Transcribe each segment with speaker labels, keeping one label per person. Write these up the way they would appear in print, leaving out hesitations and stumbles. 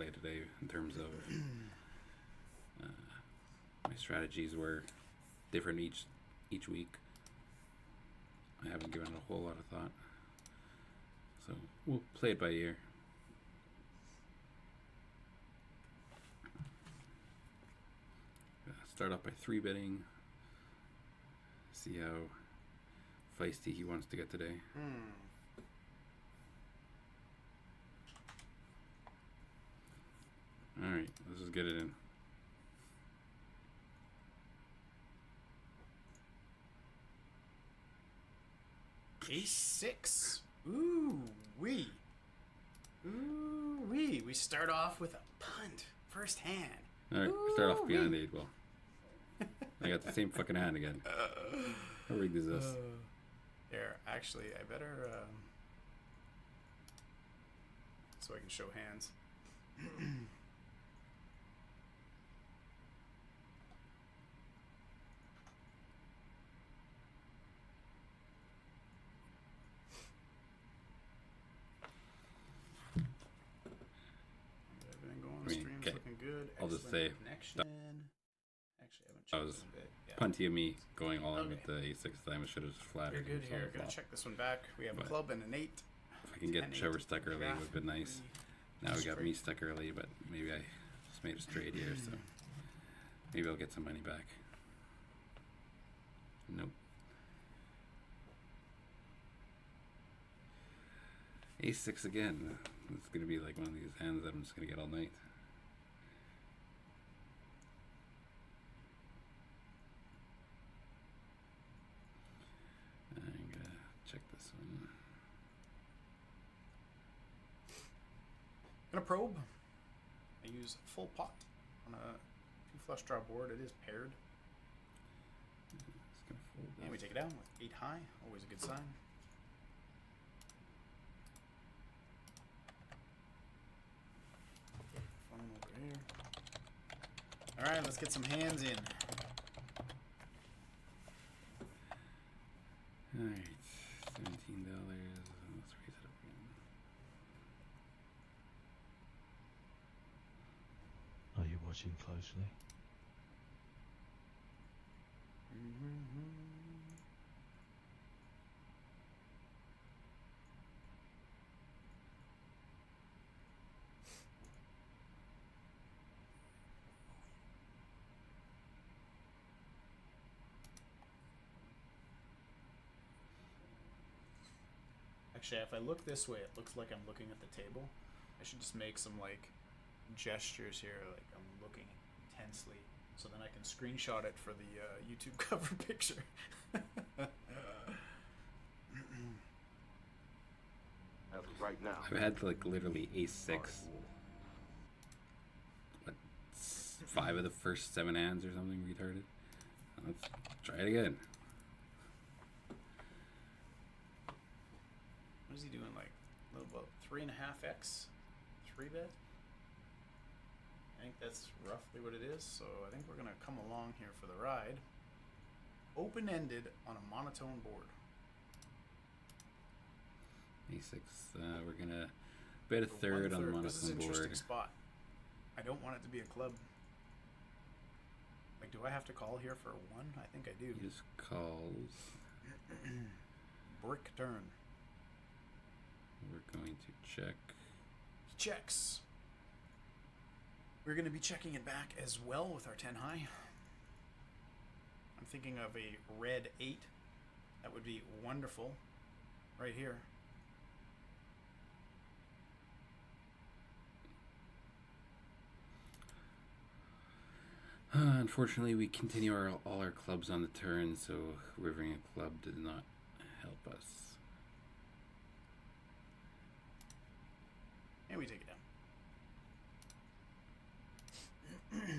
Speaker 1: play today in terms of my strategies were different each week. I haven't given it a whole lot of thought, so we'll play it by ear. Start off by 3-betting. See how feisty he wants to get today. All right, let's just get it in.
Speaker 2: Ace-6. Ooh wee. Ooh wee. We start off with a punt. First hand.
Speaker 1: All right, we start off behind the 8 ball. I got the same fucking hand again. How rigged is this?
Speaker 2: Here, actually, I better so I can show hands. Everything going. Stream's looking good.
Speaker 1: I'll just say
Speaker 2: connection. Actually, I haven't checked
Speaker 1: that was
Speaker 2: this a bit. Yeah.
Speaker 1: punty of me going all in with the A6 time. I should have just flattered.
Speaker 2: You're good here. Gonna check this one back. We have a club and an 8.
Speaker 1: If I can get Trevor stuck early, it would have been nice. Now we got me stuck early, but maybe I just made a straight here, so maybe I'll get some money back. Nope. A6 again. It's gonna be like one of these hands that I'm just gonna get all night. I'm gonna check this one.
Speaker 2: Gonna probe. I use full pot on a 2 flush draw board. It is paired.
Speaker 1: It's gonna fold
Speaker 2: And we take it down with 8 high. Always a good sign. Phone over here. All right, let's get some hands in.
Speaker 1: All right, $17. Let's raise it up again.
Speaker 3: Are you watching closely?
Speaker 2: Actually, if I look this way, it looks like I'm looking at the table. I should just make some like gestures here, like I'm looking intensely, so then I can screenshot it for the YouTube cover picture.
Speaker 4: Right now.
Speaker 1: I've had like literally A6. What, 5 of the first 7 hands or something retarded? Let's try it again.
Speaker 2: What is he doing? Like a little about 3.5x 3-bet? I think that's roughly what it is. So I think we're gonna come along here for the ride. Open-ended on a monotone board.
Speaker 1: A6. We're gonna bet a third on the
Speaker 2: This is an
Speaker 1: monotone
Speaker 2: interesting
Speaker 1: board.
Speaker 2: spot. I don't want it to be a club. Like, do I have to call here for a 1? I think I do.
Speaker 1: He just calls.
Speaker 2: Brick turn.
Speaker 1: We're going to check.
Speaker 2: He checks. We're going to be checking it back as well with our 10 high. I'm thinking of a red 8. That would be wonderful. Right here.
Speaker 1: Unfortunately, we continue all our clubs on the turn, so rivering a club did not help us.
Speaker 2: And we take it down.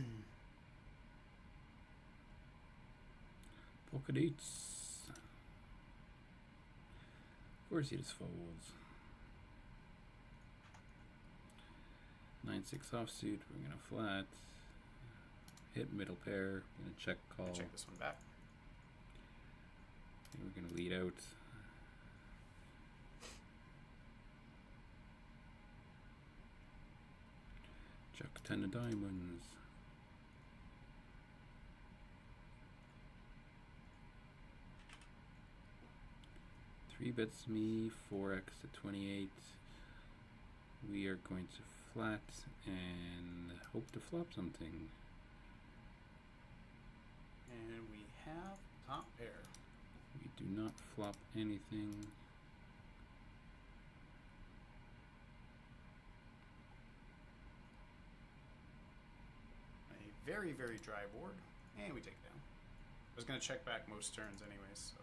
Speaker 1: Pocket 8s. Of course he just folds. 9-6 offsuit, we're gonna flat. Hit middle pair, we're gonna check call.
Speaker 2: Check this one back.
Speaker 1: And we're gonna lead out. Jack 10 of diamonds. Three bets me, 4x at 28. We are going to flat and hope to flop something.
Speaker 2: And we have top pair.
Speaker 1: We do not flop anything.
Speaker 2: A very, very dry board. And we take it down. I was going to check back most turns anyways, so.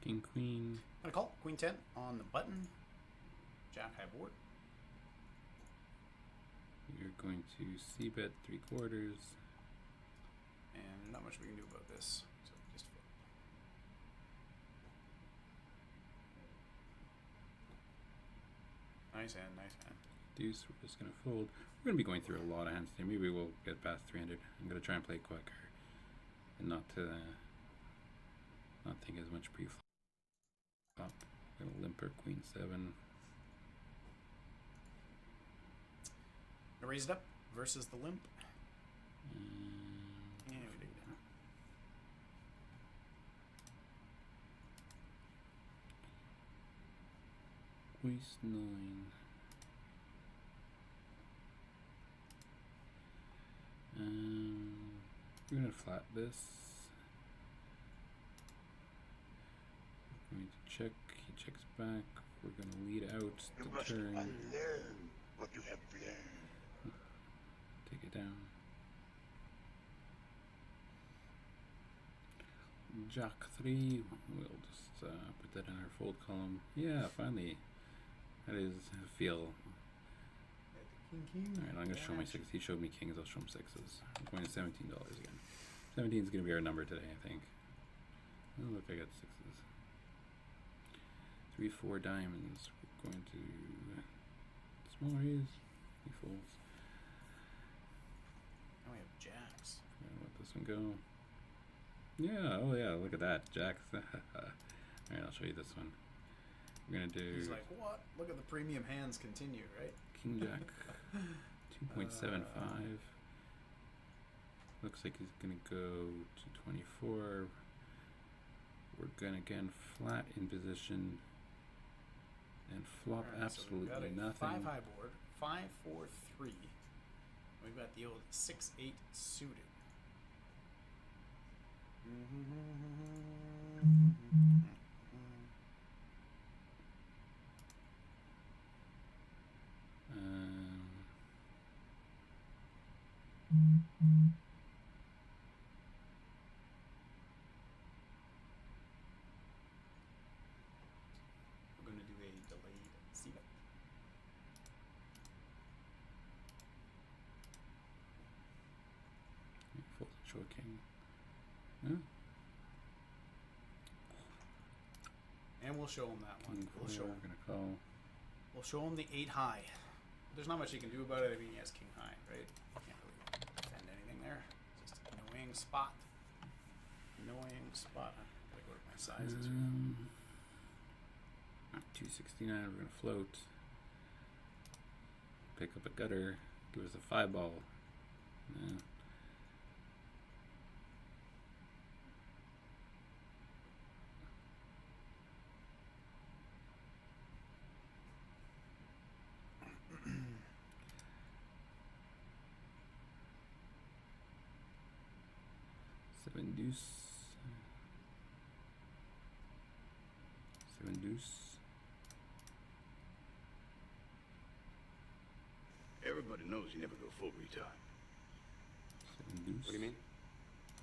Speaker 1: King, queen.
Speaker 2: I'm gonna call queen 10 on the button. Jack high board.
Speaker 1: You're going to c-bet 3/4.
Speaker 2: And not much we can do about this. So just fold. Nice hand, nice hand.
Speaker 1: Deuce, we're just going to fold. We're going to be going through a lot of hands today. Maybe we'll get past 300. I'm going to try and play quicker and not think as much pre-flop. Going to limper queen 7.
Speaker 2: I raise it up versus the limp. And we dig it down.
Speaker 1: Queen 9. We're going to flat this. We're going to check. He checks back. We're going to lead out
Speaker 4: You
Speaker 1: the
Speaker 4: must
Speaker 1: turn.
Speaker 4: unlearn what you have learned.
Speaker 1: Take it down. Jack 3. We'll just put that in our fold column. Yeah, finally. That is feel. Alright, I'm going to show my sixes. He showed me kings, I'll show him sixes. I'm going to $17 again. 17 is going to be our number today, I think. Oh, look, I got sixes. 3, 4 diamonds. We're going to small raise. He folds.
Speaker 2: Now we have jacks.
Speaker 1: I'll let this one go. Yeah, oh yeah, look at that. Jacks. Alright, I'll show you this one. We're going to do
Speaker 2: He's like, what? Look at the premium hands continue, right?
Speaker 1: King Jack. 2.75. Looks like he's gonna go to 24. We're gonna again flat in position and flop
Speaker 2: Alright, so
Speaker 1: absolutely
Speaker 2: we've got a
Speaker 1: nothing.
Speaker 2: 5 high board, 5, 4, 3. We've got the old 6, 8 suited. We're going to do a delayed c-bet.
Speaker 1: Fold and show a king. Yeah.
Speaker 2: And we'll show him that one.
Speaker 1: King
Speaker 2: We'll
Speaker 1: 4,
Speaker 2: show him.
Speaker 1: we're gonna call.
Speaker 2: We'll show him the 8 high. There's not much he can do about it. I mean, he has king high, right? Can't really defend anything there. Just an annoying spot. Annoying spot. I gotta go to my sizes.
Speaker 1: 269, we're gonna float. Pick up a gutter. Give us a 5 ball. Yeah. Seven deuce. 7 deuce.
Speaker 5: Everybody knows you never go full retard.
Speaker 1: 7 deuce.
Speaker 4: What do you mean?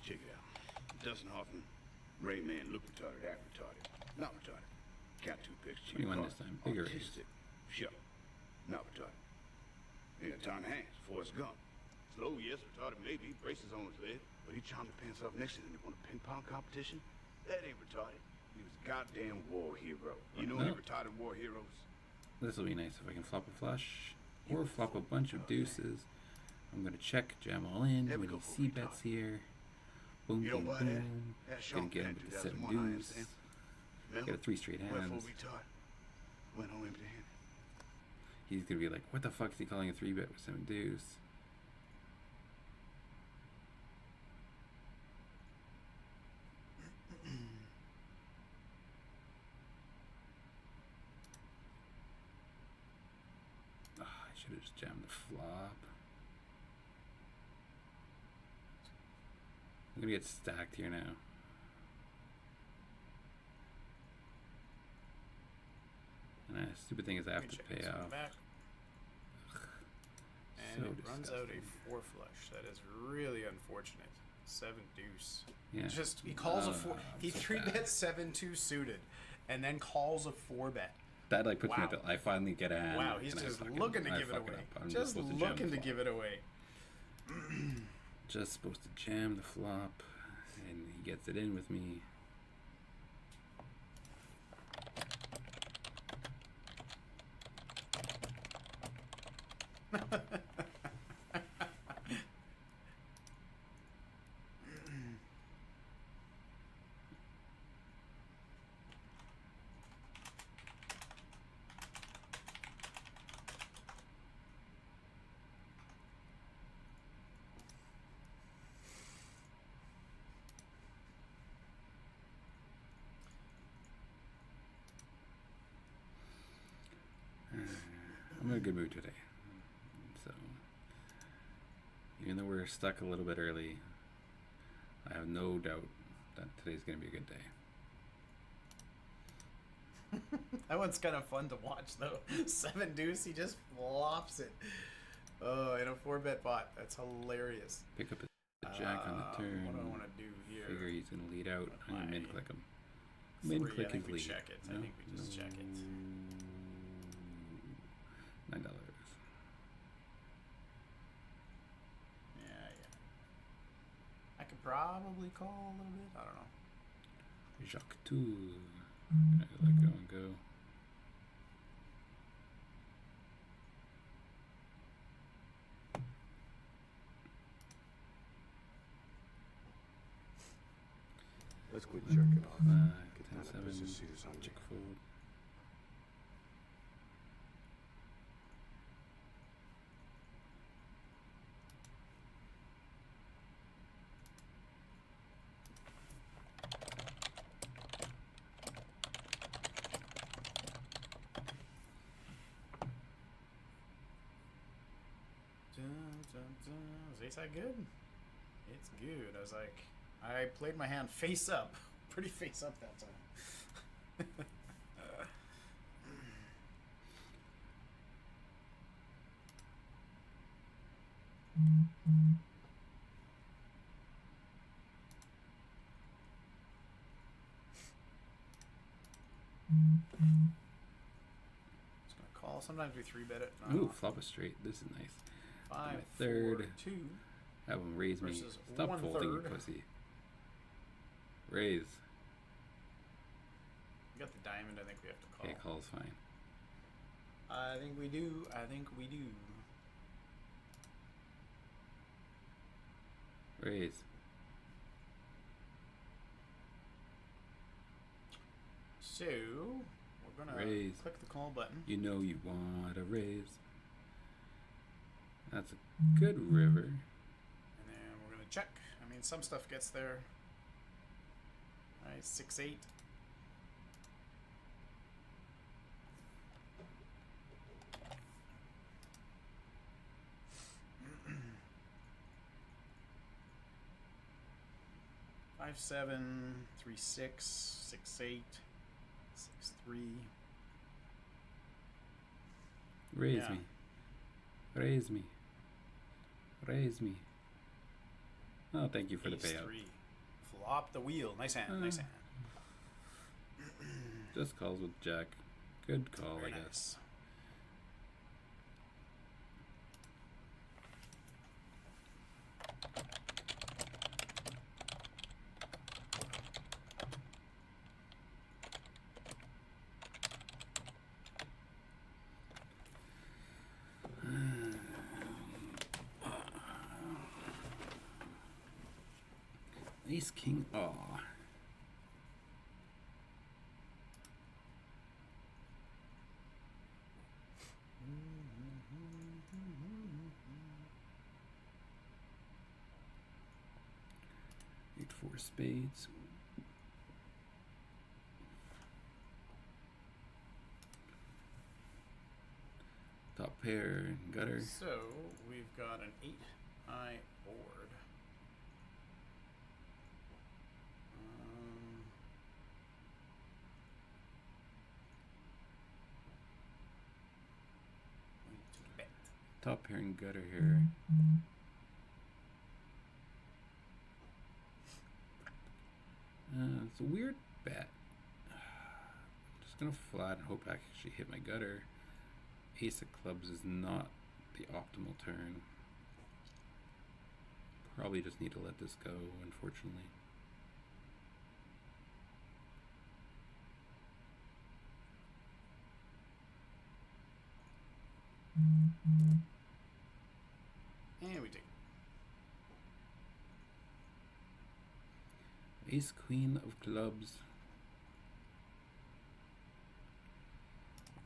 Speaker 5: Check it out. Dustin Hoffman, Rain Man, look retarded, act retarded. Not retarded. Count 2 picks, cheap
Speaker 1: 21
Speaker 5: car.
Speaker 1: this time. Bigger raise.
Speaker 5: Autistic. Sure. Not retarded. Ain't got time to hands. Forrest Gump. Slow, yes, retarded maybe. Braces on his leg. But he charmed the pants off next to him. You want a ping pong competition? That ain't retarded. He was a goddamn war hero. You know any retarded war heroes?
Speaker 1: This will be nice if I can flop a flush or flop a bunch of deuces. I'm gonna check, jam all in.
Speaker 5: There we
Speaker 1: When
Speaker 5: go
Speaker 1: you
Speaker 5: for
Speaker 1: see
Speaker 5: retarded.
Speaker 1: bets here, boom,
Speaker 5: You don't
Speaker 1: boom,
Speaker 5: buy that?
Speaker 1: boom.
Speaker 5: That's
Speaker 1: Gonna
Speaker 5: Sean
Speaker 1: get him
Speaker 5: Penn,
Speaker 1: with the 7
Speaker 5: 2001, I
Speaker 1: deuce.
Speaker 5: understand.
Speaker 1: Got a 3 straight
Speaker 5: Went full
Speaker 1: hands.
Speaker 5: retard. Went home empty-handed.
Speaker 1: He's gonna be like, what the fuck is he calling a 3-bet with 7 deuce? I should have just jammed the flop. I'm gonna get stacked here now. And the stupid thing is I have to
Speaker 2: Check
Speaker 1: pay
Speaker 2: this one
Speaker 1: off.
Speaker 2: back. And
Speaker 1: So
Speaker 2: it runs out
Speaker 1: disgusting.
Speaker 2: a 4 flush. That is really unfortunate. 7 deuce.
Speaker 1: Yeah.
Speaker 2: Just he calls a 4. He
Speaker 1: so
Speaker 2: 3
Speaker 1: bad.
Speaker 2: bets 7-2 suited, and then calls a 4 bet.
Speaker 1: That like puts me
Speaker 2: Wow.
Speaker 1: at the, I finally get a hand.
Speaker 2: Wow, he's
Speaker 1: and
Speaker 2: just
Speaker 1: I fucking-
Speaker 2: looking to
Speaker 1: I
Speaker 2: give it
Speaker 1: fuck
Speaker 2: away.
Speaker 1: up. I'm
Speaker 2: Just
Speaker 1: supposed to jam
Speaker 2: looking
Speaker 1: the
Speaker 2: to
Speaker 1: flop.
Speaker 2: give it away.
Speaker 1: Just supposed to jam the flop, and he gets it in with me. I'm in a good mood today. So, even though we're stuck a little bit early, I have no doubt that today's going to be a good day.
Speaker 2: That one's kind of fun to watch, though. 7 deuce, he just flops it. Oh, in a 4 bet pot. That's hilarious.
Speaker 1: Pick up a jack on the turn.
Speaker 2: What do I want to do here?
Speaker 1: Figure he's going to lead out. I'm going to min click him.
Speaker 2: 3,
Speaker 1: Min click
Speaker 2: I think
Speaker 1: his
Speaker 2: we
Speaker 1: lead.
Speaker 2: check it. I think we just check it.
Speaker 1: $9.
Speaker 2: Yeah. I could probably call a little bit. I don't know.
Speaker 1: Jacques 2. Let go and go.
Speaker 4: Let's quit jerking off.
Speaker 1: 5, 10,
Speaker 4: None of
Speaker 1: 7.
Speaker 4: business seaters on
Speaker 1: Check
Speaker 4: me.
Speaker 1: fold.
Speaker 2: Is ace that good? It's good. I was like, I played my hand face up. Pretty face up that time. Just gonna call. Sometimes we 3 bet it.
Speaker 1: Ooh, flop a straight. This is nice.
Speaker 2: 5,
Speaker 1: my third.
Speaker 2: 4, 2.
Speaker 1: Have him raise me.
Speaker 2: Versus
Speaker 1: Stop
Speaker 2: 1/3.
Speaker 1: folding, you pussy. Raise.
Speaker 2: We got the diamond. I think we have to call.
Speaker 1: Okay, call's fine.
Speaker 2: I think we do. I think we do.
Speaker 1: Raise.
Speaker 2: So we're gonna
Speaker 1: Raise.
Speaker 2: click the call button.
Speaker 1: You know you want to raise. That's a good river.
Speaker 2: And then we're gonna check. I mean, some stuff gets there. All right, 6-8. Five, 7, 3, 6, 6, 8, 6, 3.
Speaker 1: Raise
Speaker 2: Yeah.
Speaker 1: me. Raise me. Raise me. Oh, thank you for the
Speaker 2: Ace
Speaker 1: payout.
Speaker 2: 3. Flop the wheel. Nice hand. Nice hand.
Speaker 1: Just calls with Jack. Good call,
Speaker 2: Very
Speaker 1: I guess.
Speaker 2: nice.
Speaker 1: Ace king. Aw. Eight four spades. Top pair, gutter.
Speaker 2: So we've got an 8-high board. We need to bet.
Speaker 1: Top pair and gutter here. It's a weird bet. I'm just gonna flat and hope I actually hit my gutter. Ace of clubs is not the optimal turn. Probably just need to let this go, unfortunately.
Speaker 2: And we take.
Speaker 1: Ace queen of clubs.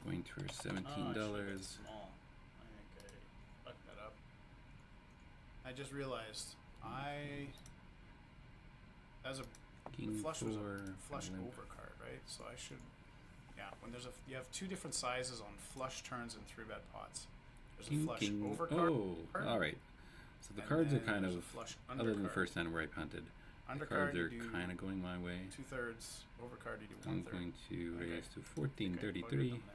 Speaker 1: Going to her $17.
Speaker 2: Small. I think I fucked that up. I just realized as a
Speaker 1: King
Speaker 2: flush was a
Speaker 1: four,
Speaker 2: flush
Speaker 1: limp.
Speaker 2: overcard, right? So I should, when you have two different sizes on flush turns and 3-bet pots. There's
Speaker 1: King,
Speaker 2: a flush
Speaker 1: king.
Speaker 2: overcard.
Speaker 1: Oh,
Speaker 2: card,
Speaker 1: all right. So the
Speaker 2: and
Speaker 1: cards are
Speaker 2: then
Speaker 1: kind
Speaker 2: there's a
Speaker 1: of,
Speaker 2: flush
Speaker 1: other than the
Speaker 2: undercard.
Speaker 1: first hand where I punted, the
Speaker 2: Undercard
Speaker 1: cards
Speaker 2: you
Speaker 1: are
Speaker 2: do
Speaker 1: kind of going my way.
Speaker 2: 2/3. Overcard you do
Speaker 1: I'm
Speaker 2: 1/3.
Speaker 1: going to
Speaker 2: Okay.
Speaker 1: raise to
Speaker 2: Okay,
Speaker 1: 1433.
Speaker 2: buggered them there.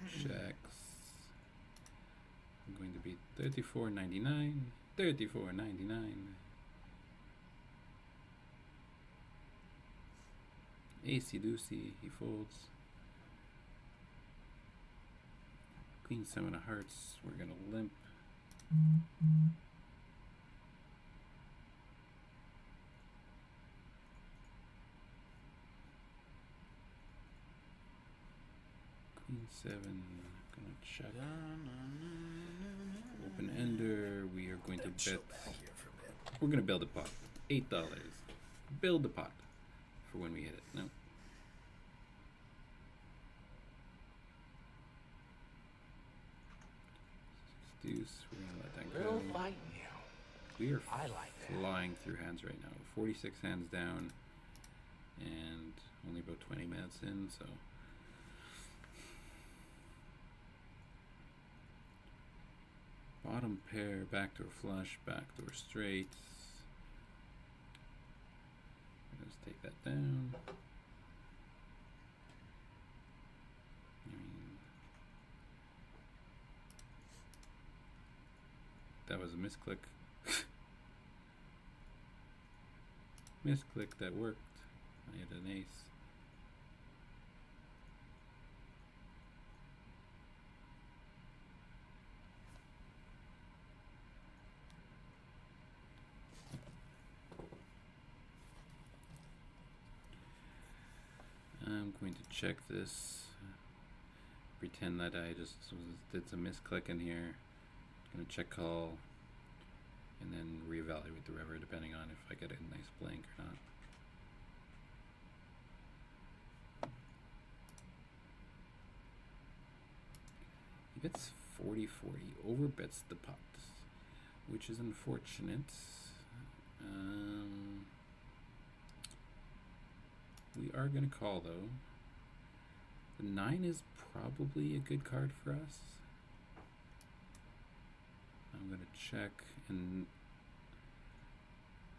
Speaker 1: He checks. I'm going to be 34.99. 34.99. Acey doocey, he folds. Queen 7 of hearts, we're gonna limp. Queen 7, gonna check. Open ender, we are going to bet. We're gonna build a pot. $8. Build the pot for when we hit it. No. Deuce, we're gonna let that go. We are flying through hands right now. 46 hands down, and only about 20 minutes in, so. Bottom pair, backdoor flush, backdoor straights. Let's take that down. That was a misclick. Misclick that worked. I had an ace. I'm going to check this. Pretend that I just did some misclick in here. Gonna check call, and then reevaluate the river depending on if I get a nice blank or not. He bets 40-40, overbets the pot, which is unfortunate. We are gonna call though. The 9 is probably a good card for us. I'm gonna check and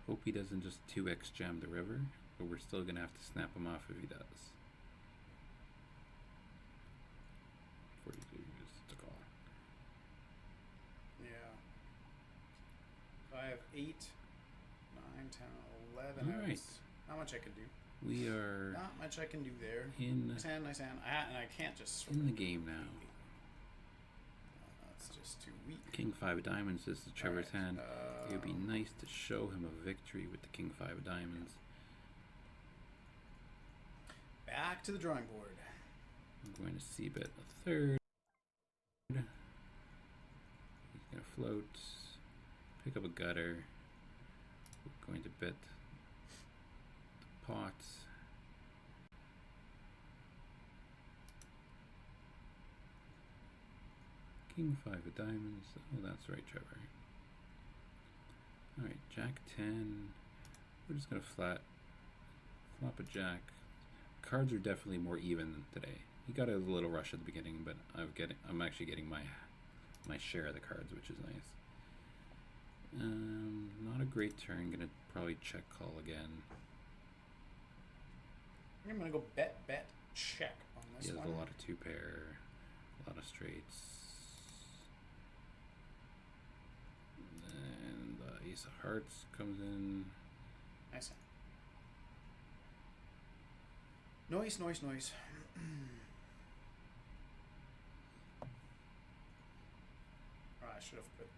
Speaker 1: hope he doesn't just 2x jam the river, but we're still gonna have to snap him off if he does. 42 is the call.
Speaker 2: Yeah. So I have 8, 9, 10, 11.
Speaker 1: Alright.
Speaker 2: Not much I can do.
Speaker 1: We are
Speaker 2: Not much I can do there.
Speaker 1: in
Speaker 2: Nice hand. And I can't just.
Speaker 1: in the game now.
Speaker 2: That's just too weak.
Speaker 1: King 5 of diamonds is the Trevor's
Speaker 2: Alright,
Speaker 1: hand. It would be nice to show him a victory with the King 5 of diamonds.
Speaker 2: to the drawing board.
Speaker 1: I'm going to c-bet a third. He's going to float. Pick up a gutter. We're going to bet the pot. King 5 of diamonds. Oh, that's right, Trevor. Alright, Jack 10. We're just going to flop a jack. Cards are definitely more even than today. He got a little rush at the beginning, but I'm actually getting my share of the cards, which is nice. Not a great turn. Gonna probably check call again.
Speaker 2: I'm gonna go bet, check on this
Speaker 1: He has
Speaker 2: one.
Speaker 1: a lot of two pair, a lot of straights. And the ace of hearts comes in.
Speaker 2: Nice. Noise. Oh, I should have put.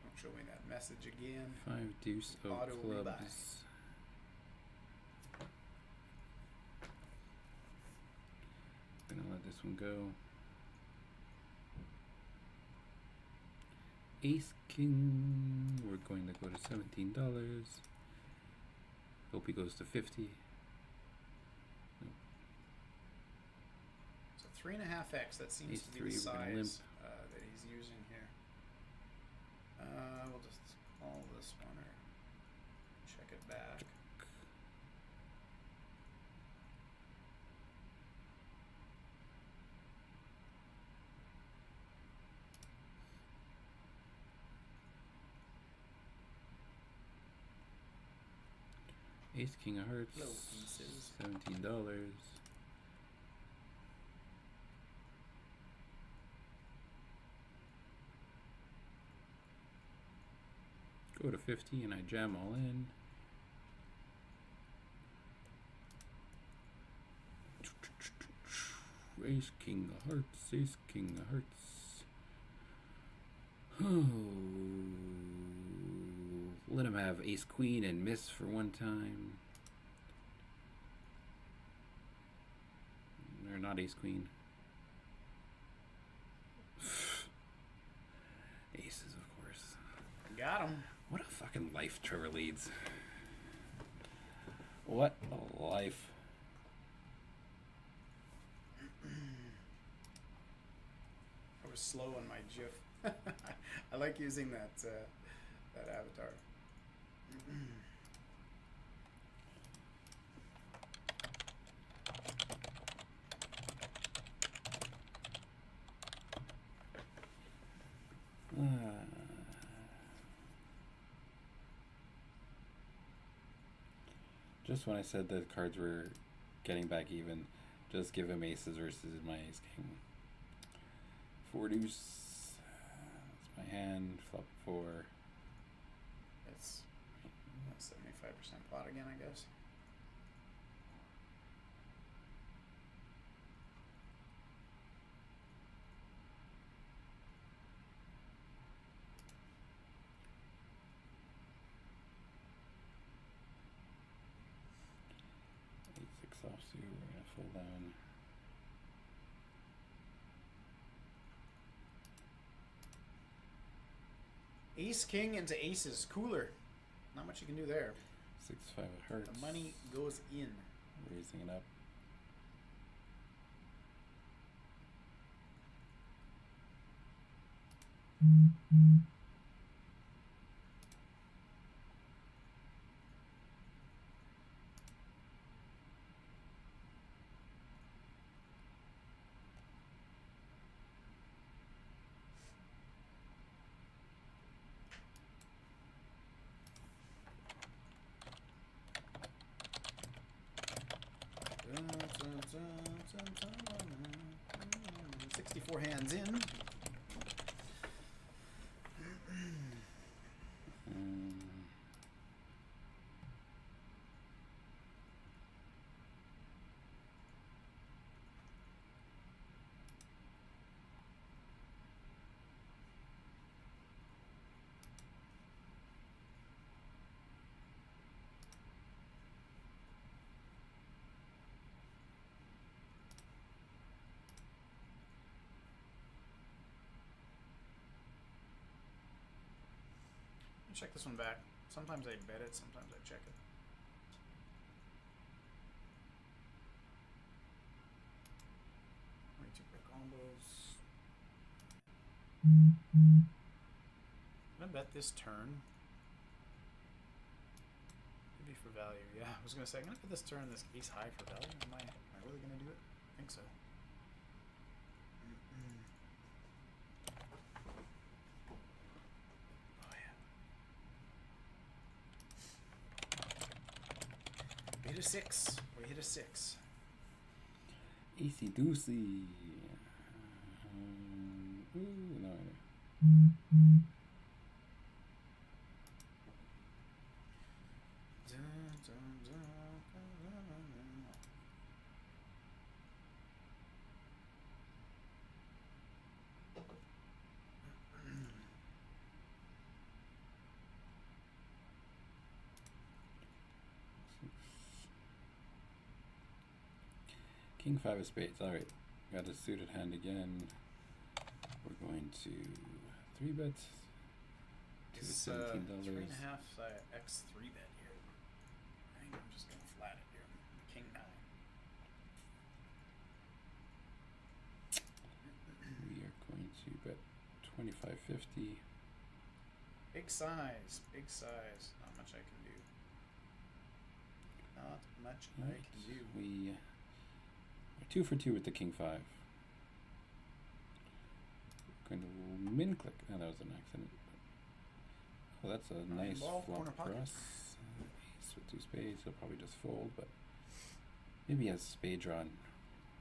Speaker 2: Don't show me that message again.
Speaker 1: 5 deuce of
Speaker 2: Auto
Speaker 1: clubs.
Speaker 2: rebuy.
Speaker 1: Gonna let this one go. Ace king. We're going to go to $17. Hope he goes to 50.
Speaker 2: So 3.5x. That seems
Speaker 1: Ace
Speaker 2: to be
Speaker 1: three,
Speaker 2: the
Speaker 1: we're gonna limp.
Speaker 2: size that he's using here. We'll just call this one or check it back.
Speaker 1: Ace king of hearts.
Speaker 2: Low pieces.
Speaker 1: $17. Go to 50 and I jam all in. Ace king of hearts, ace king of hearts. Oh, let him have ace queen and miss for one time. Or not ace queen. Aces, of course.
Speaker 2: Got him.
Speaker 1: What a fucking life Trevor leads. What a life.
Speaker 2: I was slow on my GIF. I like using that that avatar.
Speaker 1: Just when I said that cards were getting back even, just give him aces versus my ace king. 4 deuce. That's my hand. Flop 4.
Speaker 2: It's 75% pot again, I guess.
Speaker 1: Offsuit, we're gonna fold down.
Speaker 2: Ace king into aces, cooler. Not much you can do there.
Speaker 1: 6-5 of hearts.
Speaker 2: The money goes in.
Speaker 1: Raising it up.
Speaker 2: Dun, dun, dun, dun, dun, dun. 64 hands in. check this one back. Sometimes I bet it, sometimes I check it. Two pair combos. I'm gonna bet this turn. Maybe for value. Yeah, I was gonna say I'm gonna put this turn this ace high for value. Am I really gonna do it? I think so. Oh yeah. We hit a 6. We hit a 6.
Speaker 1: Easy doosey. Ooh, no. King 5 of spades. All right, got a suited hand again. We're going to 3 bets.
Speaker 2: It's $17. 3.5 x 3 bet here. I think I'm just gonna flat it here. King 9.
Speaker 1: We are going to bet 25.50.
Speaker 2: Big size, big size. Not much I can do. Not much I can do.
Speaker 1: We are 2 for 2 with the King 5. Going to min click. Oh, that was an accident. Oh, that's a nice
Speaker 2: ball,
Speaker 1: flop
Speaker 2: corner
Speaker 1: for
Speaker 2: pocket.
Speaker 1: us. Ace with 2 spades. He'll probably just fold, but maybe he has spade drawn.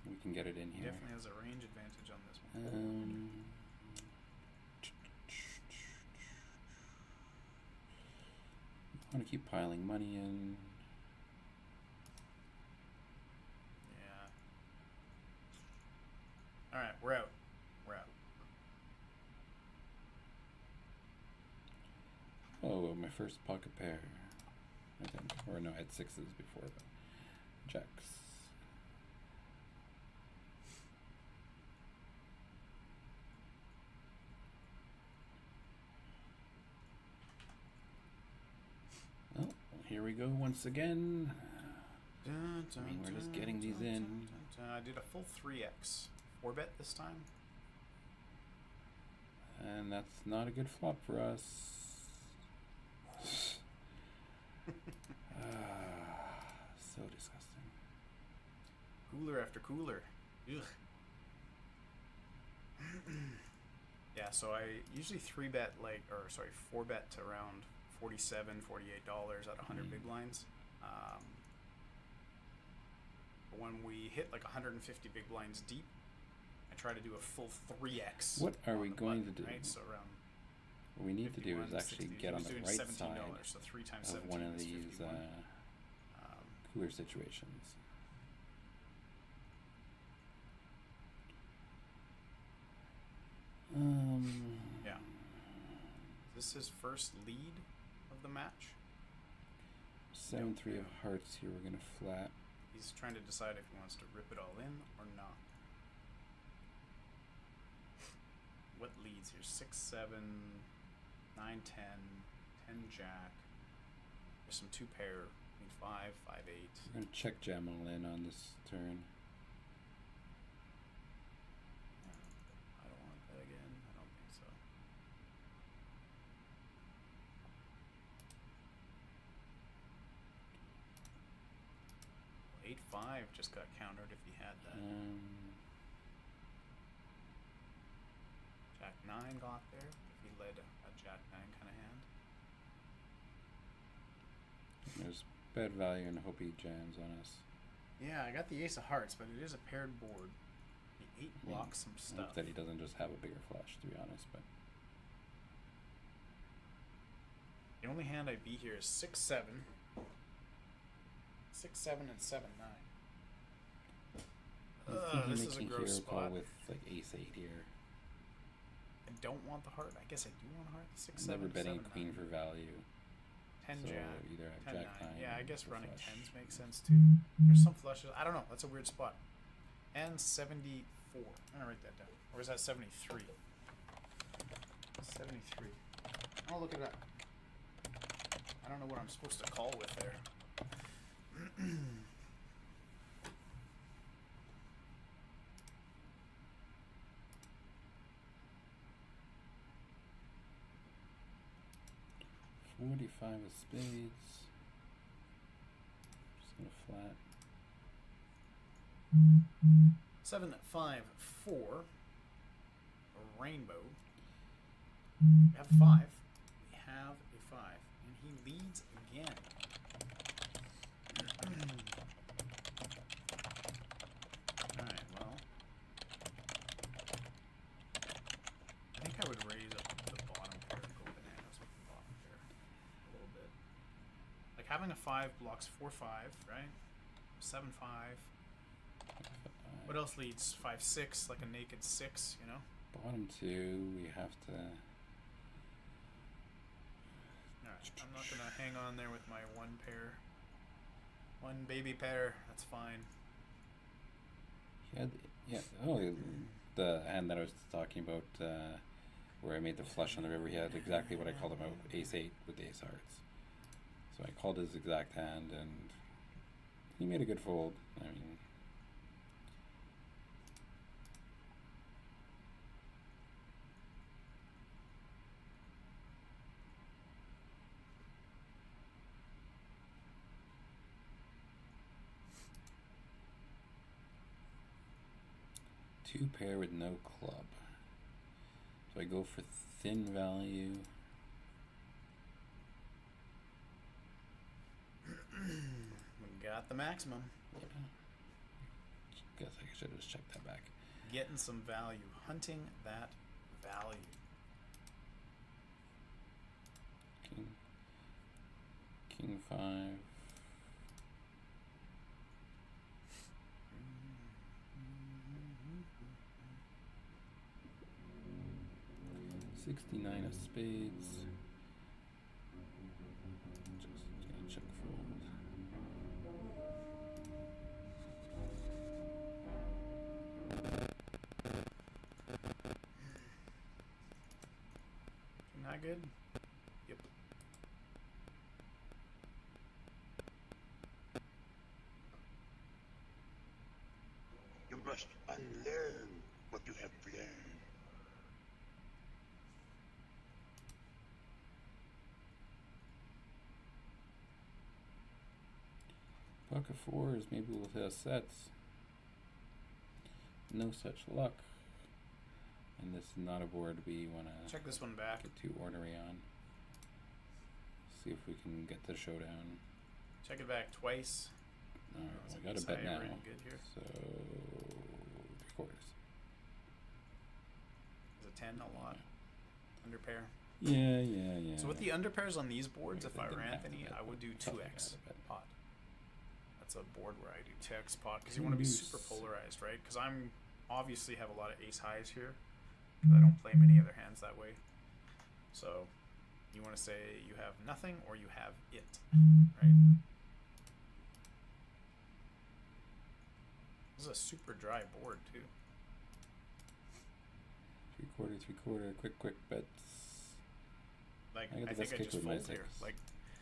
Speaker 1: We can get it in here.
Speaker 2: Definitely has a range advantage on this one.
Speaker 1: Want to keep piling money in.
Speaker 2: Yeah. All right, we're out. We're out.
Speaker 1: Oh, my first pocket pair, I think. Or no, I had 6s before, but jacks. Oh, here we go once again. I mean, we're just getting these in.
Speaker 2: I did a full 3x. 4 bet this time.
Speaker 1: And that's not a good flop for us. So disgusting.
Speaker 2: Cooler after cooler. Ugh. Yeah, so I usually 3 bet 4 bet to around $47, $48 at 100 big blinds. But when we hit like 150 big blinds deep, I try to do a full 3x.
Speaker 1: What are we
Speaker 2: on the
Speaker 1: going
Speaker 2: button,
Speaker 1: to do?
Speaker 2: Right? So around
Speaker 1: What we need to do
Speaker 2: 51,
Speaker 1: is actually
Speaker 2: 60.
Speaker 1: get on
Speaker 2: He was
Speaker 1: the
Speaker 2: doing
Speaker 1: right
Speaker 2: $17,
Speaker 1: side
Speaker 2: so 3 times
Speaker 1: of
Speaker 2: 17
Speaker 1: one of
Speaker 2: is
Speaker 1: these
Speaker 2: 51.
Speaker 1: cooler situations.
Speaker 2: Yeah. Is this his first lead of the match?
Speaker 1: 7-3 of hearts here. We're gonna flat.
Speaker 2: He's trying to decide if he wants to rip it all in or not. What leads here? 6, 7, 9, 10, 10 jack. There's some 2 pair. I mean 5, 5, 8.
Speaker 1: We're gonna check jam all in on this turn.
Speaker 2: I don't want that again. I don't think so. Well, 8-5 just got countered if he had that. Jack 9 got there if he led a Jack 9 kind of hand.
Speaker 1: There's bad value and hope he jams on us.
Speaker 2: Yeah, I got the ace of hearts, but it is a paired board. The 8 blocks some
Speaker 1: I
Speaker 2: stuff.
Speaker 1: hope that he doesn't just have a bigger flush, to be honest. But
Speaker 2: The only hand I beat here is 6, 7. 6, 7, and 7, 9. This is a gross
Speaker 1: hero call
Speaker 2: spot.
Speaker 1: with like ace 8 here.
Speaker 2: I don't want the heart. I guess I do want a heart. 6,
Speaker 1: Never
Speaker 2: 7,
Speaker 1: betting
Speaker 2: 7,
Speaker 1: queen
Speaker 2: 9.
Speaker 1: for value.
Speaker 2: 10
Speaker 1: So
Speaker 2: jack.
Speaker 1: either have
Speaker 2: 10,
Speaker 1: jack
Speaker 2: 9.
Speaker 1: 9
Speaker 2: Yeah, I
Speaker 1: or
Speaker 2: guess
Speaker 1: the
Speaker 2: running
Speaker 1: flush.
Speaker 2: 10s makes sense too. There's some flushes. I don't know. That's a weird spot. And 74. I'm gonna write that down. Or is that 73? 73. I'll look it up. I don't know what I'm supposed to call with there.
Speaker 1: $45 of spades. Just gonna flat.
Speaker 2: 7, 5, 4. A rainbow. We have 5. We have a 5. And he leads again. Alright, well. I think I would raise up the bottom pair and go bananas with the bottom pair. A little bit. Like having a 5 blocks 4, 5, right? 7, 5. What else leads? 5, 6, like a naked 6, you know?
Speaker 1: Bottom 2, we have to.
Speaker 2: Alright, I'm not gonna hang on there with my 1 pair. 1 baby pair, that's fine.
Speaker 1: He had, yeah, oh, the hand that I was talking about, where I made the flush on the river, he had exactly what I called him out, ace 8 with ace hearts. So I called his exact hand, and he made a good fold. I mean, two pair with no club. So I go for thin value.
Speaker 2: We got the maximum.
Speaker 1: Yeah. Guess I should have just checked that back.
Speaker 2: Getting some value. Hunting that value.
Speaker 1: King 5. $69 of spades. Just gonna check fold.
Speaker 2: Not good? Yep.
Speaker 5: You must unlearn what you have learned.
Speaker 1: Pocket 4s, maybe we'll hit sets. No such luck. And this is not a board we want to
Speaker 2: Check this one back.
Speaker 1: get too ornery on. See if we can get the showdown.
Speaker 2: Check it back twice.
Speaker 1: Alright,
Speaker 2: It's
Speaker 1: I got a bet now.
Speaker 2: really good here.
Speaker 1: So 3/4.
Speaker 2: Is a 10 a lot? Under pair.
Speaker 1: Yeah.
Speaker 2: So with the under pairs on these boards,
Speaker 1: I
Speaker 2: if I were
Speaker 1: didn't have to
Speaker 2: Anthony,
Speaker 1: bet,
Speaker 2: I would do
Speaker 1: but tough, I
Speaker 2: 2x
Speaker 1: gotta bet.
Speaker 2: pot. That's a board where I do 2x pot because you want to be super polarized, right? Because I'm obviously have a lot of ace highs here. 'Cause I don't play many other hands that way. So you want to say you have nothing or you have it, right? This is a super dry board too.
Speaker 1: 3/4, quick bets.
Speaker 2: Like
Speaker 1: I got
Speaker 2: I
Speaker 1: the
Speaker 2: think
Speaker 1: best
Speaker 2: I
Speaker 1: kick
Speaker 2: just
Speaker 1: with my
Speaker 2: fold here.
Speaker 1: 6.
Speaker 2: Like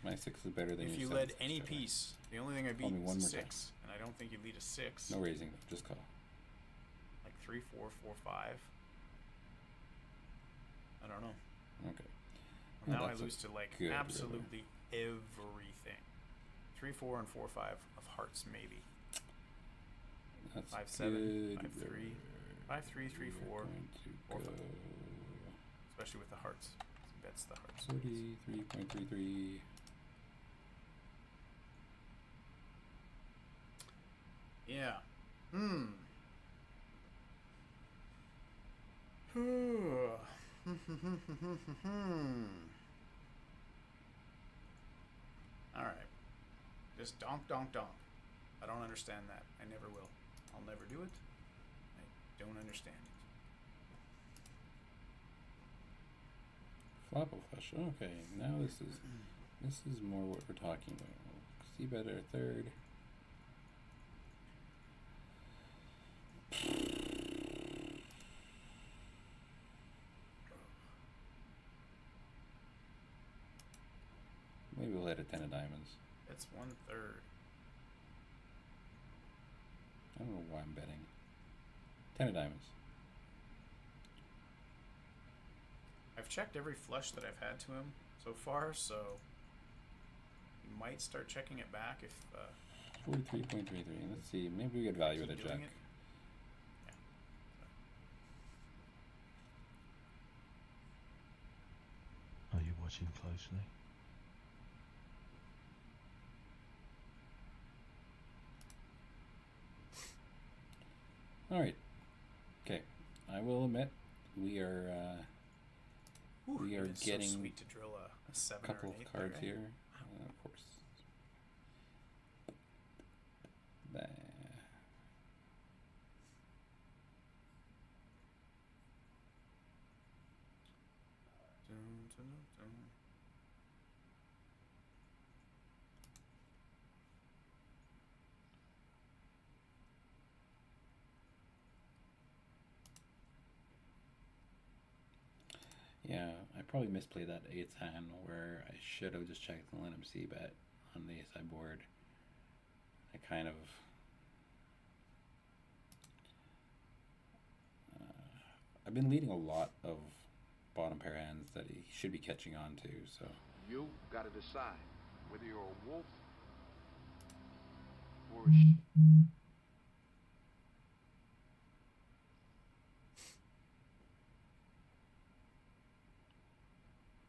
Speaker 1: My 6 is better than
Speaker 2: if
Speaker 1: your
Speaker 2: you led
Speaker 1: 7,
Speaker 2: any
Speaker 1: so
Speaker 2: piece, the only thing I beat
Speaker 1: me one
Speaker 2: is a
Speaker 1: more time.
Speaker 2: 6, and I don't think you lead a 6.
Speaker 1: no raising though, just call.
Speaker 2: Like 3, 4, 4, 5. I don't know.
Speaker 1: Okay.
Speaker 2: Well,
Speaker 1: Oh,
Speaker 2: now I
Speaker 1: that's a
Speaker 2: lose to like
Speaker 1: good
Speaker 2: absolutely everything. 3, 4, and 4, 5 of hearts maybe.
Speaker 1: That's
Speaker 2: 5, 7,
Speaker 1: good
Speaker 2: 5, 3, 5, 3, 3, 4.
Speaker 1: We're
Speaker 2: 4,
Speaker 1: going to
Speaker 2: 5.
Speaker 1: go
Speaker 2: Especially with the hearts. He bets the hearts.
Speaker 1: 43.33.
Speaker 2: Yeah. Alright. Just donk. I don't understand that. I never will. I'll never do it. I don't understand it.
Speaker 1: Flop a flush. Okay, now this is more what we're talking about. See better third. Maybe we'll let a a 10 of diamonds.
Speaker 2: It's 1/3.
Speaker 1: I don't know why I'm betting. 10 of diamonds.
Speaker 2: I've checked every flush that I've had to him so far, so you might start checking it back if
Speaker 1: 43.33. Let's see. Maybe we get value with a
Speaker 2: doing
Speaker 1: jack.
Speaker 2: it.
Speaker 3: Are you watching closely?
Speaker 1: All right. Okay. I will admit we are we are
Speaker 2: It's
Speaker 1: getting
Speaker 2: so sweet to drill a 7
Speaker 1: a couple
Speaker 2: or an 8
Speaker 1: of cards
Speaker 2: there, eh?
Speaker 1: here. Of course. Bah.
Speaker 2: Dun, dun, dun, dun.
Speaker 1: Yeah, I probably misplayed that eighth hand where I should have just checked the limp C bet on the ace high board. I kind of I've been leading a lot of bottom pair hands that he should be catching on to, so
Speaker 6: You gotta decide whether you're a wolf or a sheep.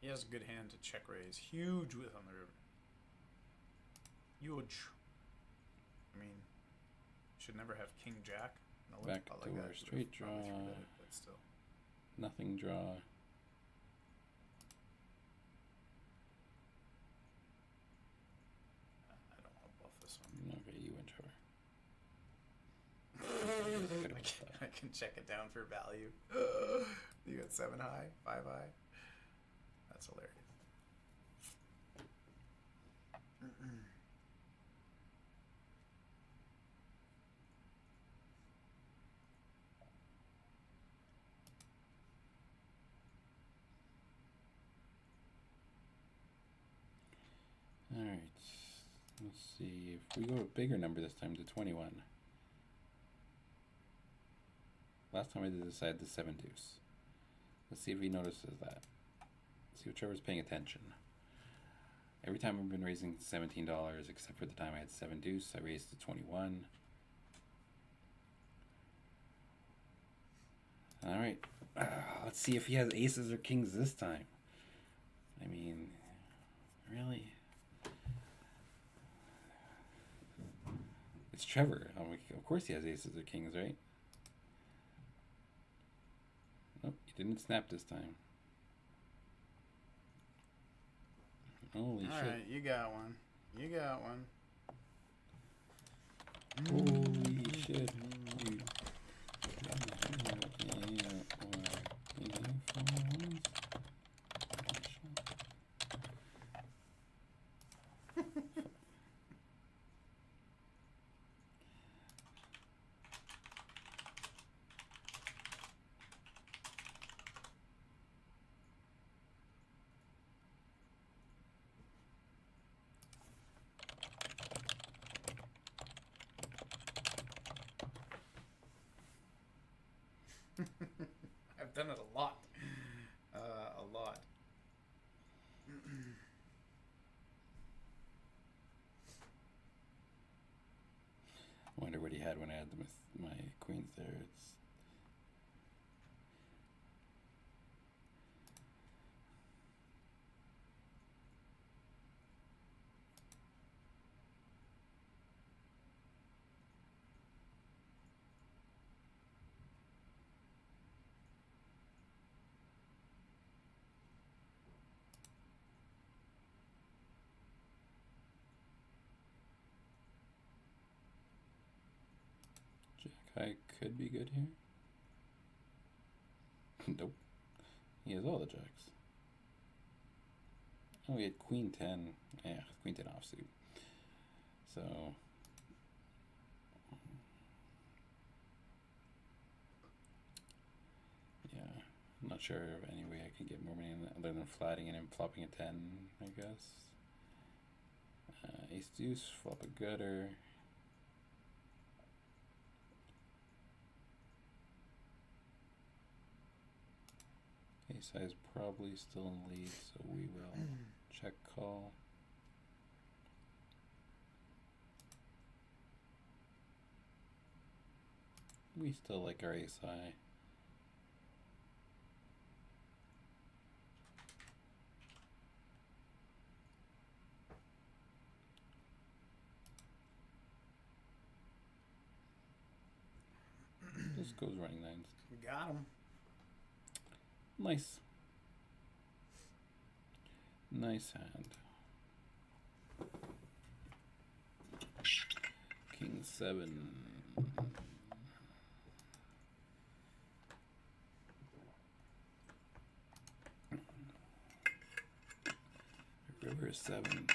Speaker 2: He has a good hand to check raise. Huge with on the river. Huge. I mean, should never have king jack. No,
Speaker 1: back
Speaker 2: I
Speaker 1: to
Speaker 2: like
Speaker 1: our
Speaker 2: that.
Speaker 1: straight
Speaker 2: Probably
Speaker 1: draw.
Speaker 2: three-bet it, but still.
Speaker 1: Nothing draw.
Speaker 2: I don't want to bluff this one.
Speaker 1: Okay, you win, Trevor.
Speaker 2: I can check it down for value. You got 7 high, 5 high. That's hilarious.
Speaker 1: All right. Let's see if we go a bigger number this time to 21. Last time I did this, I had the 7 deuce. Let's see if he notices that. See if Trevor's paying attention. Every time I've been raising $17, except for the time I had 7 deuce, I raised to 21. All right. Let's see if he has aces or kings this time. I mean, really? It's Trevor. I mean, of course he has aces or kings, right? Nope, he didn't snap this time. Holy shit.
Speaker 2: Alright, you got one. You got one.
Speaker 1: Holy shit. You
Speaker 2: I've done it a lot. A lot.
Speaker 1: I wonder what he had when I had my queens there. It's Jack high could be good here. Nope. He has all the jacks. Oh, he had queen 10. Yeah, queen 10 offsuit. So yeah, I'm not sure of any way I can get more money in that other than flatting it and flopping a 10, I guess. Ace deuce, flop a gutter. Ace high is probably still in the lead, so we will check call. We still like our ace high. This goes running nines.
Speaker 2: Got him.
Speaker 1: Nice. Nice hand. King 7. River 7.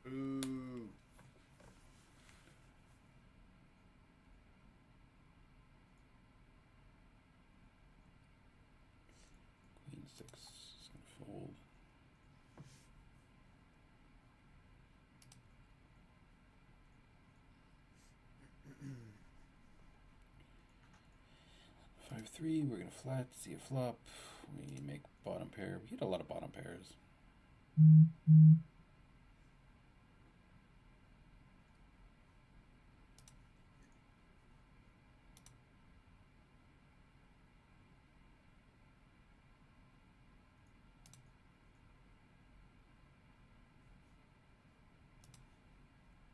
Speaker 2: Ooh.
Speaker 1: Queen 6 is gonna fold. Five three. We're gonna flat. See a flop. We make bottom pair. We hit a lot of bottom pairs.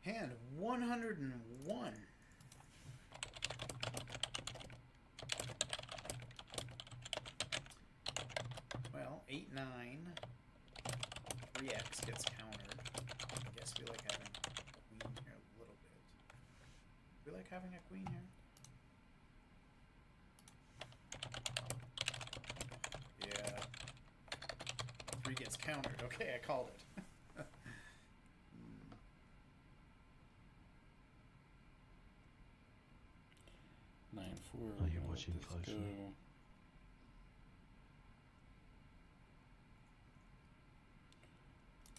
Speaker 2: Hand 101. Well, 8-9. 3x gets countered. I guess we like having a queen here a little bit. We like having a queen here? Yeah. 3 gets countered. Okay, I called it.
Speaker 1: 9-4.
Speaker 3: Are you watching closely?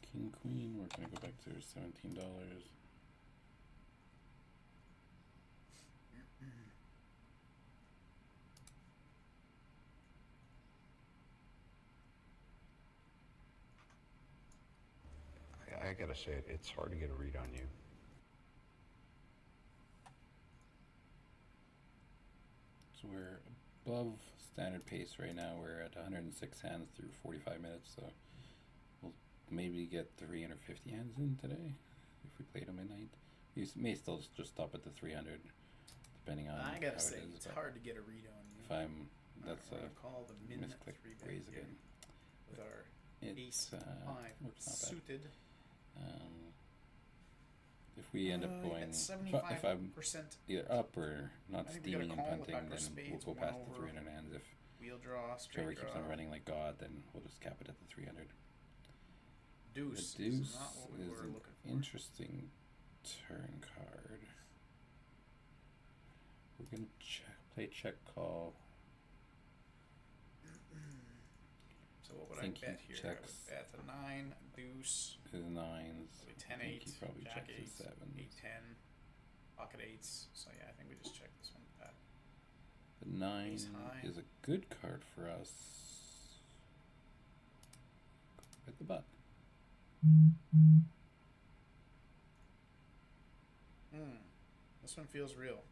Speaker 1: King Queen. We're gonna go back to $17.
Speaker 4: I gotta say, it's hard to get a read on you.
Speaker 1: So we're above standard pace right now. We're at 106 hands through 45 minutes, so we'll maybe get 350 hands in today if we play till midnight. We may still just stop at the 300, depending on
Speaker 2: I
Speaker 1: how
Speaker 2: gotta
Speaker 1: it
Speaker 2: say,
Speaker 1: is,
Speaker 2: it's
Speaker 1: but
Speaker 2: hard to get a read on you.
Speaker 1: if I'm, that's
Speaker 2: We're
Speaker 1: a
Speaker 2: gonna call the min
Speaker 1: misclick
Speaker 2: 3-bet
Speaker 1: raise
Speaker 2: here
Speaker 1: again.
Speaker 2: with our
Speaker 1: It's
Speaker 2: ace 5
Speaker 1: oops, not bad.
Speaker 2: suited.
Speaker 1: If we end up going, if I'm
Speaker 2: 75%
Speaker 1: either up or not
Speaker 2: I think we gotta
Speaker 1: steaming and
Speaker 2: call with
Speaker 1: punting,
Speaker 2: backdoor
Speaker 1: then
Speaker 2: spades,
Speaker 1: we'll go
Speaker 2: one
Speaker 1: past the
Speaker 2: over.
Speaker 1: 300 hands. If
Speaker 2: wheel draw, straight
Speaker 1: Trevor
Speaker 2: draw.
Speaker 1: keeps on running like God, then we'll just cap it at the 300.
Speaker 2: Deuce,
Speaker 1: The deuce
Speaker 2: is not what we
Speaker 1: is
Speaker 2: were
Speaker 1: an
Speaker 2: looking for.
Speaker 1: interesting turn card. We're gonna play check call.
Speaker 2: So what would
Speaker 1: I
Speaker 2: I
Speaker 1: think
Speaker 2: bet
Speaker 1: he
Speaker 2: here? I
Speaker 1: checks.
Speaker 2: would bet a 9, deuce,
Speaker 1: His nines.
Speaker 2: probably
Speaker 1: I
Speaker 2: 10
Speaker 1: think
Speaker 2: 8,
Speaker 1: he probably
Speaker 2: jack
Speaker 1: checks
Speaker 2: 8,
Speaker 1: his sevens.
Speaker 2: 8 10, pocket 8s. So yeah, I think we just check this one. Pat.
Speaker 1: The 9
Speaker 2: Ace high.
Speaker 1: is a good card for us. At the butt.
Speaker 2: This one feels real.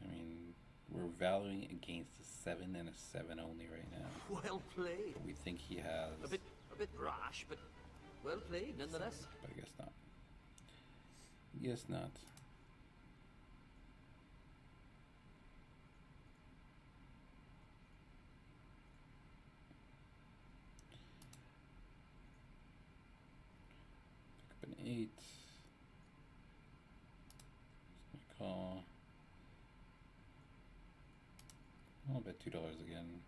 Speaker 1: I mean, we're valuing against a 7 and a 7 only right now.
Speaker 7: Well played.
Speaker 1: We think he has,
Speaker 7: A bit rash, but well played nonetheless.
Speaker 1: but I guess not. Guess not. Pick up an 8. Just gonna call. I'll bet $2 again.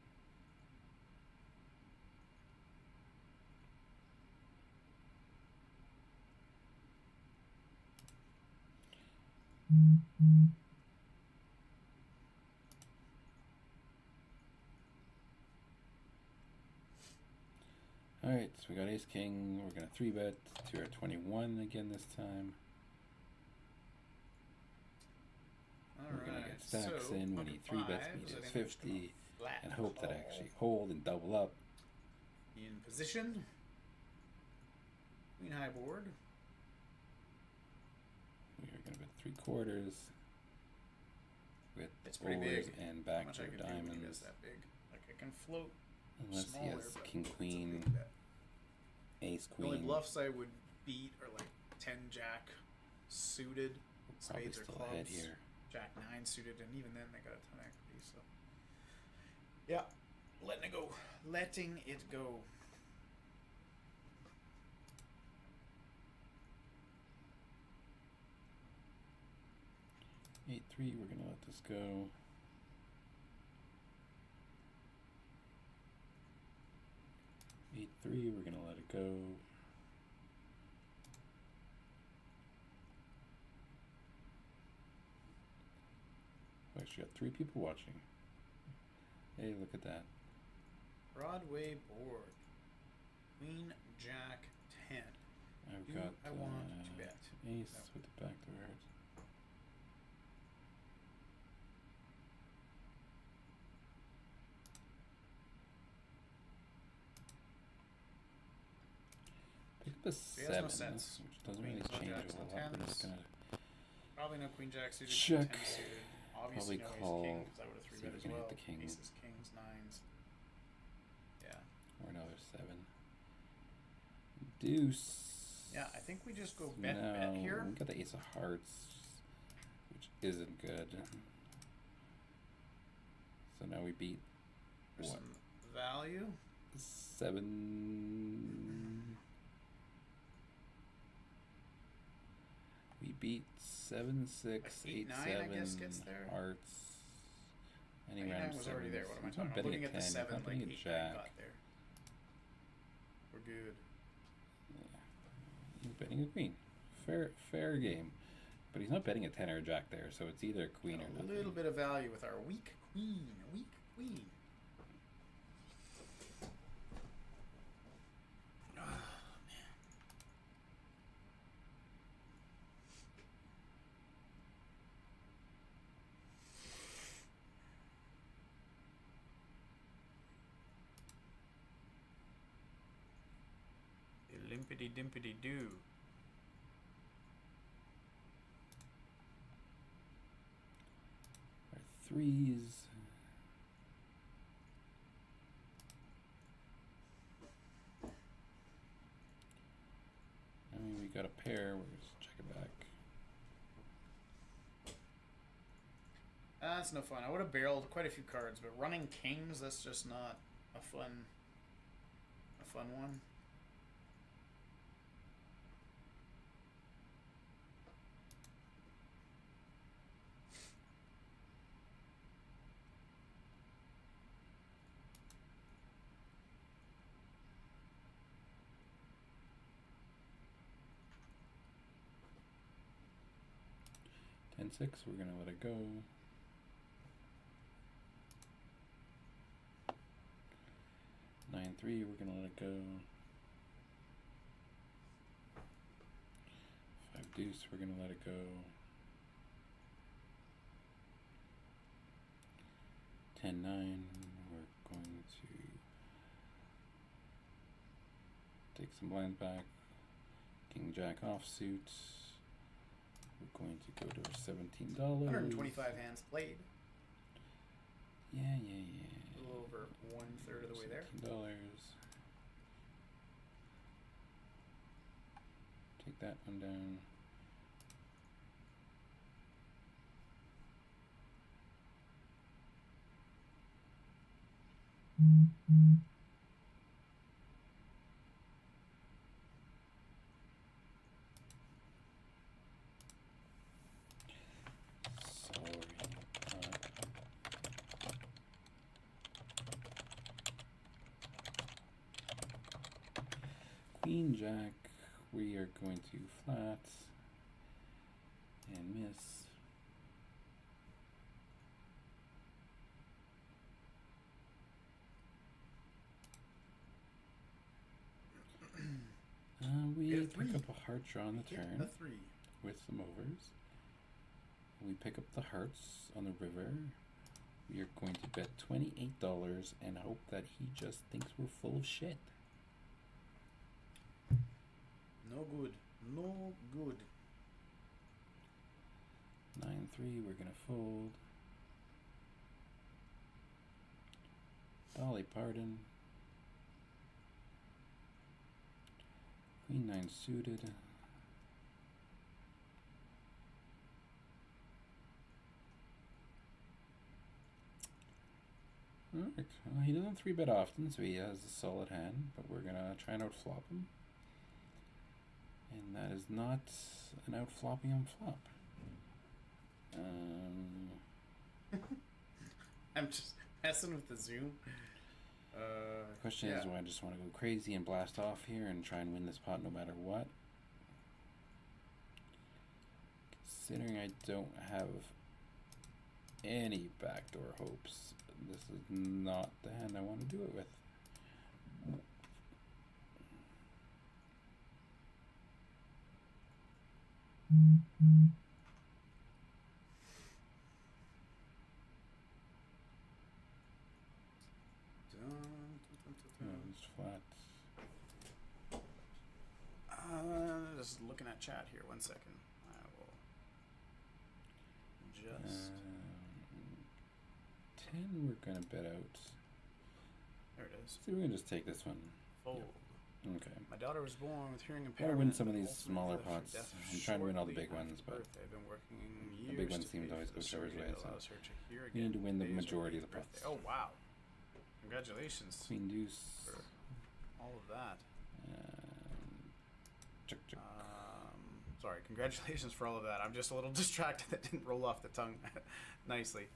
Speaker 1: Alright, so we got ace king. We're gonna 3-bet to our 21 again this time. We're gonna get stacks in when he 3-bets me to 50 and hope that I actually hold and double up.
Speaker 2: In position. Queen high board.
Speaker 1: We are gonna bet 3/4 with
Speaker 2: It's pretty
Speaker 1: overs
Speaker 2: big.
Speaker 1: and
Speaker 2: How
Speaker 1: back
Speaker 2: much
Speaker 1: to
Speaker 2: I can do when he
Speaker 1: diamonds.
Speaker 2: does that big? Like I can float
Speaker 1: Unless he
Speaker 2: smaller,
Speaker 1: has
Speaker 2: but
Speaker 1: king
Speaker 2: it's a
Speaker 1: queen,
Speaker 2: big bet.
Speaker 1: ace
Speaker 2: The only
Speaker 1: queen.
Speaker 2: bluffs I would beat are like 10 jack suited,
Speaker 1: Probably
Speaker 2: spades or
Speaker 1: still ahead
Speaker 2: clubs,
Speaker 1: here.
Speaker 2: jack 9 suited, and even then they got a ton of equity. So yeah, letting it go, letting it go.
Speaker 1: Eight three. We're gonna let this go. Eight three. We're gonna let it go. We actually got 3 people watching. Hey, look at that.
Speaker 2: Broadway board, queen jack 10.
Speaker 1: I've
Speaker 2: Do
Speaker 1: got
Speaker 2: I want to bet?
Speaker 1: ace
Speaker 2: No.
Speaker 1: with the back door. Pick up a
Speaker 2: He has no
Speaker 1: 7,
Speaker 2: sets.
Speaker 1: which doesn't
Speaker 2: Queens,
Speaker 1: really
Speaker 2: no
Speaker 1: change
Speaker 2: jacks,
Speaker 1: a
Speaker 2: no
Speaker 1: whole lot. We're just
Speaker 2: tens.
Speaker 1: gonna
Speaker 2: Probably no queen jack suited,
Speaker 1: Check.
Speaker 2: queen 10 suited. Obviously
Speaker 1: Probably
Speaker 2: no
Speaker 1: call,
Speaker 2: ace king because I would have
Speaker 1: see
Speaker 2: 3 bet
Speaker 1: if
Speaker 2: as
Speaker 1: we can hit
Speaker 2: well.
Speaker 1: the king.
Speaker 2: Aces, kings, 9s. Yeah.
Speaker 1: or another 7. Deuce.
Speaker 2: Yeah, I think we just go
Speaker 1: No,
Speaker 2: bet here.
Speaker 1: we got the ace of hearts, which isn't good. So now we beat
Speaker 2: For
Speaker 1: what?
Speaker 2: some value.
Speaker 1: 7. We beat 7 6
Speaker 2: Like
Speaker 1: 8
Speaker 2: 8, 9,
Speaker 1: 7
Speaker 2: I guess, gets there.
Speaker 1: hearts. Any
Speaker 2: 9
Speaker 1: random
Speaker 2: was already there. What am I
Speaker 1: He's not
Speaker 2: talking about?
Speaker 1: betting
Speaker 2: Looking
Speaker 1: a
Speaker 2: at the
Speaker 1: 10, he's
Speaker 2: 7,
Speaker 1: not
Speaker 2: like
Speaker 1: betting
Speaker 2: 8,
Speaker 1: a
Speaker 2: 9
Speaker 1: jack.
Speaker 2: got there. We're good.
Speaker 1: He's betting a queen. Fair game. But he's not betting a 10 or a jack there, so it's either a queen or
Speaker 2: A
Speaker 1: nothing.
Speaker 2: little bit of value with our weak queen. Weak queen. Oh, man. Limpity dimpity doo.
Speaker 1: Our 3s. I mean, we got a pair. We're just check it back.
Speaker 2: That's no fun. I would have barreled quite a few cards, but running kings, that's just not a fun one.
Speaker 1: Ten six. We're gonna let it go. 9-3. We're gonna let it go. 5 deuce. We're gonna let it go. 10-9. We're going to take some blinds back. King jack offsuit. We're going to go to our $17.
Speaker 2: 125 hands played.
Speaker 1: Yeah.
Speaker 2: A little over 1/3 of the way there.
Speaker 1: $17. Take that one down. Sorry. Queen jack, we are going to flat and miss. we
Speaker 2: Get a
Speaker 1: pick
Speaker 2: three.
Speaker 1: up a heart draw on the
Speaker 2: Get
Speaker 1: turn
Speaker 2: a 3.
Speaker 1: with some overs. We pick up the hearts on the river. We are going to bet $28 and hope that he just thinks we're full of shit.
Speaker 2: No good. No good.
Speaker 1: 9-3, we're gonna fold. Dolly pardon. Queen 9 suited. Alright, well, he doesn't 3-bet often, so he has a solid hand, but we're gonna try and outflop him. And that is not an outflopping him flop.
Speaker 2: I'm just messing with the zoom.
Speaker 1: Question is, do I just want to go crazy and blast off here and try and win this pot no matter what? Considering I don't have any backdoor hopes, this is not the hand I want to do it with. It's flat.
Speaker 2: Just looking at chat here. 1 second. I will just.
Speaker 1: 10 we're gonna bet out.
Speaker 2: There it is.
Speaker 1: So we're gonna just take this one.
Speaker 2: Fold.
Speaker 1: Okay.
Speaker 2: My daughter was born with hearing
Speaker 1: I
Speaker 2: impairment.
Speaker 1: win some of these
Speaker 2: ultimately
Speaker 1: smaller
Speaker 2: left for
Speaker 1: pots.
Speaker 2: death
Speaker 1: I'm trying to win all the
Speaker 2: shortly
Speaker 1: big ones,
Speaker 2: after
Speaker 1: but
Speaker 2: birth. I've been working
Speaker 1: the
Speaker 2: years
Speaker 1: big ones
Speaker 2: to
Speaker 1: seem to
Speaker 2: pay
Speaker 1: always
Speaker 2: for
Speaker 1: go
Speaker 2: the
Speaker 1: Trevor's
Speaker 2: surgery
Speaker 1: way,
Speaker 2: that
Speaker 1: so
Speaker 2: allows her to hear
Speaker 1: we need to
Speaker 2: again
Speaker 1: win the
Speaker 2: days
Speaker 1: majority of
Speaker 2: after
Speaker 1: the
Speaker 2: her birthday.
Speaker 1: pots.
Speaker 2: Oh wow! Congratulations
Speaker 1: Queen deuce.
Speaker 2: for all of that.
Speaker 1: Check, check.
Speaker 2: Sorry, congratulations for all of that. I'm just a little distracted that didn't roll off the tongue nicely.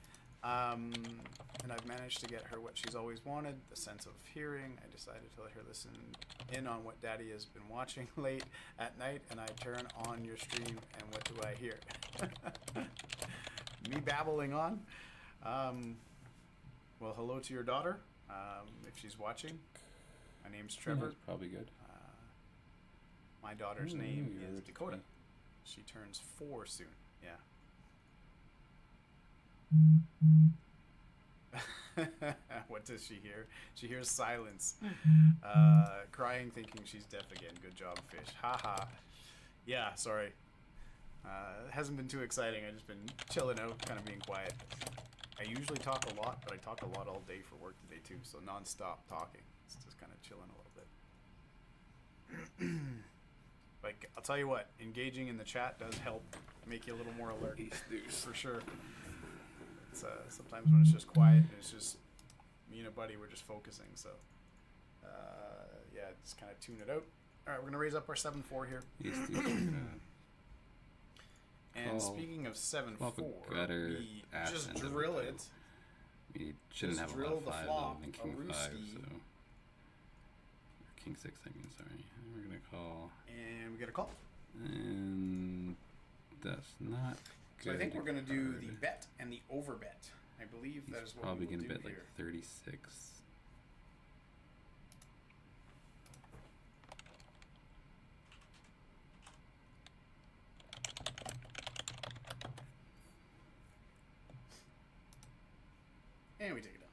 Speaker 2: And I've managed to get her what she's always wanted, the sense of hearing. I decided to let her listen in on what Daddy has been watching late at night, and I turn on your stream, and what do I hear? Me babbling on. Well, hello to your daughter, if she's watching. My name's Trevor.
Speaker 1: That's probably good.
Speaker 2: My daughter's
Speaker 1: Ooh,
Speaker 2: name
Speaker 1: you're
Speaker 2: is
Speaker 1: a
Speaker 2: Dakota.
Speaker 1: queen.
Speaker 2: She turns 4 soon. Yeah. What does she hear? She hears silence. Crying, thinking she's deaf again. Good job, fish. Haha. Yeah, sorry. It hasn't been too exciting. I've just been chilling out, kind of being quiet. I usually talk a lot, but I talked a lot all day for work today too, so non-stop talking. It's just kind of chilling a little bit. Like, I'll tell you what, engaging in the chat does help make you a little more alert. For sure. It's, sometimes when it's just quiet and it's just me and a buddy, we're just focusing, so yeah, just kind of tune it out. Alright, we're going to raise up our 7-4 here. And
Speaker 1: Call.
Speaker 2: speaking of 7-4,
Speaker 1: Flop a gutter,
Speaker 2: we
Speaker 1: ass
Speaker 2: just
Speaker 1: end of
Speaker 2: drill
Speaker 1: it.
Speaker 2: it.
Speaker 1: We shouldn't
Speaker 2: Just
Speaker 1: have a
Speaker 2: drill
Speaker 1: lot of
Speaker 2: the
Speaker 1: 5
Speaker 2: flop,
Speaker 1: and
Speaker 2: a
Speaker 1: king 5,
Speaker 2: rooski.
Speaker 1: so king 6, I mean, sorry. We're gonna call,
Speaker 2: And we get a call.
Speaker 1: and that's not good.
Speaker 2: So I think we're going to do
Speaker 1: card.
Speaker 2: the bet and the overbet. I believe that
Speaker 1: He's
Speaker 2: is what
Speaker 1: probably
Speaker 2: we will
Speaker 1: gonna
Speaker 2: do
Speaker 1: bet
Speaker 2: here.
Speaker 1: like 36.
Speaker 2: And we take it down.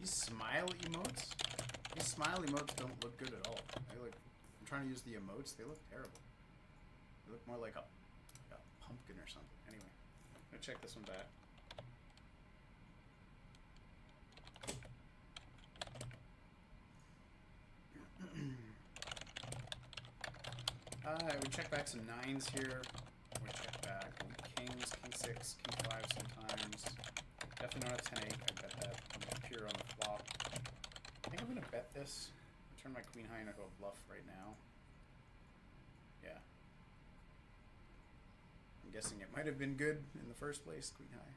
Speaker 2: These smile emotes? These smile emotes don't look good at all. They look, I'm trying to use the emotes, they look terrible. They look more like a pumpkin or something. Anyway, I'm gonna check this one back. We check back some 9s here. We check back kings, king 6, king 5 sometimes. Definitely not a 10-8. I bet that. I'm pure on the flop. I think I'm gonna bet this. I'll turn my queen high and I'll go bluff right now. Yeah. I'm guessing it might have been good in the first place. Queen high.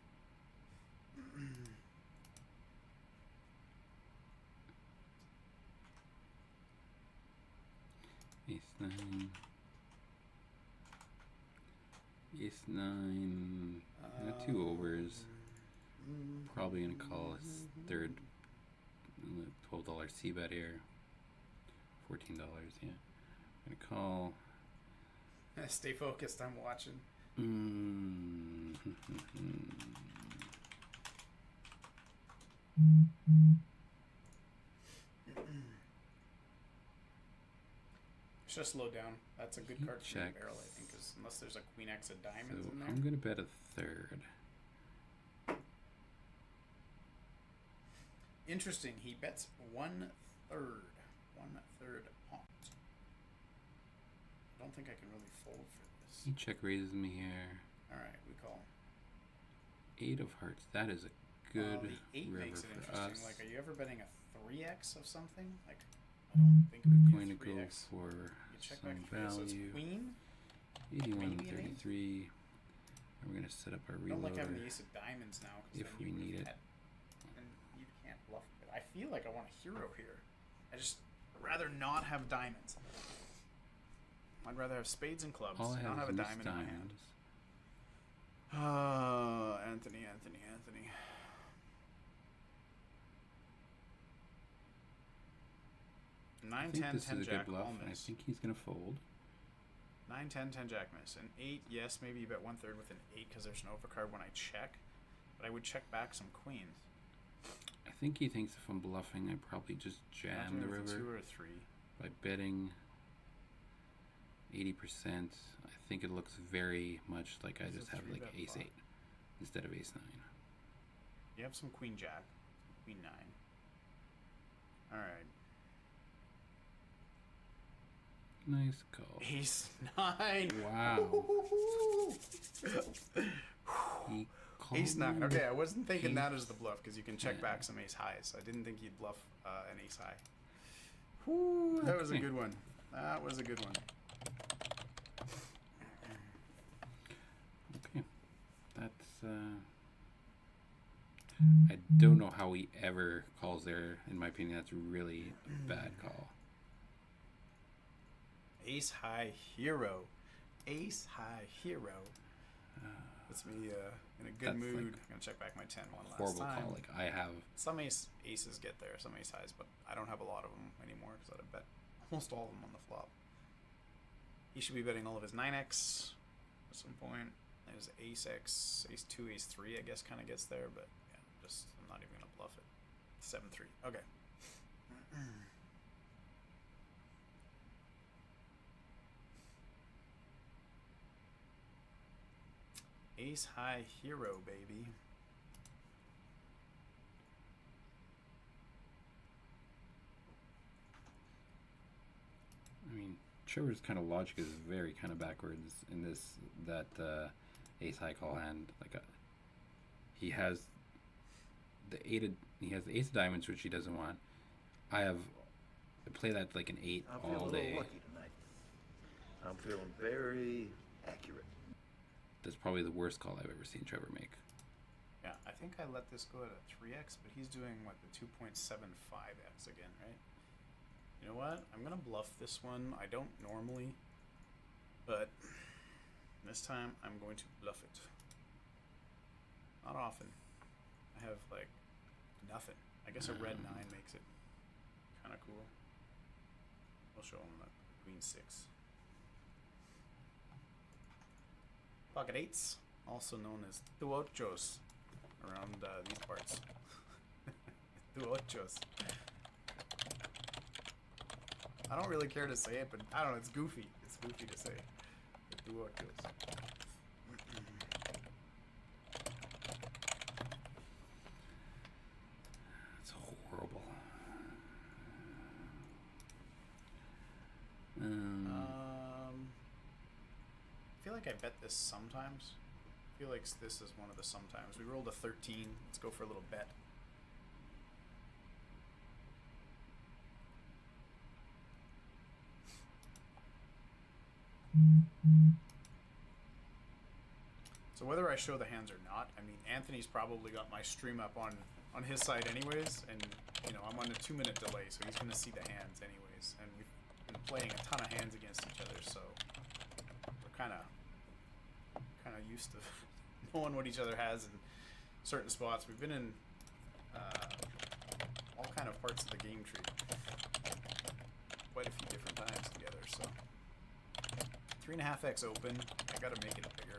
Speaker 1: Ace-9. Ace-9. Two overs. Probably gonna call his third $12 c-bet here. $14, yeah. I'm gonna call.
Speaker 2: Stay focused, I'm watching. Just slow down. That's a good card for the barrel, I think, because unless there's a queen X of diamonds
Speaker 1: So
Speaker 2: in there.
Speaker 1: I'm gonna bet a third.
Speaker 2: Interesting. He bets 1/3. 1/3 pot. I don't think I can really fold for this.
Speaker 1: He check raises me here.
Speaker 2: All right, we call.
Speaker 1: 8 of hearts. That is a good
Speaker 2: The 8
Speaker 1: river
Speaker 2: makes it
Speaker 1: for
Speaker 2: interesting.
Speaker 1: us.
Speaker 2: Like, are you ever betting a 3x of something? Like, I don't think it would
Speaker 1: I'm
Speaker 2: be
Speaker 1: going
Speaker 2: a
Speaker 1: to go
Speaker 2: 3x.
Speaker 1: for
Speaker 2: You check
Speaker 1: some
Speaker 2: back here. So it's
Speaker 1: value.
Speaker 2: queen.
Speaker 1: 81,
Speaker 2: maybe an
Speaker 1: 33. And we're gonna set up our
Speaker 2: I don't like having the
Speaker 1: reloader.
Speaker 2: ace of diamonds now.
Speaker 1: If we need it.
Speaker 2: And you can't bluff it. I feel like I want a hero here. I just rather not have diamonds. I'd rather have spades and clubs.
Speaker 1: All I
Speaker 2: don't
Speaker 1: have
Speaker 2: have
Speaker 1: is
Speaker 2: a
Speaker 1: missed
Speaker 2: diamond in my hand.
Speaker 1: diamonds.
Speaker 2: Anthony. 9,
Speaker 1: I think
Speaker 2: 10,
Speaker 1: this
Speaker 2: 10
Speaker 1: is a
Speaker 2: jack,
Speaker 1: good bluff,
Speaker 2: all
Speaker 1: and I
Speaker 2: miss.
Speaker 1: think he's gonna fold.
Speaker 2: 9, 10, 10 jack miss. An 8, yes, maybe you bet 1/3 with an 8 because there's an overcard when I check. But I would check back some queens.
Speaker 1: I think he thinks if I'm bluffing, I probably just jam the
Speaker 2: With a
Speaker 1: river
Speaker 2: 2 or a 3.
Speaker 1: by betting 80%. I think it looks very much like I
Speaker 2: It's a
Speaker 1: just have like
Speaker 2: 3-bet
Speaker 1: ace
Speaker 2: flop.
Speaker 1: 8 instead of ace 9.
Speaker 2: You have some queen jack, queen 9. All right.
Speaker 1: Nice call.
Speaker 2: Ace 9.
Speaker 1: Wow. He called
Speaker 2: Ace 9.
Speaker 1: me
Speaker 2: Okay,
Speaker 1: with
Speaker 2: I wasn't thinking
Speaker 1: ace
Speaker 2: that as the bluff because you can check
Speaker 1: 10.
Speaker 2: back some ace highs. I didn't think you'd bluff an ace high. Whew, that was a
Speaker 1: Okay.
Speaker 2: good one. That was a good one.
Speaker 1: Okay. That's I don't know how he ever calls there. In my opinion, that's really a bad call.
Speaker 2: Ace high hero. Ace high hero. Puts me in a good
Speaker 1: That's
Speaker 2: mood.
Speaker 1: like
Speaker 2: I'm gonna check back my 10 one last
Speaker 1: Horrible
Speaker 2: time.
Speaker 1: call. Like I have
Speaker 2: Some aces get there, some ace highs, but I don't have a lot of them anymore because I bet almost all of them on the flop. He should be betting all of his 9x at some point. There's ace x, ace 2, ace 3, I guess kind of gets there, but yeah, just I'm not even gonna bluff it. 7-3. Okay. Ace high hero, baby.
Speaker 1: I mean, Trevor's kind of logic is very kind of backwards in that ace high call hand. Like he has the ace of diamonds, which he doesn't want. I play that like an 8
Speaker 8: I'm feeling
Speaker 1: all
Speaker 8: a
Speaker 1: day.
Speaker 8: little lucky tonight. I'm feeling very accurate.
Speaker 1: That's probably the worst call I've ever seen Trevor make.
Speaker 2: Yeah, I think I let this go at a 3x, but he's doing what, the 2.75x again, right? You know what? I'm gonna bluff this one. I don't normally, but this time I'm going to bluff it. Not often. I have like nothing. I guess a red 9 makes it kind of cool. We'll show him the queen 6. Pocket 8s, also known as tuochos around these parts. Tuochos. I don't really care to say it, but I don't know, it's goofy. It's goofy to say. Tuochos.
Speaker 1: It's horrible.
Speaker 2: I feel like I bet this sometimes. I feel like this is one of the sometimes. We rolled a 13. Let's go for a little bet. whether I show the hands or not, I mean, Anthony's probably got my stream up on his side anyways, and, you know, I'm on a 2-minute delay, so he's going to see the hands anyways, and we've been playing a ton of hands against each other, so we're kind of used to knowing what each other has in certain spots. We've been in all kind of parts of the game tree quite a few different times together, so 3.5x open. I gotta make it bigger.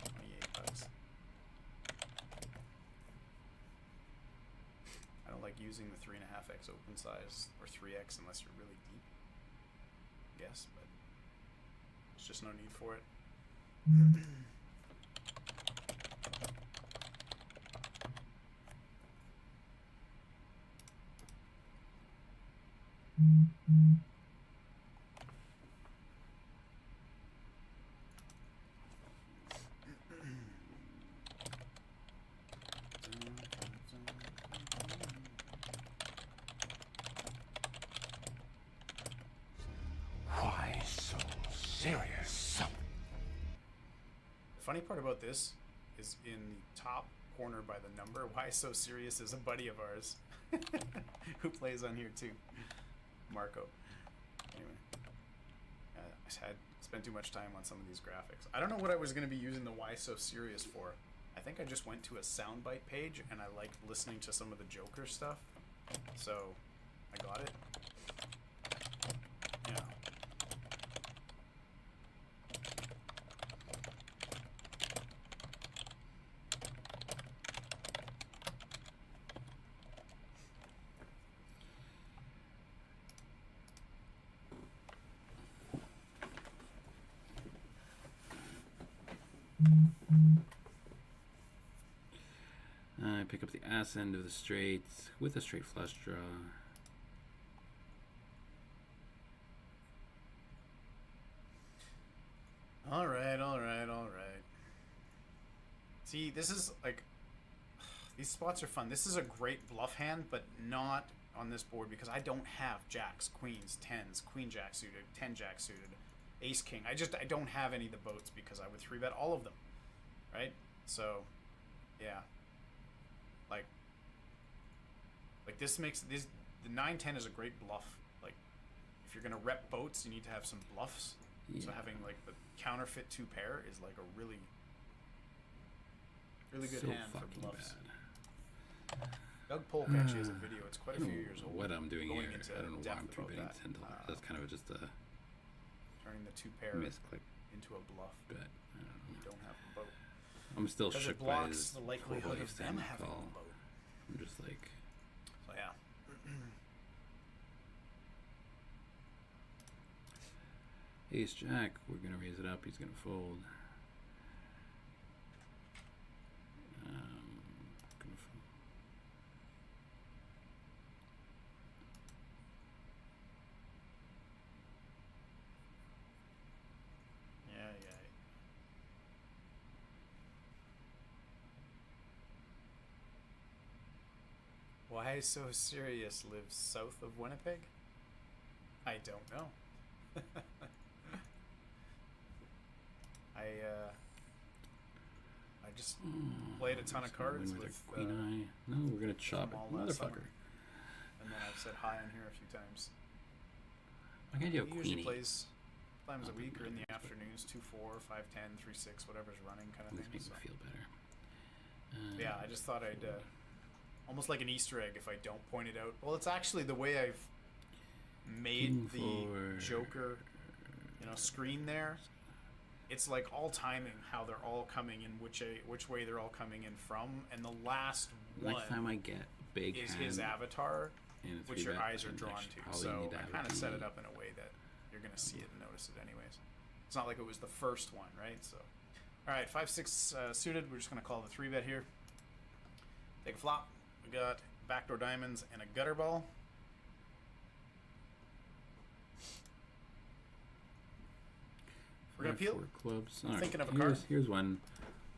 Speaker 2: 28 bucks. I don't like using the 3.5x open size or 3x unless you're really deep. Yes, but there's just no need for it.
Speaker 5: Why so serious?
Speaker 2: The funny part about this is in the top corner by the number, Why So Serious is a buddy of ours who plays on here too, Marco. Anyway, I had spent too much time on some of these graphics. I don't know what I was going to be using the Why So Serious for. I think I just went to a soundbite page and I liked listening to some of the Joker stuff, so I got it. Yeah.
Speaker 1: I pick up the ass end of the straight with a straight flush draw.
Speaker 2: All right, all right, all right. See, this is like, these spots are fun. This is a great bluff hand, but not on this board because I don't have jacks, queens, tens, queen jack suited, 10 jack suited, ace king. I don't have any of the boats because I would 3-bet all of them, right? So, yeah. Like this makes this, the 9-10 is a great bluff. Like, if you're gonna rep boats, you need to have some bluffs.
Speaker 1: Yeah.
Speaker 2: So having like the counterfeit 2 pair is like a really good
Speaker 1: So
Speaker 2: hand for
Speaker 1: fucking
Speaker 2: bluffs.
Speaker 1: bad.
Speaker 2: Doug Polk actually has a video. It's quite a few years old.
Speaker 1: What I'm doing
Speaker 2: going
Speaker 1: here,
Speaker 2: into
Speaker 1: I don't know why I'm
Speaker 2: depth about
Speaker 1: 3-betting
Speaker 2: that.
Speaker 1: $10. That's kind of just a
Speaker 2: Turning the 2 pair
Speaker 1: misclick
Speaker 2: into a bluff.
Speaker 1: bet. I
Speaker 2: You
Speaker 1: don't know.
Speaker 2: don't have a boat.
Speaker 1: I'm still
Speaker 2: Because
Speaker 1: shook
Speaker 2: it
Speaker 1: by
Speaker 2: blocks
Speaker 1: his
Speaker 2: the likelihood
Speaker 1: totally
Speaker 2: of them
Speaker 1: standard
Speaker 2: having
Speaker 1: call.
Speaker 2: a boat.
Speaker 1: I'm just like,
Speaker 2: So yeah.
Speaker 1: ace jack, we're gonna raise it up, he's gonna fold. Gonna fold.
Speaker 2: Yeah, yeah. Why So Serious lives south of Winnipeg? I don't know. I just played a ton of
Speaker 1: He's gonna
Speaker 2: cards
Speaker 1: win
Speaker 2: with
Speaker 1: a queen eye. No, we're gonna chop
Speaker 2: them
Speaker 1: it,
Speaker 2: all last summer.
Speaker 1: motherfucker.
Speaker 2: And then I've said hi on here a few times.
Speaker 1: Why can't you have
Speaker 2: He usually
Speaker 1: queenie?
Speaker 2: plays times a
Speaker 1: I'll
Speaker 2: week
Speaker 1: be
Speaker 2: or in the
Speaker 1: mad.
Speaker 2: afternoons, 2-4, 5-10, 3-6, whatever's running kind of
Speaker 1: This
Speaker 2: thing.
Speaker 1: makes
Speaker 2: So.
Speaker 1: me feel better.
Speaker 2: Yeah, I just thought I'd almost like an Easter egg if I don't point it out. Well, it's actually the way I've made
Speaker 1: King
Speaker 2: the
Speaker 1: four.
Speaker 2: Joker, screen there. It's like all timing how they're all coming in, which way they're all coming in from, and the last one
Speaker 1: Next time I get a big
Speaker 2: is
Speaker 1: hand,
Speaker 2: his avatar,
Speaker 1: and it's
Speaker 2: which your
Speaker 1: 3-bet,
Speaker 2: eyes are
Speaker 1: then
Speaker 2: drawn
Speaker 1: actually
Speaker 2: to.
Speaker 1: probably
Speaker 2: So
Speaker 1: need to
Speaker 2: I
Speaker 1: have a
Speaker 2: kind of set
Speaker 1: queen.
Speaker 2: it up in a way that you're gonna see it and notice it anyways. It's not like it was the first one, right? So, all right, 5-6 suited. We're just gonna call the 3-bet here. Take a flop. We got backdoor diamonds and a gutter ball. We're gonna peel.
Speaker 1: 4 clubs.
Speaker 2: I'm
Speaker 1: All right,
Speaker 2: thinking of a card.
Speaker 1: Here's one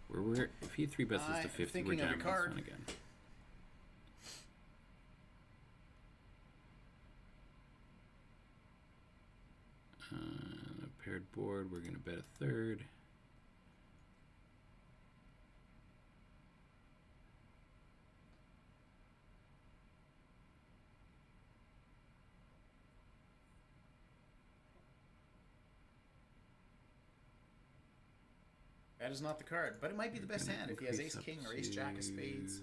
Speaker 1: where we're if he 3-bets us
Speaker 2: I'm
Speaker 1: to 50, we're
Speaker 2: thinking of a
Speaker 1: jamming this
Speaker 2: card.
Speaker 1: one again. A paired board, we're gonna bet a third.
Speaker 2: That is not the card, but it might be the best
Speaker 1: Gonna
Speaker 2: hand if he has
Speaker 1: increase
Speaker 2: ace
Speaker 1: up
Speaker 2: king or ace jack of spades.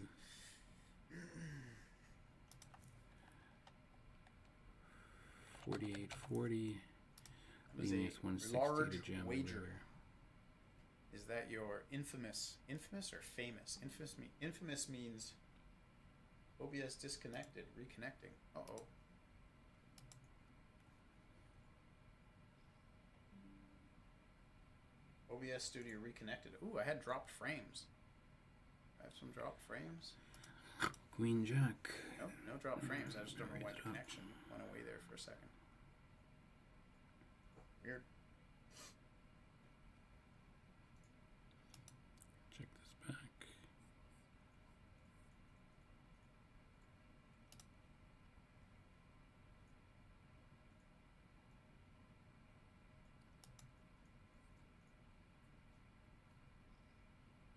Speaker 1: to 48.40.
Speaker 2: That is
Speaker 1: Leading us
Speaker 2: a
Speaker 1: 160
Speaker 2: large
Speaker 1: to jam the
Speaker 2: wager.
Speaker 1: river.
Speaker 2: Is that your infamous or famous? Infamous means OBS disconnected, reconnecting. Uh-oh. OBS studio reconnected. Ooh, I had dropped frames. I have some dropped frames.
Speaker 1: Queen Jack.
Speaker 2: Nope, no dropped frames. I just don't know
Speaker 1: Raise
Speaker 2: why
Speaker 1: it
Speaker 2: the
Speaker 1: up.
Speaker 2: connection went away there for a second. Weird.
Speaker 1: Check this back.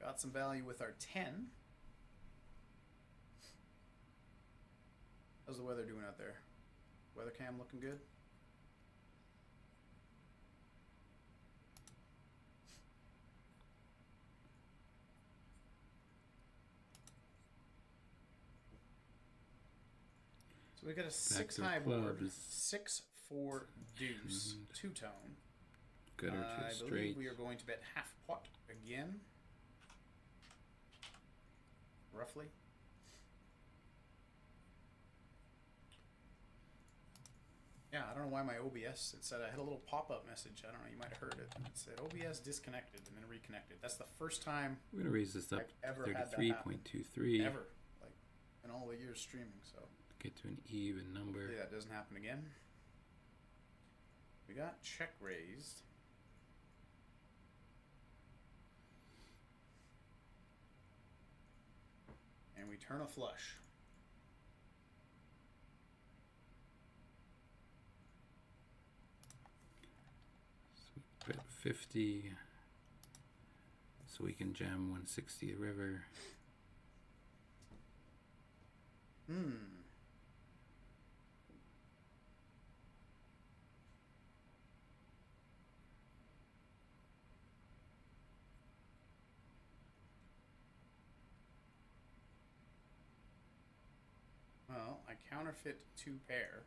Speaker 2: Got some value with our 10. How's the weather doing out there? Weather cam looking good? So we got a 6
Speaker 1: to
Speaker 2: high board,
Speaker 1: clubs.
Speaker 2: 6-4 deuce,
Speaker 1: And
Speaker 2: two-tone.
Speaker 1: Gutter to
Speaker 2: I
Speaker 1: a
Speaker 2: believe
Speaker 1: straight.
Speaker 2: we are going to bet half pot again. Roughly. Yeah, I don't know why my OBS, it said I had a little pop-up message. I don't know, you might have heard it. It said OBS disconnected and then reconnected. That's the first time
Speaker 1: We're gonna raise this up
Speaker 2: I've ever
Speaker 1: to
Speaker 2: had that happen.
Speaker 1: 33.23.
Speaker 2: ever, like, in all the years streaming, so
Speaker 1: Get to an even number.
Speaker 2: hopefully that doesn't happen again. We got check raised. And we turn a flush.
Speaker 1: So we bet 50. So we can jam 160 the river.
Speaker 2: Well, I counterfeit 2 pair.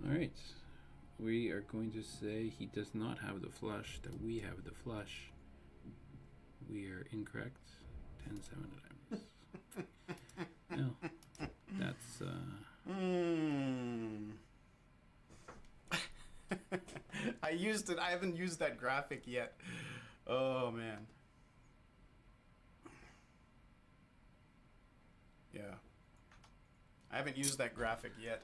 Speaker 1: Alright. We are going to say he does not have the flush, that we have the flush. We are incorrect. 10-7 diamonds. No. That's
Speaker 2: I used it. I haven't used that graphic yet. Oh man. Yeah. I haven't used that graphic yet.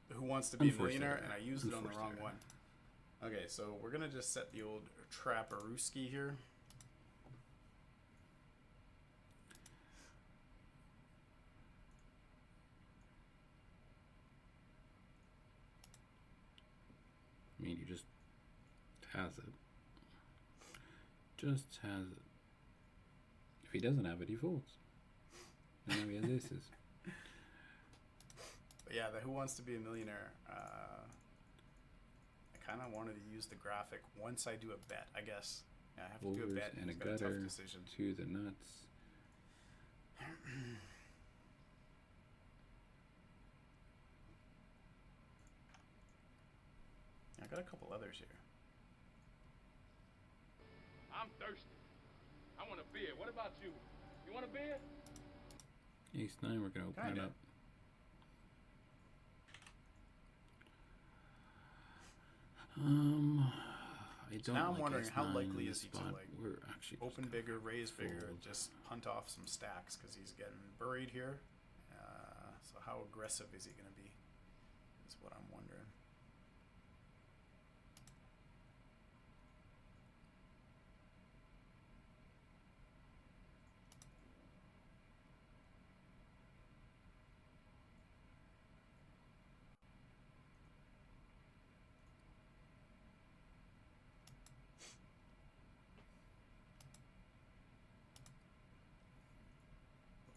Speaker 2: The Who Wants to Be a
Speaker 1: Unforced
Speaker 2: Millionaire,
Speaker 1: error.
Speaker 2: and I used it on the
Speaker 1: Unforced
Speaker 2: wrong
Speaker 1: error.
Speaker 2: one. Okay, so we're gonna just set the old Trapperooski here.
Speaker 1: I mean, he just has it. Just has it. If he doesn't have it, he folds. And now he has aces.
Speaker 2: But yeah, the Who Wants to Be a Millionaire. I kind of wanted to use the graphic once I do a bet, I guess. Yeah, I have to do a
Speaker 1: Overs
Speaker 2: bet,
Speaker 1: and a
Speaker 2: it's got a tough
Speaker 1: gutter
Speaker 2: decision.
Speaker 1: to the nuts.
Speaker 2: I got a couple others here.
Speaker 9: I'm thirsty. I want a beer. What about you? You want a beer?
Speaker 1: Ace 9, we're going to open
Speaker 2: Kinda.
Speaker 1: it up. I don't
Speaker 2: Now I'm
Speaker 1: like
Speaker 2: wondering
Speaker 1: ace
Speaker 2: how
Speaker 1: 9
Speaker 2: likely
Speaker 1: in
Speaker 2: is
Speaker 1: this
Speaker 2: he to,
Speaker 1: spot.
Speaker 2: like,
Speaker 1: We're actually just
Speaker 2: Open
Speaker 1: gonna
Speaker 2: bigger, raise bigger,
Speaker 1: fold.
Speaker 2: and just punt off some stacks because he's getting buried here. So how aggressive is he going to be? Is what I'm wondering.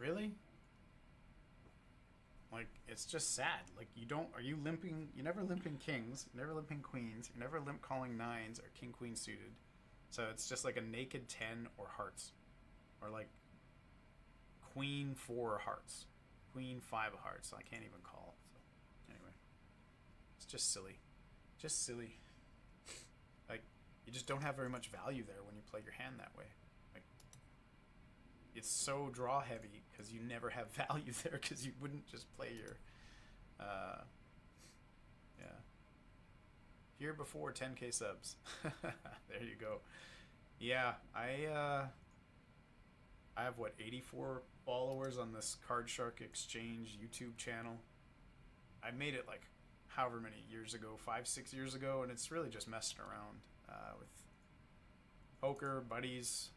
Speaker 2: Really? Like, it's just sad. Like, are you limping? You never limping kings, you never limping queens, you never limp calling nines or king queen suited. So it's just like a naked 10 or hearts. Or like queen 4 hearts. Queen 5 of hearts. So I can't even call. So anyway. It's just silly. Just silly. Like, you just don't have very much value there when you play your hand that way. Like, it's so draw heavy because you never have value there because you wouldn't just play your yeah. Here before 10k subs. There you go. Yeah, I have what, 84 followers on this Card Shark Exchange YouTube channel. I made it like however many years ago, 5-6 years ago, and it's really just messing around with poker, buddies,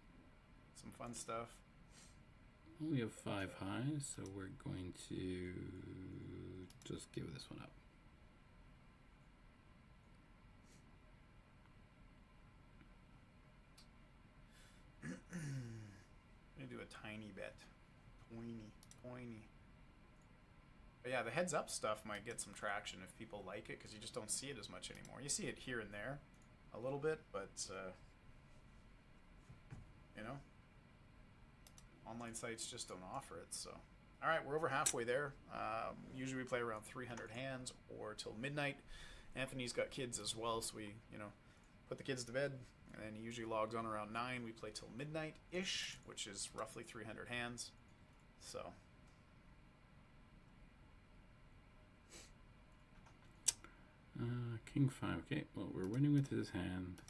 Speaker 2: some fun stuff.
Speaker 1: We have 5 highs, so we're going to just give this one up.
Speaker 2: I'm gonna do a tiny bet. Poiny. But yeah, the heads up stuff might get some traction if people like it, because you just don't see it as much anymore. You see it here and there a little bit, but you know, online sites just don't offer it. So all right, we're over halfway there. Usually we play around 300 hands or till midnight. Anthony's got kids as well, so we, you know, put the kids to bed, and then he usually logs on around 9. We play till midnight-ish, which is roughly 300 hands. So
Speaker 1: King 5. Okay, well, we're winning with his hand,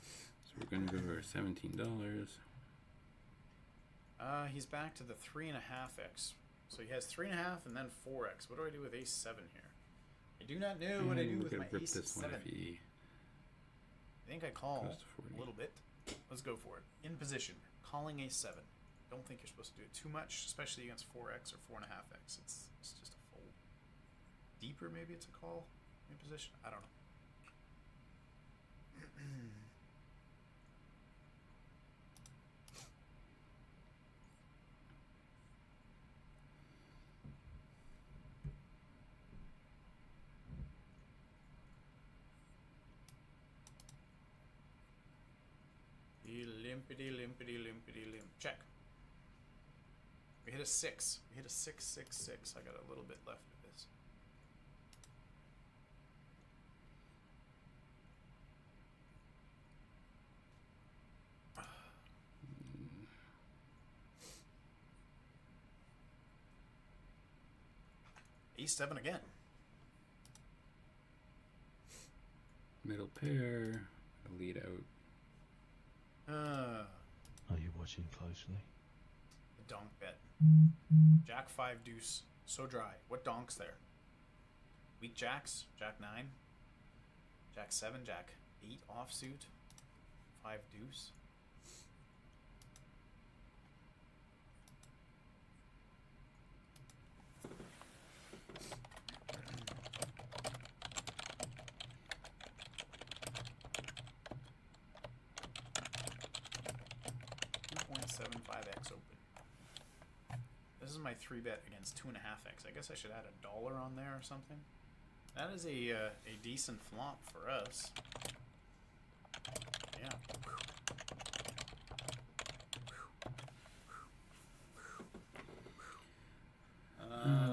Speaker 1: so we're going to go over $17.
Speaker 2: He's back to the 3.5x. So he has 3.5 and then 4x. What do I do with ace 7 here? I do not know what I do with my ace 7. I think I call a little bit. Let's go for it. In position, calling ace 7. Don't think you're supposed to do it too much, especially against 4x or 4.5x. It's just a fold. Deeper, maybe it's a call in position. I don't know. Limpity limp. Check. We hit a 6. We hit a 6. I got a little bit left of this. Ace 7 again.
Speaker 1: Middle pair, a lead out.
Speaker 3: Are you watching closely?
Speaker 2: The donk bet. Jack 5 deuce. So dry. What donks there? Weak jacks. Jack 9. Jack 7. Jack 8 offsuit. 5 deuce. X open. This is my 3-bet against 2.5x. I guess I should add $1 on there or something. That is a decent flop for us. Yeah.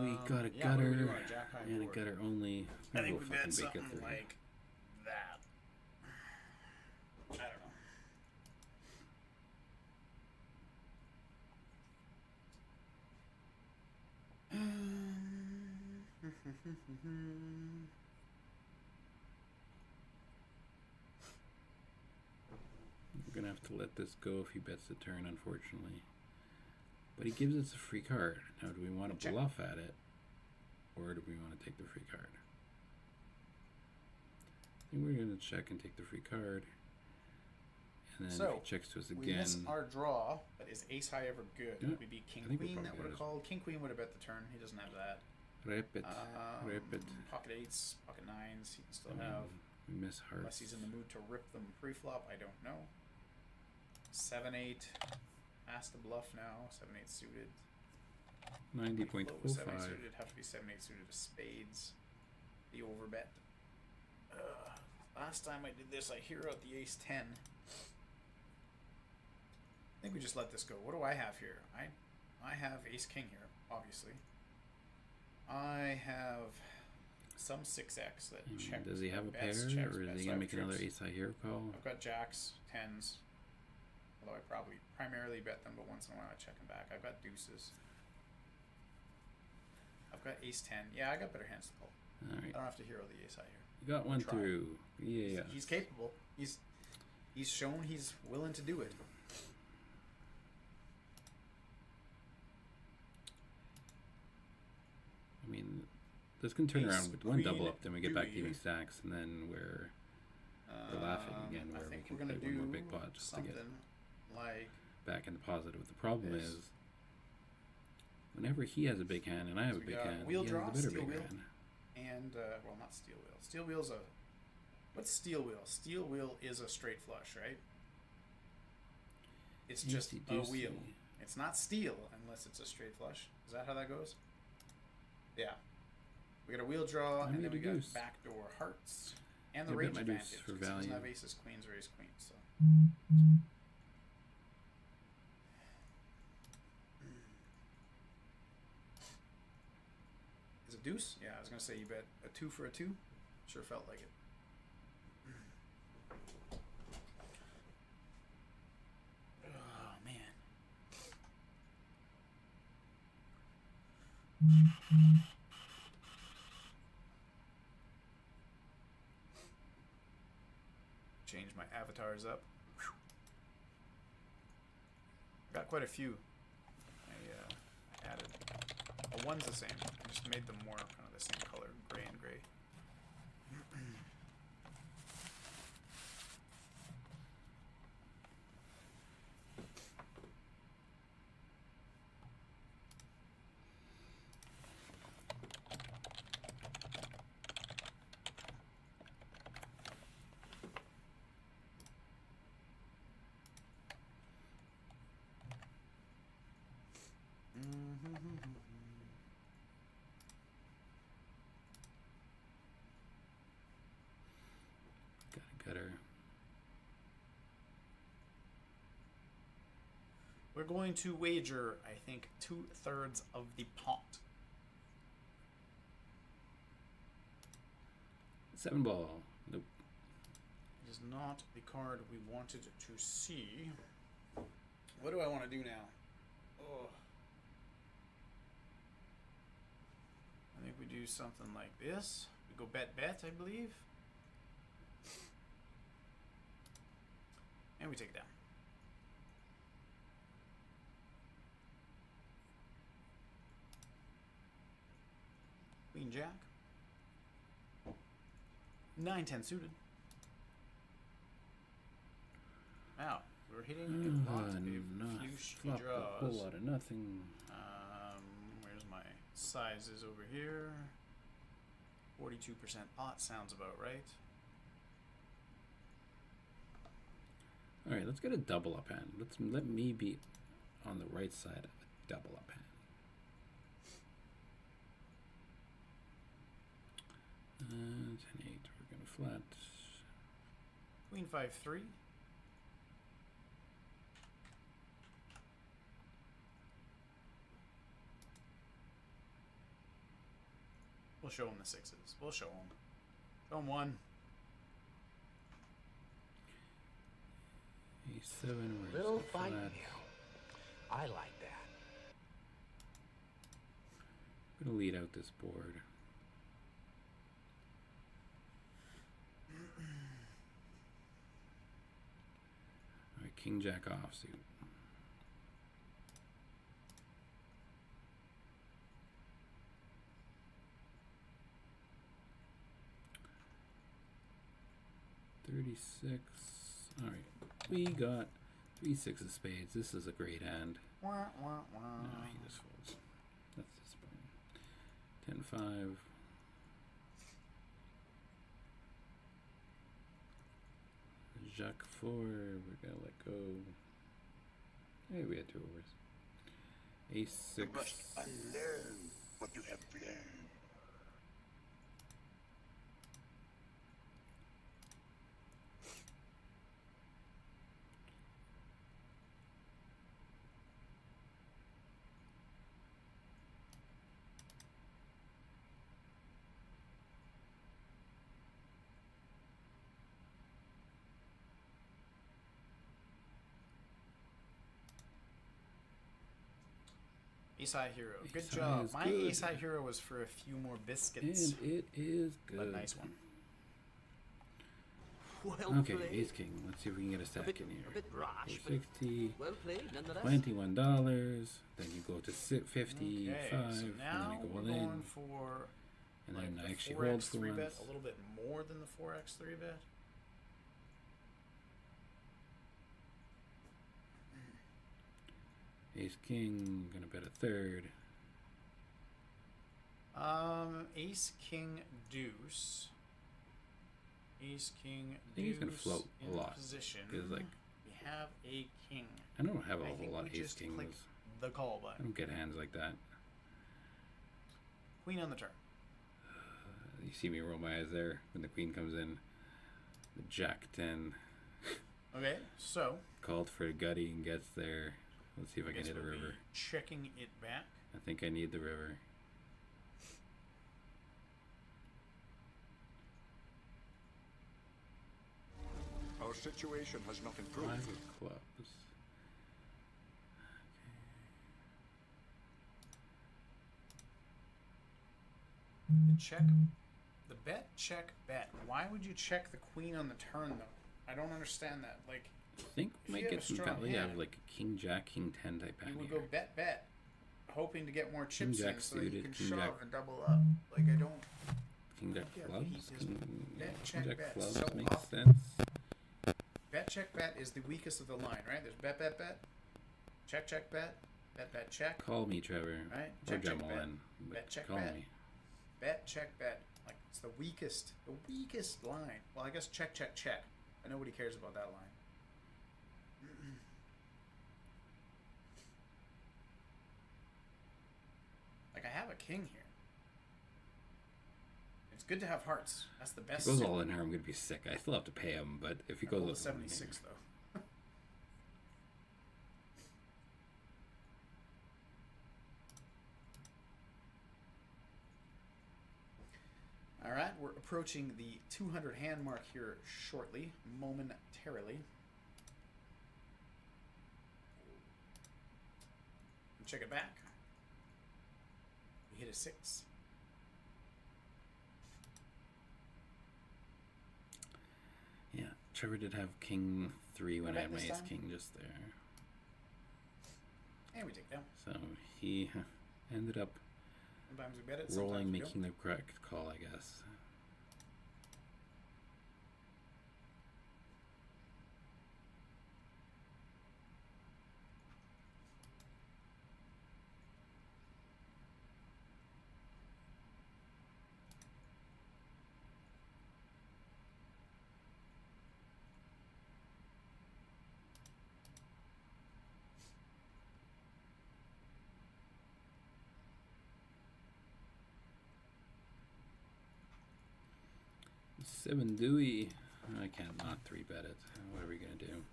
Speaker 1: We got a gutter and a gutter only.
Speaker 2: I think we bet something like that. I don't know.
Speaker 1: We're gonna have to let this go if he bets the turn, unfortunately. But he gives us a free card. Now, do we want to bluff at it, or do we want to take the free card? I think we're gonna check and take the free card. And then if he checks to us again,
Speaker 2: we miss our draw, but is ace high ever good?
Speaker 1: Yeah,
Speaker 2: We'd be king
Speaker 1: I think we
Speaker 2: queen. That
Speaker 1: probably
Speaker 2: would have called king queen. Would have bet the turn. He doesn't have that.
Speaker 1: Rip it. Rip it.
Speaker 2: Pocket 8s, pocket 9s. He can still have.
Speaker 1: We miss hearts.
Speaker 2: Unless he's in the mood to rip them pre-flop. I don't know. 7-8 has to bluff now. 7-8 suited.
Speaker 1: 90.05.
Speaker 2: 7-8 suited, it'd have to be 7-8 suited of spades. The overbet. Last time I did this, I hero out the ace 10. I think we just let this go. What do I have here? I have ace king here, obviously. I have some 6x that check.
Speaker 1: Does he have a pair,
Speaker 2: bets,
Speaker 1: or
Speaker 2: checks,
Speaker 1: is
Speaker 2: bets.
Speaker 1: he
Speaker 2: I
Speaker 1: gonna
Speaker 2: have
Speaker 1: make another
Speaker 2: trips.
Speaker 1: ace high hero call?
Speaker 2: I've got jacks, 10s. Although I probably primarily bet them, but once in a while I check them back. I've got deuces. I've got ace 10. Yeah, I got better hands to pull.
Speaker 1: All right,
Speaker 2: I don't have to hero the ace high here.
Speaker 1: you got one
Speaker 2: Try.
Speaker 1: through. Yeah.
Speaker 2: He's capable. He's shown he's willing to do it.
Speaker 1: I mean, this can turn
Speaker 2: Ace,
Speaker 1: around with one double
Speaker 2: queen,
Speaker 1: up, then we get back to
Speaker 2: dewey.
Speaker 1: even stacks, and then we're laughing again,
Speaker 2: I
Speaker 1: where we
Speaker 2: think
Speaker 1: can
Speaker 2: we're gonna
Speaker 1: play one
Speaker 2: do
Speaker 1: more big pot just to
Speaker 2: something
Speaker 1: get
Speaker 2: like
Speaker 1: back in the positive. The problem
Speaker 2: this.
Speaker 1: is, whenever he has a big hand and I have
Speaker 2: So
Speaker 1: a
Speaker 2: we
Speaker 1: big
Speaker 2: got
Speaker 1: hand,
Speaker 2: wheel
Speaker 1: he
Speaker 2: draw,
Speaker 1: has the
Speaker 2: steel
Speaker 1: better big
Speaker 2: wheel.
Speaker 1: hand.
Speaker 2: and well, not steel wheel. Steel wheel's a what's steel wheel? Steel wheel is a straight flush, right? It's just a
Speaker 1: Deucey.
Speaker 2: wheel. It's not steel unless it's a straight flush. Is that how that goes? Yeah. We got a wheel draw,
Speaker 1: I'm
Speaker 2: and then
Speaker 1: gonna
Speaker 2: we got
Speaker 1: deuce.
Speaker 2: backdoor hearts, and the
Speaker 1: I bet
Speaker 2: range
Speaker 1: my
Speaker 2: advantage.
Speaker 1: deuce for
Speaker 2: 'cause he doesn't
Speaker 1: value.
Speaker 2: have aces, queens, or ace queens. So. Is it deuce? Yeah, I was gonna say you bet a 2 for a 2. Sure felt like it. Oh man. Change my avatars up. Got quite a few. I added. Oh, one's the same. I just made them more kind of the same color, gray and gray.
Speaker 1: Got a gutter.
Speaker 2: We're going to wager, I think, 2/3 of the pot.
Speaker 1: 7 ball. Nope.
Speaker 2: It is not the card we wanted to see. What do I want to do now? Oh. I think we do something like this. We go bet, I believe. And we take it down. Queen jack. 9-10 suited. Wow, we're hitting a lot of few
Speaker 1: Flop a whole
Speaker 2: draws.
Speaker 1: lot of nothing.
Speaker 2: Where's my sizes over here? 42% pot sounds about right.
Speaker 1: All right, let's get a double up hand. Let me be on the right side of a double up hand. And 10-8, we're gonna flat.
Speaker 2: Queen 5-3. We'll show him the sixes. We'll show him. Show him one.
Speaker 1: A7, we're
Speaker 7: Little
Speaker 1: just gonna
Speaker 7: fight
Speaker 1: flat.
Speaker 7: you. I like that.
Speaker 1: I'm gonna lead out this board. All right, King Jack offsuit. $36. All right, we got 3 6 of spades. This is a great hand.
Speaker 2: Wah, wah, wah.
Speaker 1: No, he just folds. That's disappointing. 10-5. Jacques 4. We're gonna let go. Hey, we had 2 overs. Ace
Speaker 5: You
Speaker 1: 6.
Speaker 5: must unlearn what you have learned.
Speaker 2: Ace high hero. Good
Speaker 1: Ace high
Speaker 2: job.
Speaker 1: is
Speaker 2: My
Speaker 1: good.
Speaker 2: ace high hero was for a few more biscuits.
Speaker 1: And it is good.
Speaker 2: But nice one.
Speaker 7: Well
Speaker 1: Okay,
Speaker 7: played.
Speaker 1: Ace King. Let's see if we can get a stack in here.
Speaker 7: A bit rash, but
Speaker 1: 60,
Speaker 7: well played nonetheless.
Speaker 1: $21. Then you go to 55,
Speaker 2: Okay, so
Speaker 1: and then
Speaker 2: now
Speaker 1: I go
Speaker 2: we're
Speaker 1: all
Speaker 2: going
Speaker 1: in.
Speaker 2: for
Speaker 1: And
Speaker 2: like
Speaker 1: then
Speaker 2: the
Speaker 1: I actually
Speaker 2: 4x
Speaker 1: hold for
Speaker 2: 3 bet,
Speaker 1: once.
Speaker 2: a little bit more than the 4x 3 bet.
Speaker 1: Ace King, gonna bet a third.
Speaker 2: Ace King Deuce. Ace King
Speaker 1: I think he's gonna
Speaker 2: Deuce
Speaker 1: float a
Speaker 2: in
Speaker 1: lot,
Speaker 2: position.
Speaker 1: 'cause, like,
Speaker 2: We have a king.
Speaker 1: I don't have a
Speaker 2: I
Speaker 1: whole
Speaker 2: think
Speaker 1: lot
Speaker 2: we
Speaker 1: of Ace
Speaker 2: just
Speaker 1: Kings.
Speaker 2: click the call
Speaker 1: I
Speaker 2: button.
Speaker 1: don't get hands like that.
Speaker 2: Queen on the turn.
Speaker 1: You see me roll my eyes there when the queen comes in. The Jack 10
Speaker 2: Okay, so
Speaker 1: called for a gutty and gets there. Let's see if I can
Speaker 2: guess
Speaker 1: hit a
Speaker 2: we'll be
Speaker 1: river.
Speaker 2: checking it back.
Speaker 1: I think I need the river.
Speaker 5: Our situation has not improved.
Speaker 1: 5 of clubs.
Speaker 2: The check, the bet, check, bet. Why would you check the queen on the turn though? I don't understand that. Like,
Speaker 1: I think
Speaker 2: If
Speaker 1: we
Speaker 2: you
Speaker 1: might
Speaker 2: have
Speaker 1: get
Speaker 2: a
Speaker 1: some
Speaker 2: strong
Speaker 1: value out of
Speaker 2: hand,
Speaker 1: like a King Jack, King 10 type
Speaker 2: you
Speaker 1: hand
Speaker 2: would
Speaker 1: here.
Speaker 2: go bet, bet, hoping to get more chips
Speaker 1: Jack
Speaker 2: in so that you
Speaker 1: suited,
Speaker 2: can
Speaker 1: King
Speaker 2: shove
Speaker 1: Jack.
Speaker 2: and double up. Like, I don't.
Speaker 1: King Jack
Speaker 2: Yeah,
Speaker 1: clubs?
Speaker 2: he just
Speaker 1: King,
Speaker 2: bet,
Speaker 1: King
Speaker 2: check,
Speaker 1: Jack
Speaker 2: bet
Speaker 1: clubs
Speaker 2: so
Speaker 1: makes
Speaker 2: often.
Speaker 1: sense.
Speaker 2: Bet, check, bet is the weakest of the line, right? There's bet, bet, bet, check, check, bet, bet, bet, check,
Speaker 1: Call me, Trevor.
Speaker 2: right?
Speaker 1: Or
Speaker 2: Check, check,
Speaker 1: jump all
Speaker 2: bet,
Speaker 1: in. But
Speaker 2: bet, check,
Speaker 1: call
Speaker 2: bet.
Speaker 1: me.
Speaker 2: Bet, check, bet. Like, it's the weakest line. Well, I guess check, check, check. But nobody cares about that line. Like, I have a king here. It's good to have hearts. That's the
Speaker 1: If
Speaker 2: best.
Speaker 1: he goes
Speaker 2: suit.
Speaker 1: all in here, I'm going to be sick. I still have to pay him, but if he
Speaker 2: I
Speaker 1: goes
Speaker 2: rolled a
Speaker 1: all in
Speaker 2: 76
Speaker 1: here-
Speaker 2: though. All right, we're approaching the 200 hand mark here shortly, momentarily. Check it back. We hit a 6.
Speaker 1: Yeah, Trevor did have King 3 when I
Speaker 2: bet
Speaker 1: had my
Speaker 2: this
Speaker 1: Ace
Speaker 2: time?
Speaker 1: King just there.
Speaker 2: And we take down.
Speaker 1: So he ended up
Speaker 2: Sometimes we bet it,
Speaker 1: rolling,
Speaker 2: sometimes we
Speaker 1: making
Speaker 2: don't.
Speaker 1: the correct call, I guess. Seven Dewey. I can't not 3-bet it. What are we gonna do?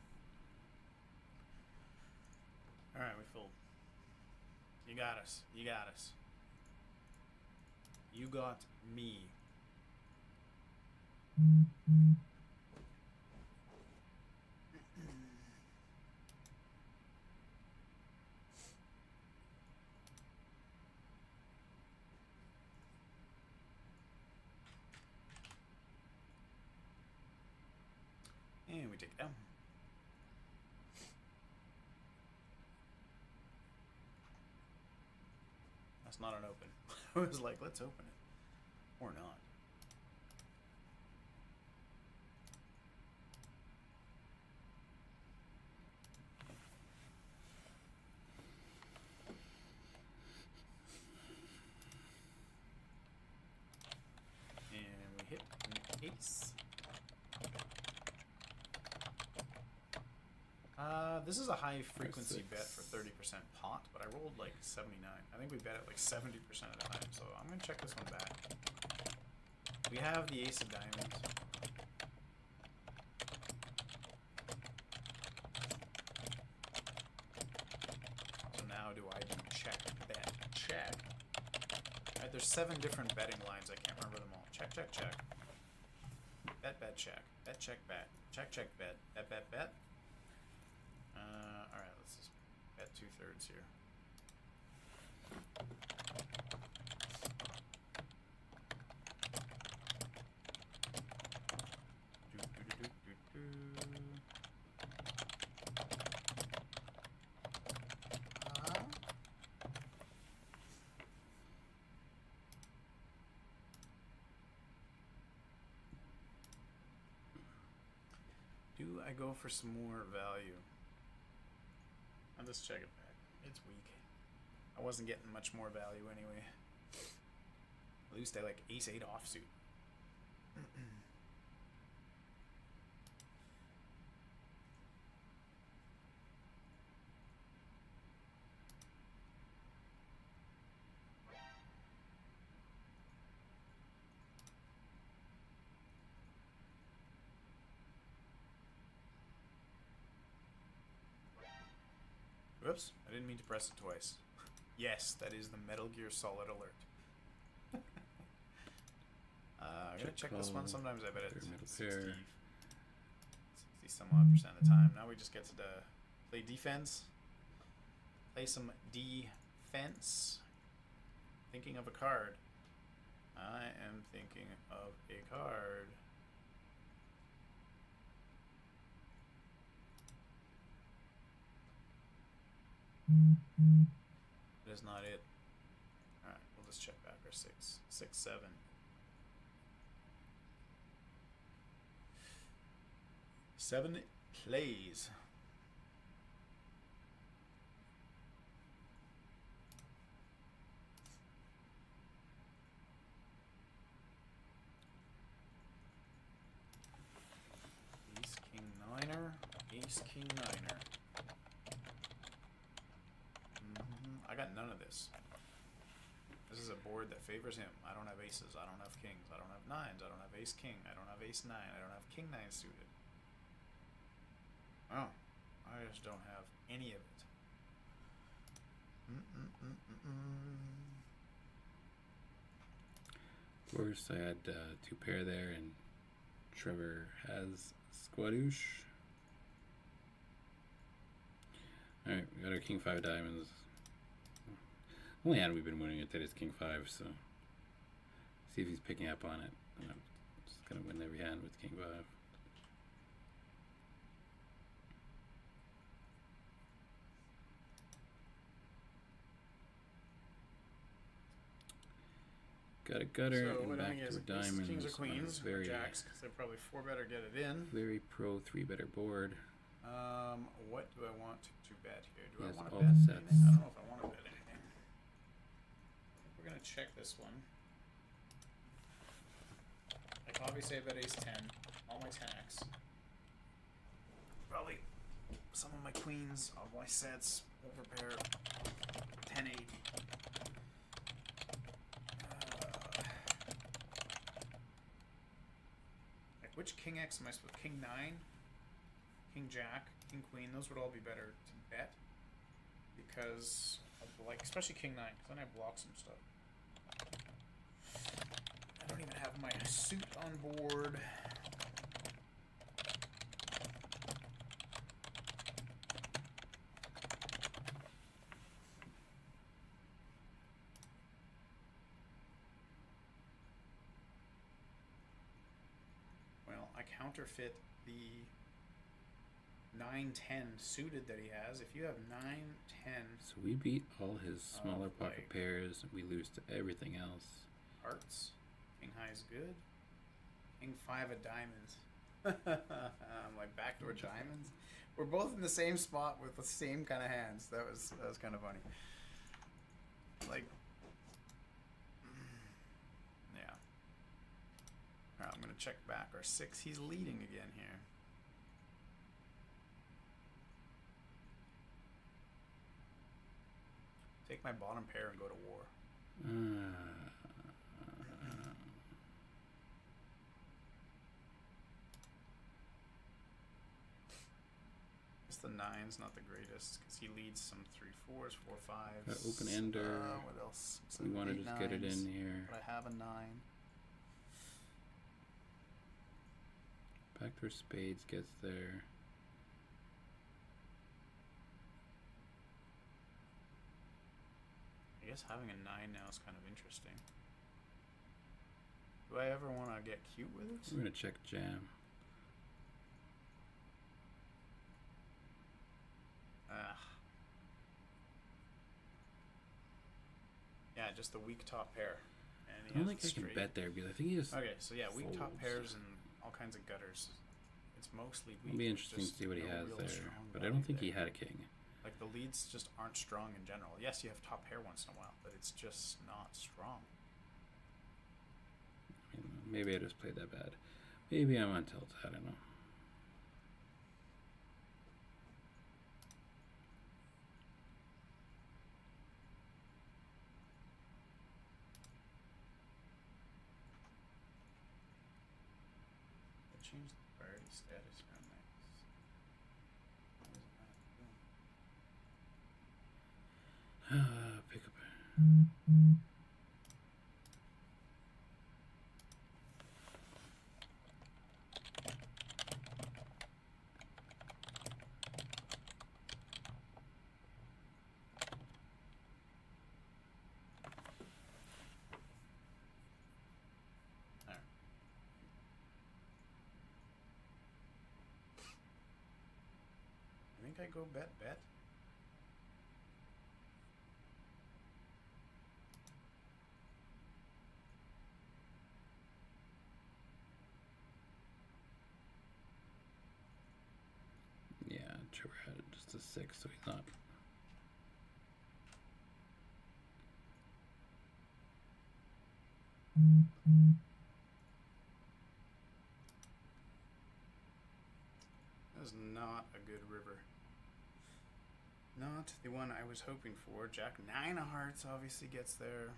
Speaker 2: All right, we fold. You got us. You got us. You got me. And we take it down. That's not an open. I was like, let's open it. Or not. And we hit an ace. This is a high frequency bet
Speaker 1: six.
Speaker 2: for 30% pot, but I rolled like 79. I think we bet it like 70% of the time, so I'm gonna check this one back. We have the ace of diamonds. So now do I do check, bet, check? Alright, there's 7 different betting lines. I can't remember them all. Check, check, check. Bet, bet, check. Bet, check, bet. Check, check, bet. Bet, bet, bet. Alright, let's just bet 2/3 here. Do I go for some more value? I'll just check it back. It's weak. I wasn't getting much more value anyway. At least I like ace-8 offsuit. Whoops, I didn't mean to press it twice. Yes, that is the Metal Gear Solid alert. I'm gonna check this one. Sometimes I bet it's 60 some odd percent of the time. Now we just get to play defense. Play some defense. Thinking of a card. I am thinking of a card. That is not it. Alright, we'll just check back our 6, 7. Seven plays. Ace, king, niner. Ace, king, niner. I got none of this. This is a board that favors him. I don't have aces. I don't have kings. I don't have nines. I don't have ace king. I don't have ace nine. I don't have king nine suited. Oh, I just don't have any of it.
Speaker 1: Of course, I had 2 pair there, and Trevor has squadoosh. Alright, we got our king 5 diamonds. Only hand we've been winning at that is king 5, so see if he's picking up on it. I'm just gonna win every hand with king 5. Got a gutter
Speaker 2: So
Speaker 1: and
Speaker 2: what do I
Speaker 1: back
Speaker 2: think
Speaker 1: to
Speaker 2: is
Speaker 1: a diamond.
Speaker 2: kings or queens?
Speaker 1: Very,
Speaker 2: Jacks, because they're probably 4 better get it in.
Speaker 1: very pro 3 better board.
Speaker 2: What do I want to bet here? Do
Speaker 1: Yes,
Speaker 2: I want to
Speaker 1: all
Speaker 2: bet
Speaker 1: sets.
Speaker 2: anything? I don't know if I want to bet anything. We're gonna check this one. Like obviously I bet ace 10, all my 10x. Probably some of my queens, all my sets, overpair, 1080. Like which king x am I supposed to? King 9, king jack, king queen. Those would all be better to bet because of like especially king 9, because then I block some stuff. I don't even have my suit on board. Well, I counterfeit the 9-10 suited that he has. If you have 9-10
Speaker 1: So we beat all his smaller pocket
Speaker 2: like-
Speaker 1: pairs, and we lose to everything else.
Speaker 2: hearts, king high is good. King 5 of diamonds. I'm like backdoor diamonds. We're both in the same spot with the same kind of hands. That was kind of funny. Like, yeah. All right, I'm gonna check back our 6. He's leading again here. take my bottom pair and go to war. The nines not the greatest because he leads some 3-4s, 4-5s.
Speaker 1: Open ender.
Speaker 2: What else?
Speaker 1: We want to just get it in here.
Speaker 2: But I have a 9.
Speaker 1: Backdoor spades gets there.
Speaker 2: I guess having a 9 now is kind of interesting. Do I ever want to get cute with it?
Speaker 1: We're gonna check jam.
Speaker 2: Yeah, just the weak top pair. And
Speaker 1: I don't think I can bet there because I think he just.
Speaker 2: Okay, so yeah, weak top
Speaker 1: folds.
Speaker 2: pairs and all kinds of gutters. It's mostly weak.
Speaker 1: It'll be interesting to see what he
Speaker 2: no
Speaker 1: has
Speaker 2: real
Speaker 1: there,
Speaker 2: strong
Speaker 1: but I don't think
Speaker 2: value
Speaker 1: he had a king.
Speaker 2: Like the leads just aren't strong in general. Yes, you have top pair once in a while, but it's just not strong.
Speaker 1: I mean, maybe I just played that bad. Maybe I'm on tilt. I don't know.
Speaker 2: Change the priority status around that.
Speaker 1: Pick up.
Speaker 2: I think I go bet.
Speaker 1: Yeah, Trevor had just a 6, so he's not.
Speaker 2: That is not a good river. Not the one I was hoping for. Jack 9 of hearts obviously gets there.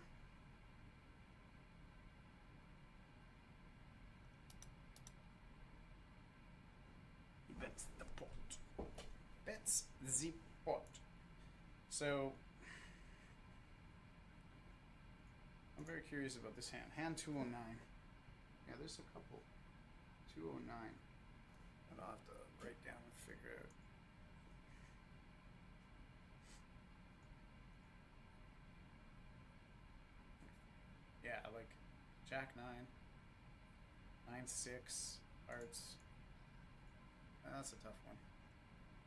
Speaker 2: He bets the pot. Bets the pot. So I'm very curious about this hand. Hand 209. Yeah, there's a couple. 209. I'll have to write down and figure out. Yeah, like Jack 9, 9-6, hearts. That's a tough one.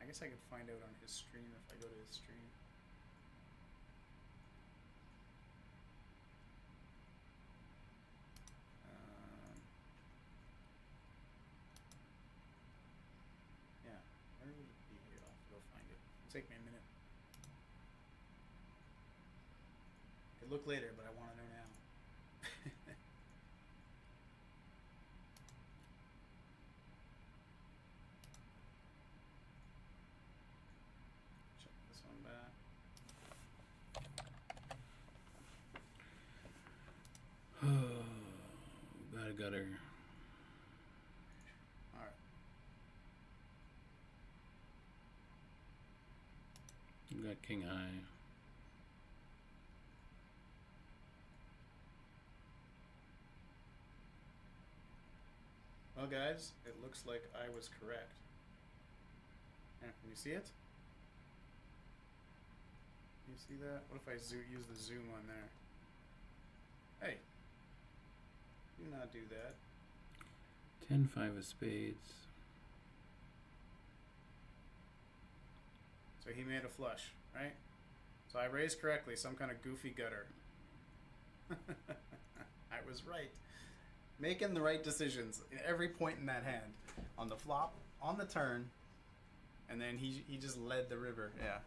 Speaker 2: I guess I could find out on his stream if I go to his stream. Yeah, where would it be here? I'll have to go find it. It'll take me a minute. Could look later, but I want to know now. Check this one back.
Speaker 1: Got a gutter.
Speaker 2: Alright.
Speaker 1: You got king high.
Speaker 2: Well, guys, it looks like I was correct. Yeah, can you see it? Can you see that? What if I use the zoom on there? Hey, do not do that.
Speaker 1: 10-5 of spades.
Speaker 2: So he made a flush, right? So I raised correctly, some kind of goofy gutter. I was right. Making the right decisions at every point in that hand. On the flop, on the turn, and then he just led the river, yeah.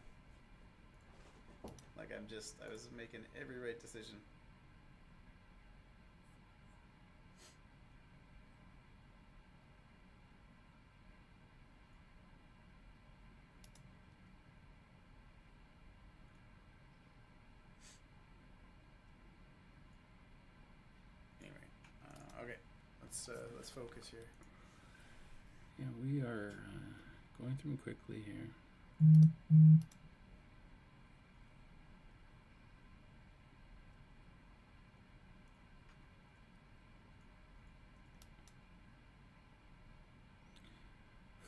Speaker 2: Like I was making every right decision. Let's focus here.
Speaker 1: Yeah, we are going through them quickly here.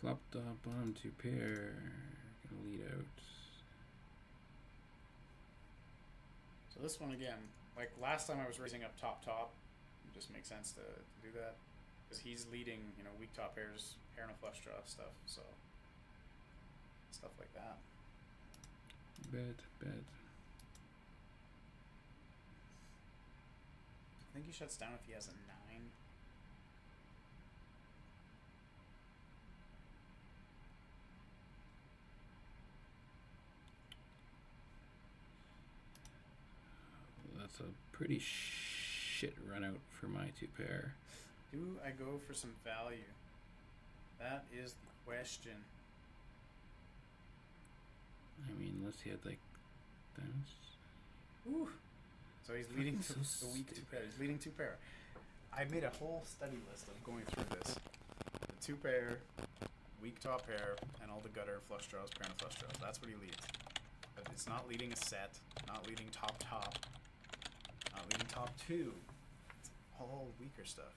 Speaker 1: Flop top, bottom 2 pair. Gonna lead out.
Speaker 2: So this one again, like last time I was raising up top, it just makes sense to do that. Because he's leading, you know, weak top pairs, pair and a flush draw stuff, so stuff like that.
Speaker 1: Bet.
Speaker 2: I think he shuts down if he has a 9.
Speaker 1: That's a pretty shit run out for my 2 pair.
Speaker 2: Do I go for some value? That is the question.
Speaker 1: I mean, unless he had like diamonds.
Speaker 2: Ooh. So he's leading
Speaker 1: So
Speaker 2: the weak 2 pair. He's leading 2 pair. I made a whole study list of going through this. The 2 pair, weak top pair, and all the gutter flush draws, pair and flush draws. That's what he leads. But it's not leading a set, not leading top, not leading top 2. It's all weaker stuff.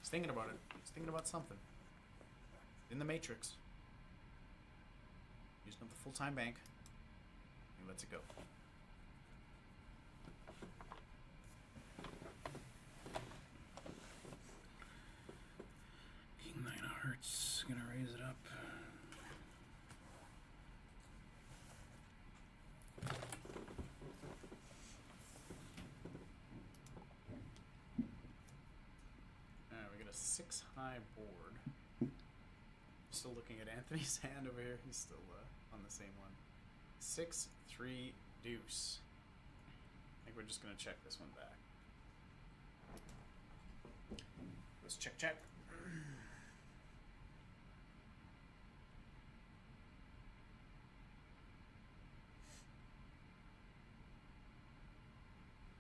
Speaker 2: He's thinking about it. He's thinking about something. In the Matrix. Using up the full-time bank. He lets it go.
Speaker 1: King 9 of hearts. Gonna raise it up.
Speaker 2: We got a 6 high board. Still looking at Anthony's hand over here. He's still on the same one. 6, 3, deuce. I think we're just gonna check this one back. Let's check.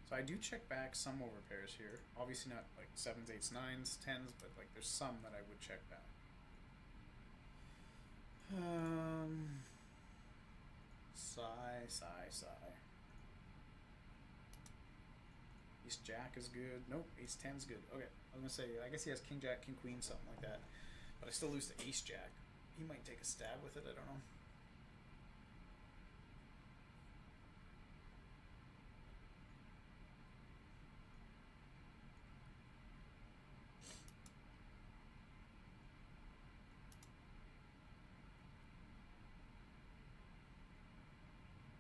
Speaker 2: So I do check back some overpairs here. Obviously not like 7s, 8s, 9s, 10s, but like there's some that I would check back. Sigh. Ace Jack is good. Nope, Ace 10's good. Okay, I was gonna say, I guess he has King Jack, King Queen, something like that. But I still lose to Ace Jack. He might take a stab with it, I don't know.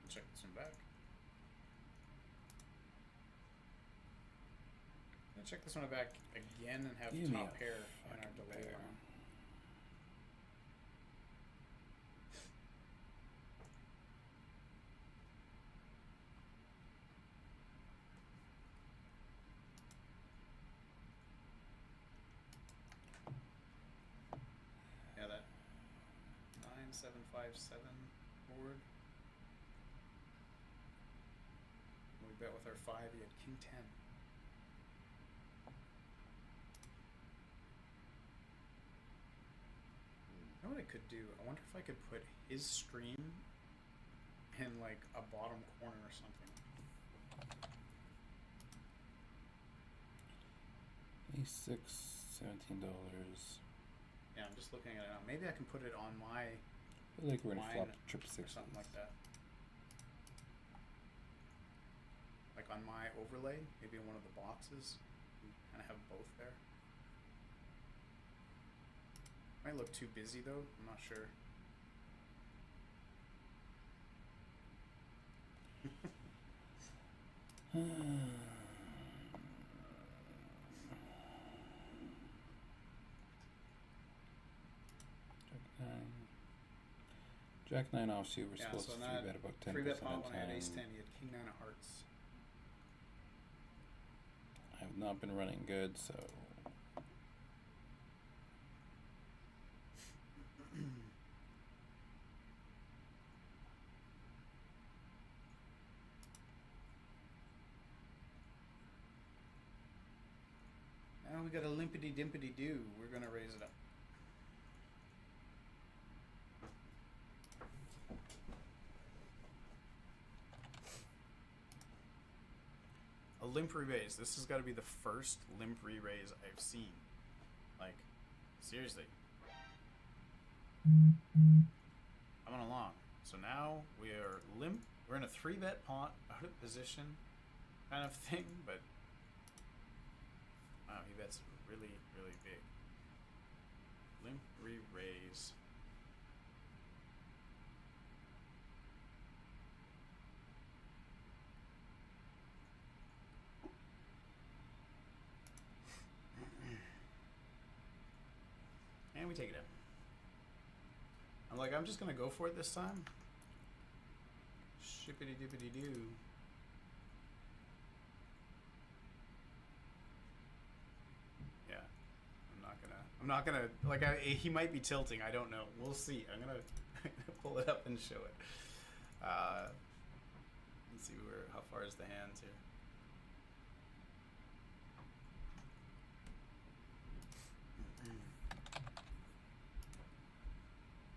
Speaker 2: Check this one back. I'm gonna check this one back again and have
Speaker 1: Give me
Speaker 2: top
Speaker 1: a
Speaker 2: pair in our
Speaker 1: fucking
Speaker 2: delay
Speaker 1: pair.
Speaker 2: round. Yeah, that 9, 7, 5, 7 board. We bet with our 5, he had King 10. You know what I could do? I wonder if I could put his stream in like a bottom corner or something.
Speaker 1: A6, $17.
Speaker 2: Yeah, I'm just looking at it now. Maybe I can put it on my
Speaker 1: I feel like we're gonna
Speaker 2: mine
Speaker 1: flop trip
Speaker 2: or
Speaker 1: 6.
Speaker 2: something like that. Like on my overlay, maybe in one of the boxes. Kind of have both there. Might look too busy though. I'm not sure.
Speaker 1: Jack 9 offsuit, we're
Speaker 2: Yeah,
Speaker 1: supposed
Speaker 2: so
Speaker 1: to
Speaker 2: now
Speaker 1: 3-bet about 10%
Speaker 2: 3-bet
Speaker 1: of
Speaker 2: pot
Speaker 1: the
Speaker 2: when I had
Speaker 1: time.
Speaker 2: ace 10, he had king 9 of hearts.
Speaker 1: I have not been running good, so
Speaker 2: Now we got a limpity dimpity do. We're gonna raise it up. A limp re-raise. This has got to be the first limp re-raise I've seen. Like, seriously. Coming along. So now we are limp. We're in a 3-bet pot, out of position kind of thing, but wow, he bets really, really big. Limp re-raise. And we take it out. I'm like, I'm just gonna go for it this time. Shippity dippity doo. Yeah, I'm not gonna like. He might be tilting. I don't know. We'll see. I'm gonna pull it up and show it. Let's see how far is the hands here.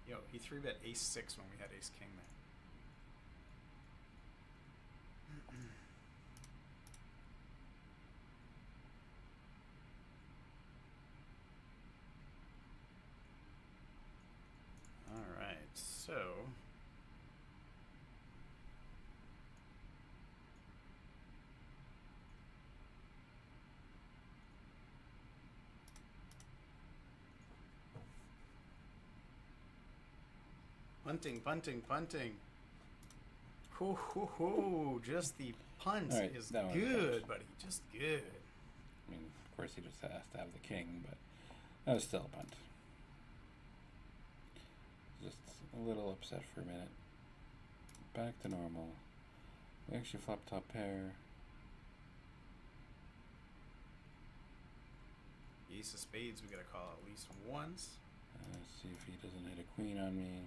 Speaker 2: Yo, he 3-bet ace 6 when we had ace king there. All right, so punting. Hoo hoo hoo! Just the punt
Speaker 1: Alright,
Speaker 2: is
Speaker 1: that one's
Speaker 2: good,
Speaker 1: punched.
Speaker 2: buddy. Just good.
Speaker 1: I mean, of course he just has to have the king, but that was still a punt. Just a little upset for a minute. Back to normal. We actually flop top pair.
Speaker 2: Ace of spades, we gotta call at least once.
Speaker 1: Let's see if he doesn't hit a queen on me.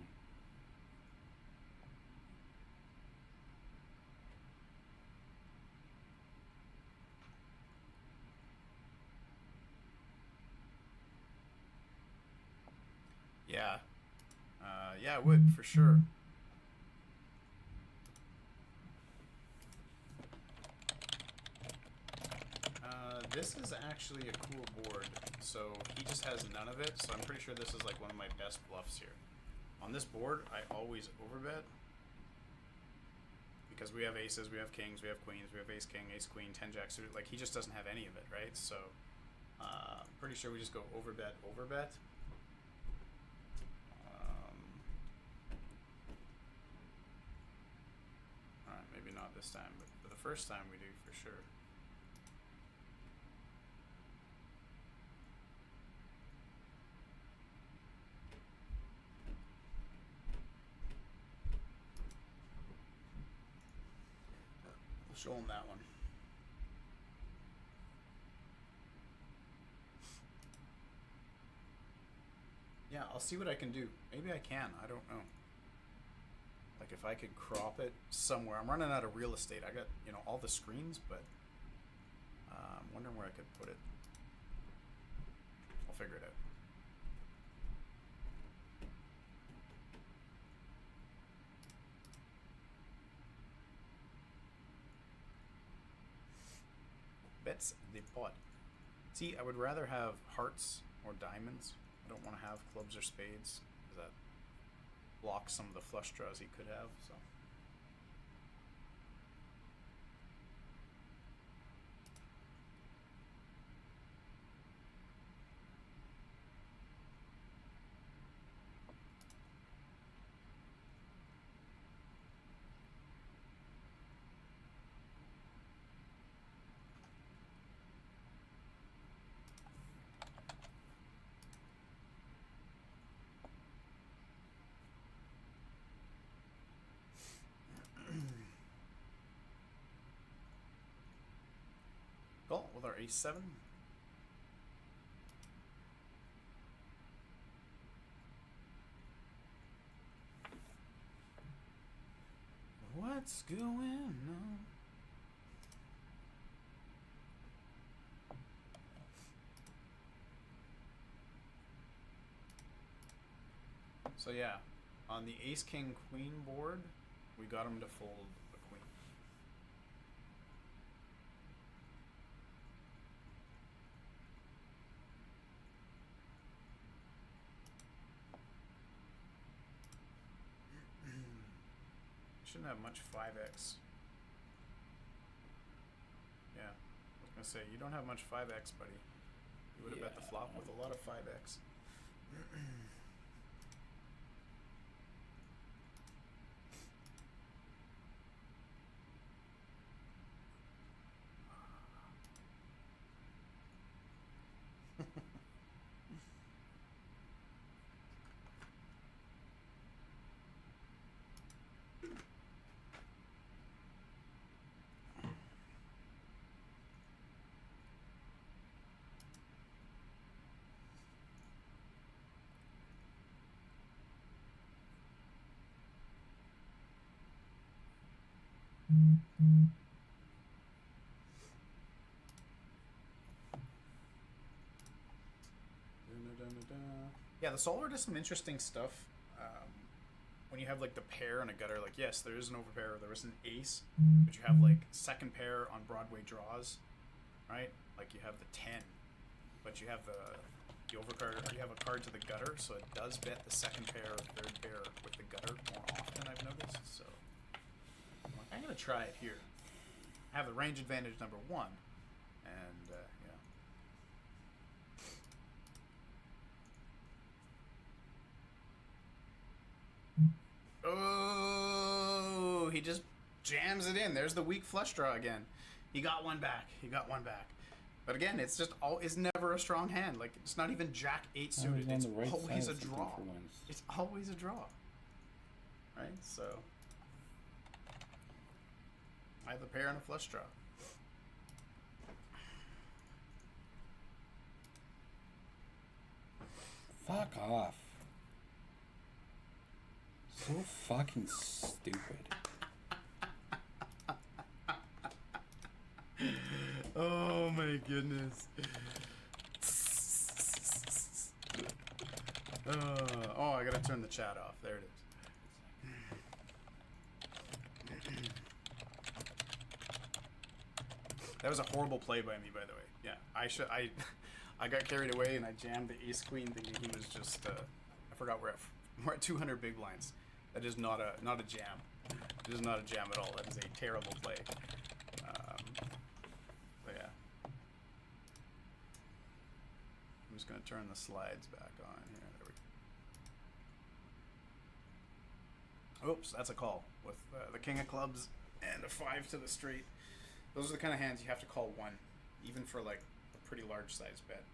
Speaker 2: Yeah. Yeah, I would, for sure. This is actually a cool board. So he just has none of it, so I'm pretty sure this is like one of my best bluffs here. On this board, I always overbet. Because we have aces, we have kings, we have queens, we have ace king, ace queen, 10 jack suited. Like, he just doesn't have any of it, right? So, I'm pretty sure we just go overbet. Alright, maybe not this time, but for the first time we do for sure. We'll show him that one. Yeah, I'll see what I can do. Maybe I can. I don't know. Like, if I could crop it somewhere. I'm running out of real estate. I got, you know, all the screens, but I'm wondering where I could put it. I'll figure it out. Bets the pot. See, I would rather have hearts or diamonds. I don't want to have clubs or spades, because that blocks some of the flush draws he could have. So. or ace 7. What's going on? So yeah, on the ace king queen board, we got him to fold a queen. Shouldn't have much 5x. Yeah, I was gonna say, you don't have much 5x, buddy. You would have bet the flop with a lot of 5x. Yeah, the solver does some interesting stuff. When you have like the pair and a gutter, like yes, there is an overpair, there is an ace, but you have like second pair on Broadway draws, right? Like you have the 10, but you have the overcard, or you have a card to the gutter, so it does bet the second pair or third pair with the gutter more often, I've noticed. So I'm gonna try it here. I have the range advantage number 1, and yeah. Oh, he just jams it in. There's the weak flush draw again. He got one back. He got one back. But again, it's just it's never a strong hand. Like it's not even Jack 8 suited. It's always a draw. It's always a draw. Right? So I have a pair and a flush draw.
Speaker 1: Fuck off. So fucking stupid.
Speaker 2: Oh my goodness. Oh, I gotta turn the chat off. There it is. That was a horrible play by me, by the way. Yeah, I got carried away and I jammed the ace queen thinking he was just I forgot we're at 200 big blinds. That is not a jam. It is not a jam at all. That is a terrible play. But yeah. I'm just gonna turn the slides back on here. There we go. Oops, that's a call with the king of clubs and a 5 to the straight. Those are the kind of hands you have to call 1, even for like a pretty large size bet.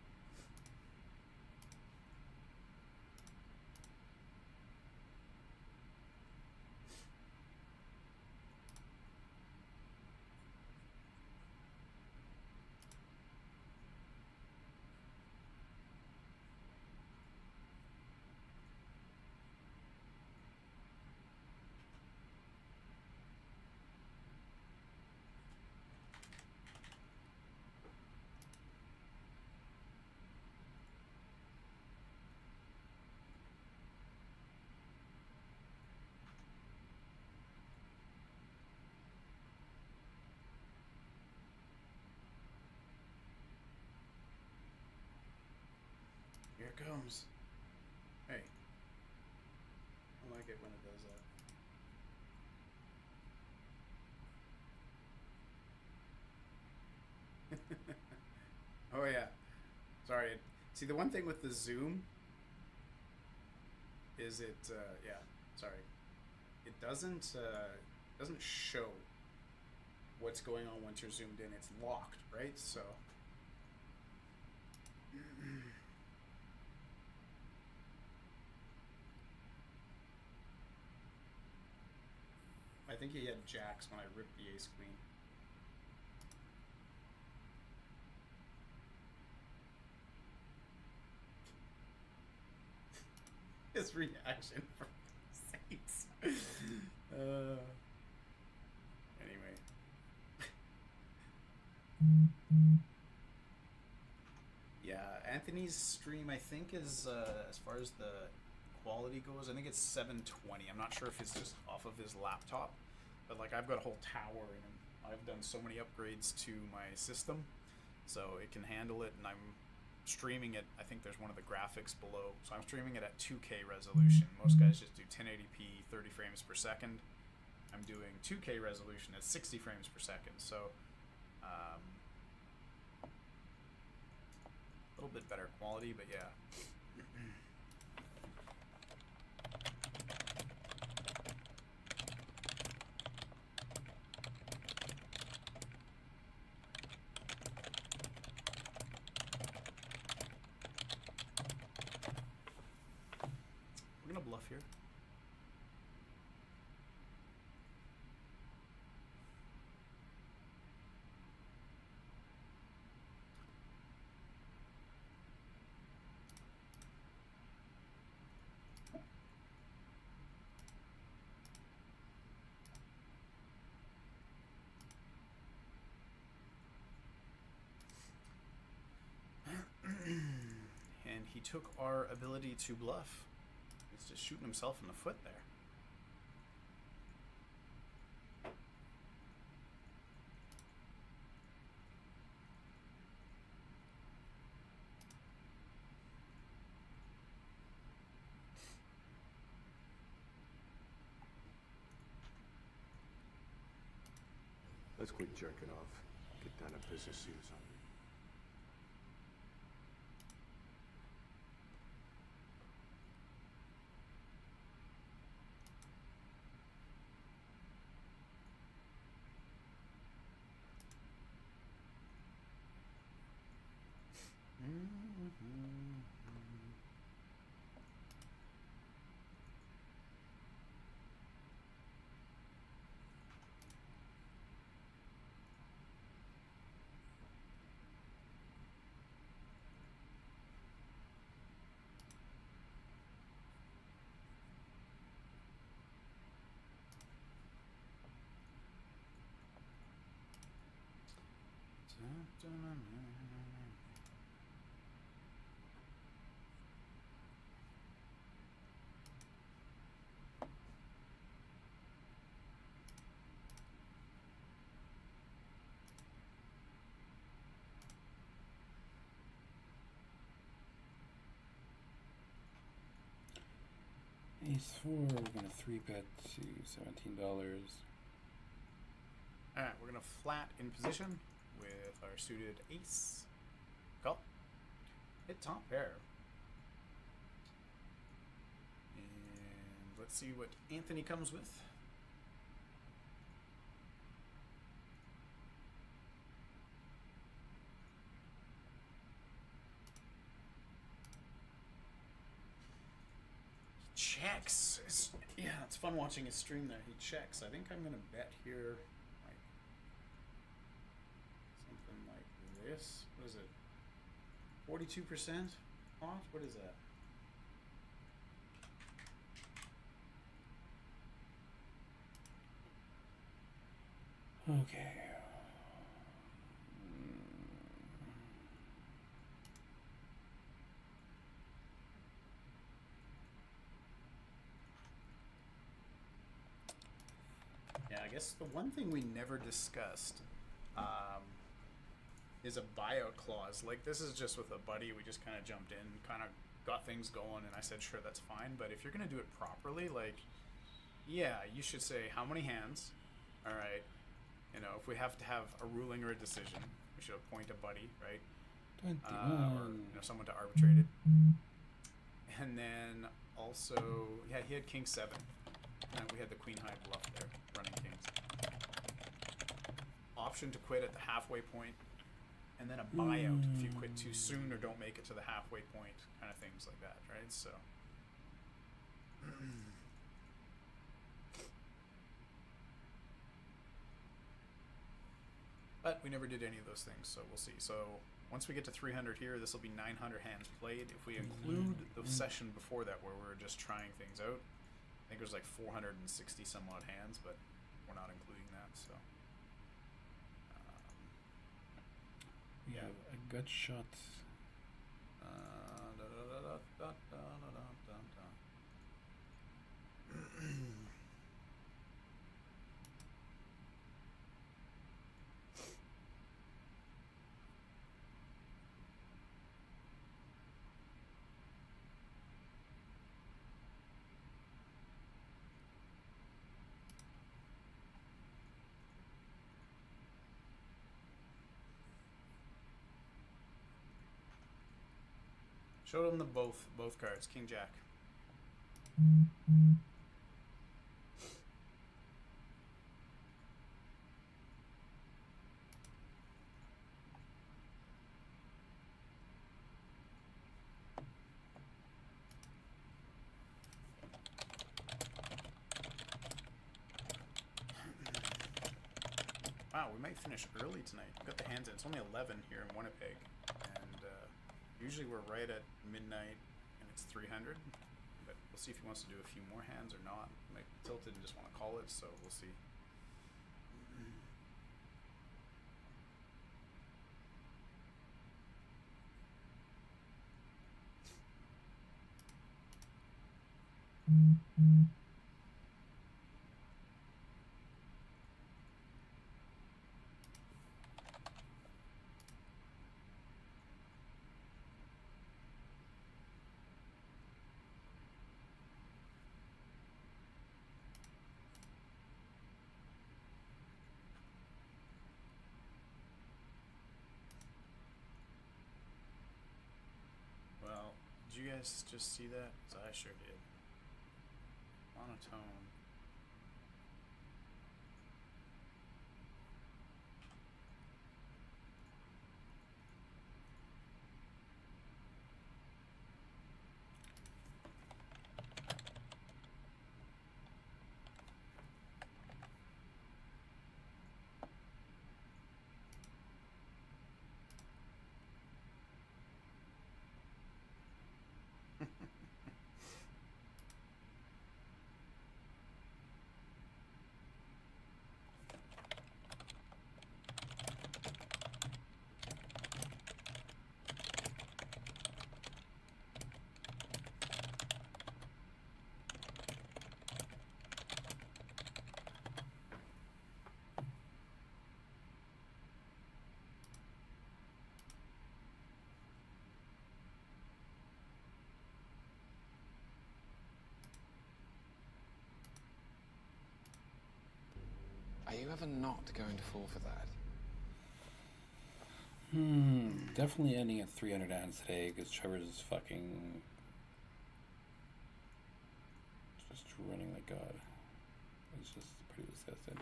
Speaker 2: Here it comes. Hey. I like it when it does that. Oh yeah. Sorry. See, the one thing with the zoom is it, yeah, sorry. It doesn't show what's going on once you're zoomed in. It's locked, right? So. I think he had jacks when I ripped the ace queen. His reaction, for sakes. Anyway. Yeah, Anthony's stream, I think, is, as far as the quality goes, I think it's 720. I'm not sure if it's just off of his laptop, but like I've got a whole tower and I've done so many upgrades to my system, so it can handle it, and I'm streaming it. I think there's one of the graphics below, so I'm streaming it at 2K resolution. Most guys just do 1080p 30 frames per second. I'm doing 2K resolution at 60 frames per second, so a little bit better quality, but yeah. We're gonna bluff here. And he took our ability to bluff. He's just shooting himself in the foot there.
Speaker 5: Let's quit jerking off. Get down to business, Susan.
Speaker 1: Ace 4, we're gonna 3-bet to $17.
Speaker 2: Alright, we're gonna flat in position with our suited ace. Call. Hit top pair. And let's see what Anthony comes with. Checks. Yeah, it's fun watching his stream there. He checks. I think I'm gonna bet here, like something like this. What is it? 42% off? What is that?
Speaker 1: Okay.
Speaker 2: Yeah, I guess the one thing we never discussed is a buyout clause. Like, this is just with a buddy. We just kind of jumped in, kind of got things going, and I said, sure, that's fine. But if you're going to do it properly, like, yeah, you should say how many hands. All right. You know, if we have to have a ruling or a decision, we should appoint a buddy, right?
Speaker 1: 21.
Speaker 2: Or, you know, someone to arbitrate it. And then also, yeah, he had king 7. And we had the queen high bluff there, running kings. Option to quit at the halfway point, and then a buyout if you quit too soon or don't make it to the halfway point, kind of things like that, right? So. But But we never did any of those things, so we'll see. So once we get to 300 here, this will be 900 hands played. If we include the session before that where we were just trying things out, I think it was like 460 some odd hands, but we're not including that, so.
Speaker 1: We have a gut shot.
Speaker 2: Showed him the both cards, King Jack. Wow, we might finish early tonight. We've got the hands in. It's only 11 here in Winnipeg, and usually we're right at midnight, and it's 300. But we'll see if he wants to do a few more hands or not. He might tilt it and just want to call it, so we'll see. Well, did you guys just see that? 'Cause I sure did. Monotone.
Speaker 10: Are you ever not going to fall for that?
Speaker 1: Definitely ending at 300 hands today because Trevor's is fucking just running like God. It's just pretty disgusting.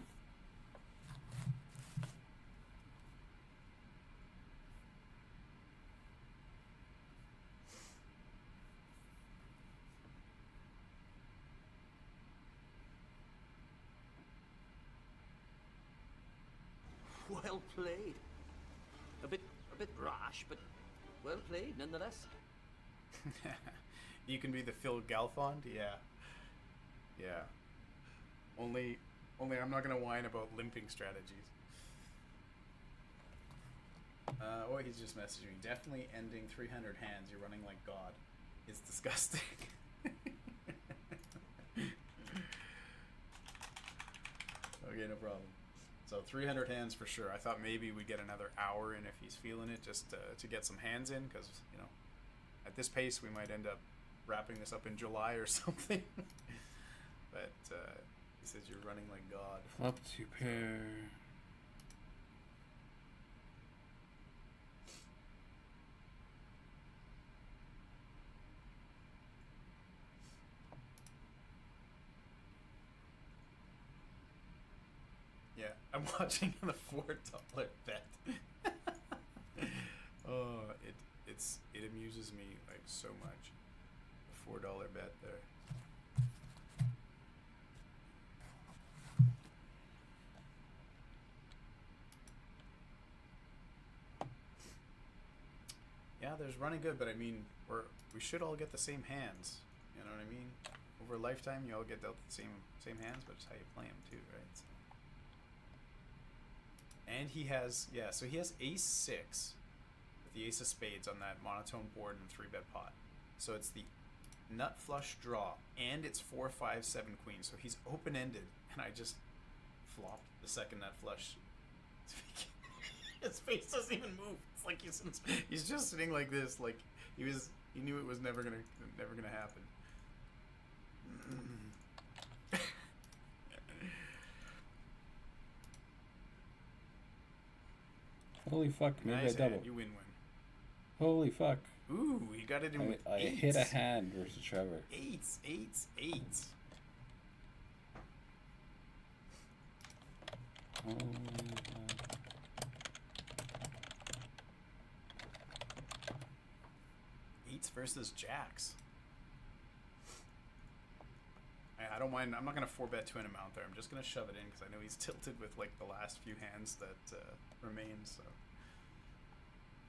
Speaker 7: Well played. A bit rash, but well played nonetheless.
Speaker 2: You can be the Phil Galfond? Yeah. Yeah. Only I'm not gonna whine about limping strategies. Oh, he's just messaging me. Definitely ending 300 hands. You're running like God. It's disgusting. Okay, no problem. So 300 hands for sure. I thought maybe we'd get another hour in if he's feeling it, just to get some hands in, because, you know, at this pace we might end up wrapping this up in July or something. But he says you're running like God.
Speaker 1: Flop 2 pair.
Speaker 2: Yeah, I'm watching the $4 bet. Oh, it amuses me like so much. The $4 bet there. there's running good, but I mean, we should all get the same hands. You know what I mean? Over a lifetime, you all get dealt the same hands, but it's how you play them too, right? So. And he has, yeah, so he has ace 6 with the ace of spades on that monotone board and 3-bet pot. So it's the nut flush draw, and it's 4, 5, 7 queen. So he's open-ended, and I just flopped the second nut flush. His face doesn't even move. It's like he's just sitting like this, like he knew it was never gonna happen.
Speaker 1: Holy fuck, maybe
Speaker 2: Nice
Speaker 1: I double.
Speaker 2: hand. You win.
Speaker 1: Holy fuck.
Speaker 2: Ooh, he got it in with
Speaker 1: I
Speaker 2: eights.
Speaker 1: hit a hand versus Trevor.
Speaker 2: Eights.
Speaker 1: Holy fuck.
Speaker 2: Eights versus jacks. I don't mind. I'm not going to 4-bet to an amount there. I'm just going to shove it in because I know he's tilted with like the last few hands that remain. So,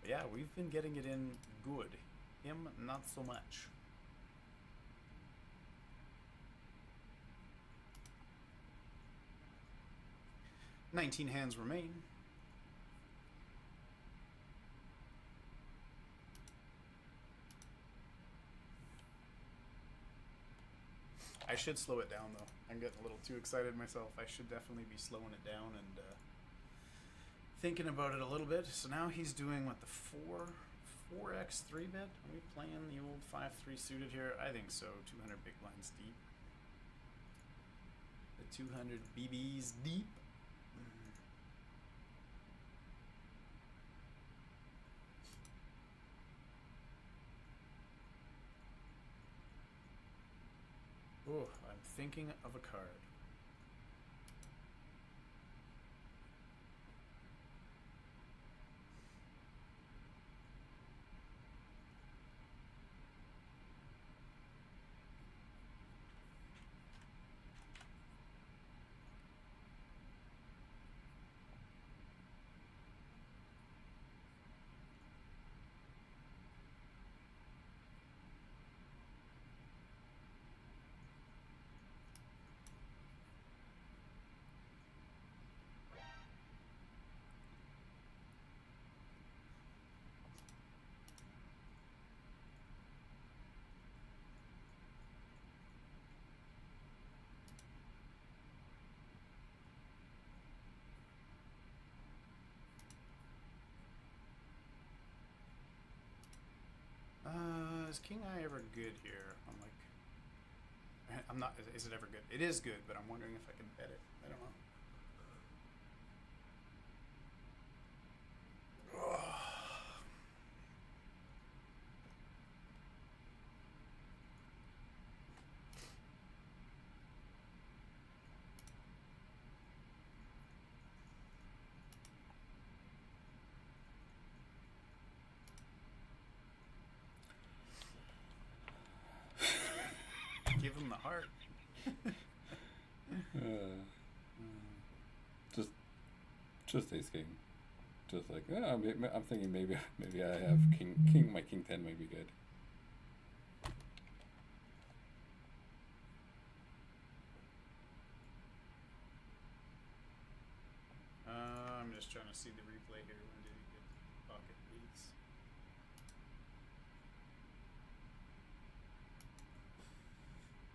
Speaker 2: but yeah, we've been getting it in good. Him, not so much. "19 hands remain. I should slow it down though. I'm getting a little too excited myself. I should definitely be slowing it down and thinking about it a little bit. So now he's doing what, the 4x 3-bet? Are we playing the old 5-3 suited here? I think so. 200 big blinds deep. The 200 BBs deep. Oh, I'm thinking of a card. Is King Eye ever good here? I'm not. Is it ever good? It is good, but I'm wondering if I can bet it. I don't know. Give him the heart.
Speaker 1: Just ace king. Just like, I'm thinking maybe I have king. My king 10 might be good.
Speaker 2: I'm just trying to see the replay here. When did he get pocket eights?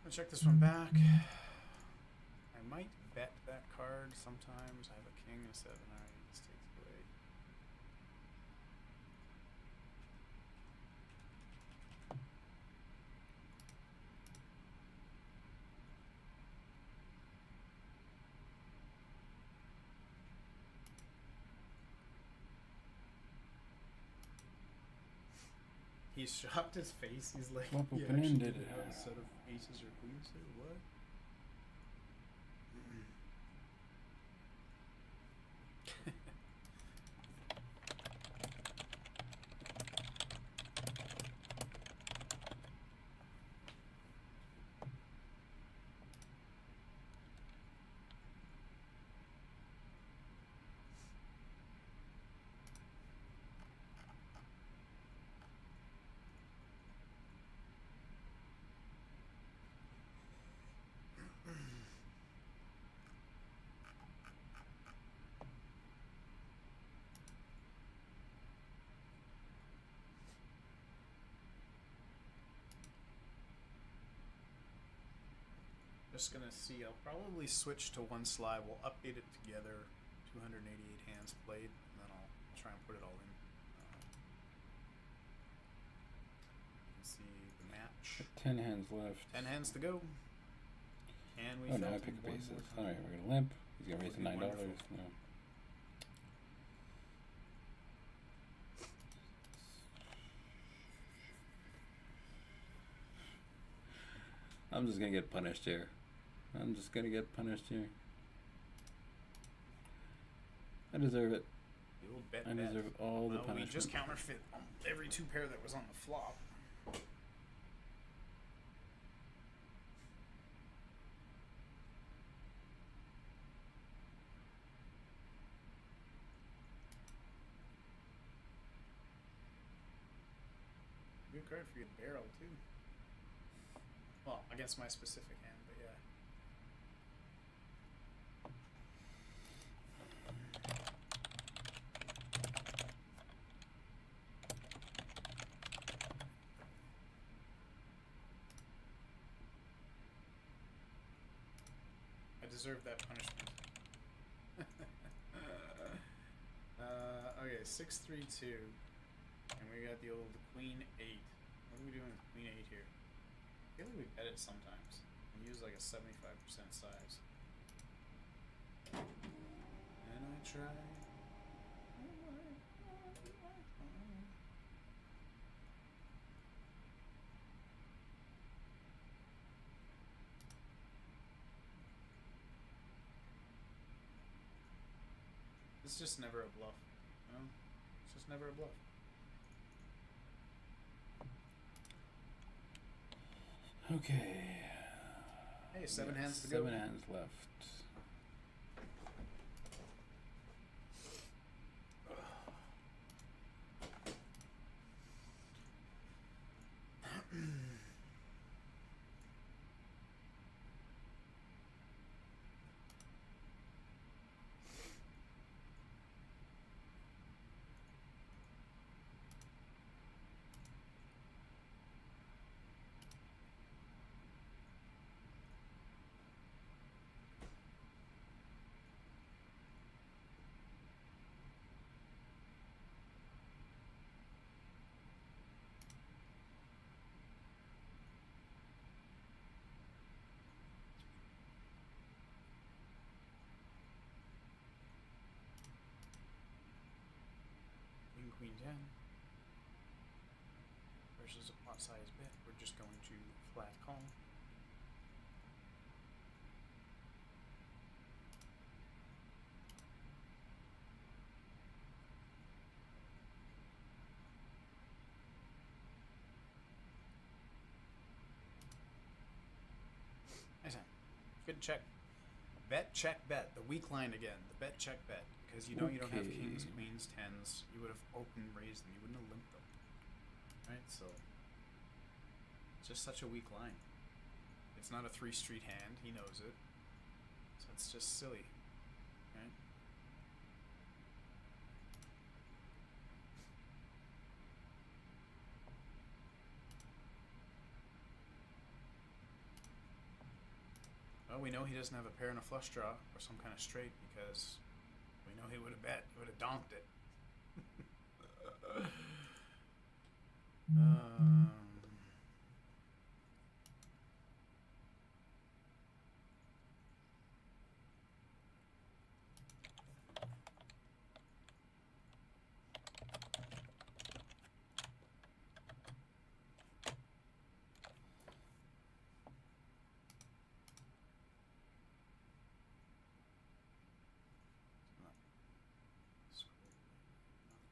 Speaker 2: I'll check this one back. I might bet that card sometimes. I have a king and a 7. Alright, this takes away. He's shocked his face. He's like,
Speaker 1: Flop
Speaker 2: you
Speaker 1: open
Speaker 2: actually
Speaker 1: ended.
Speaker 2: didn't have a set of aces or queens here? What? Just gonna see. I'll probably switch to one slide. We'll update it together. 288 hands played, and then I'll try and put it all in. You can see the match.
Speaker 1: 10 hands left.
Speaker 2: 10 hands to go. And we
Speaker 1: Oh, now I
Speaker 2: felt
Speaker 1: pick
Speaker 2: him
Speaker 1: up
Speaker 2: one
Speaker 1: aces.
Speaker 2: more time.
Speaker 1: Alright, we're gonna limp. He's gonna raise to
Speaker 2: Would be
Speaker 1: $9.
Speaker 2: wonderful.
Speaker 1: No. I'm just gonna get punished here. I'm just gonna get punished here. I deserve it.
Speaker 2: The old bet
Speaker 1: I deserve all the
Speaker 2: well,
Speaker 1: punishment.
Speaker 2: we just counterfeit every 2 pair that was on the flop. Good card for you to barrel too. Well, against my specific hand, but yeah. I deserve that punishment. Okay, 6-3-2. And we got the old Queen 8. What are we doing with Queen 8 here? I feel like we bet it sometimes. We use like a 75% size. And I try. It's just never a bluff. No? It's just never a bluff.
Speaker 1: Okay.
Speaker 2: Hey, 7 hands to go.
Speaker 1: 7 hands left. Queen 10 versus a pot size bet. We're just going to flat call. Nice hand. Good check. Bet, check, bet. The weak line again. The bet, check, bet. Because you know you don't have kings, queens, tens. You would have open raised them. You wouldn't have limped them. Right? So, it's just such a weak line. It's not a 3 street hand. He knows it. So it's just silly. Right? Well, we know he doesn't have a pair and a flush draw or some kind of straight because we know he would have bet. He would have donked it.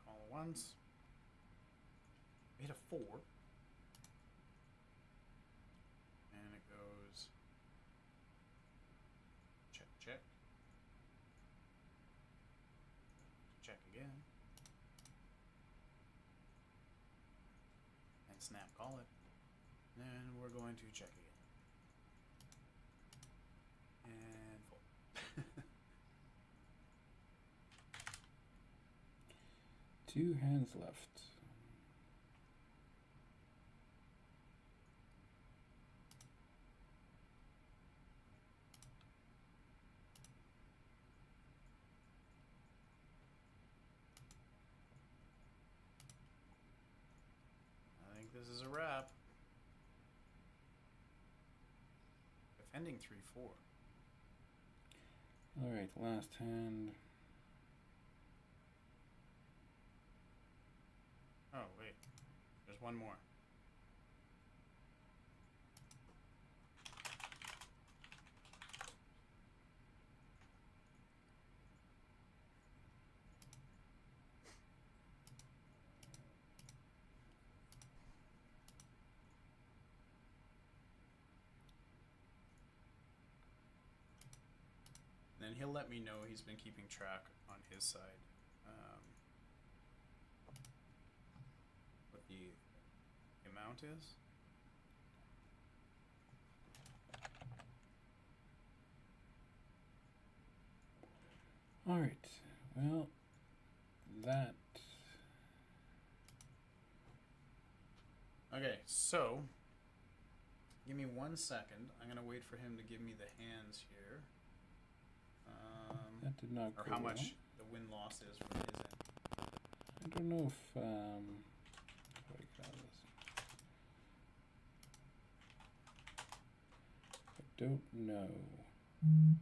Speaker 1: Call once. We hit a 4. And it goes check, check. Check again. And snap call it. And we're going to check again. And fold. 2 hands left.
Speaker 2: this is a wrap. Defending 3-4.
Speaker 1: Alright, last hand.
Speaker 2: Oh, wait. There's one more. And then he'll let me know he's been keeping track on his side. What the amount is.
Speaker 1: Alright, well, that.
Speaker 2: Okay, so give me 1 second. I'm gonna wait for him to give me the hands here.
Speaker 1: That did not
Speaker 2: Or
Speaker 1: go
Speaker 2: how
Speaker 1: well.
Speaker 2: much the win-loss is from his end.
Speaker 1: I don't know if how do I get out of this? I don't know.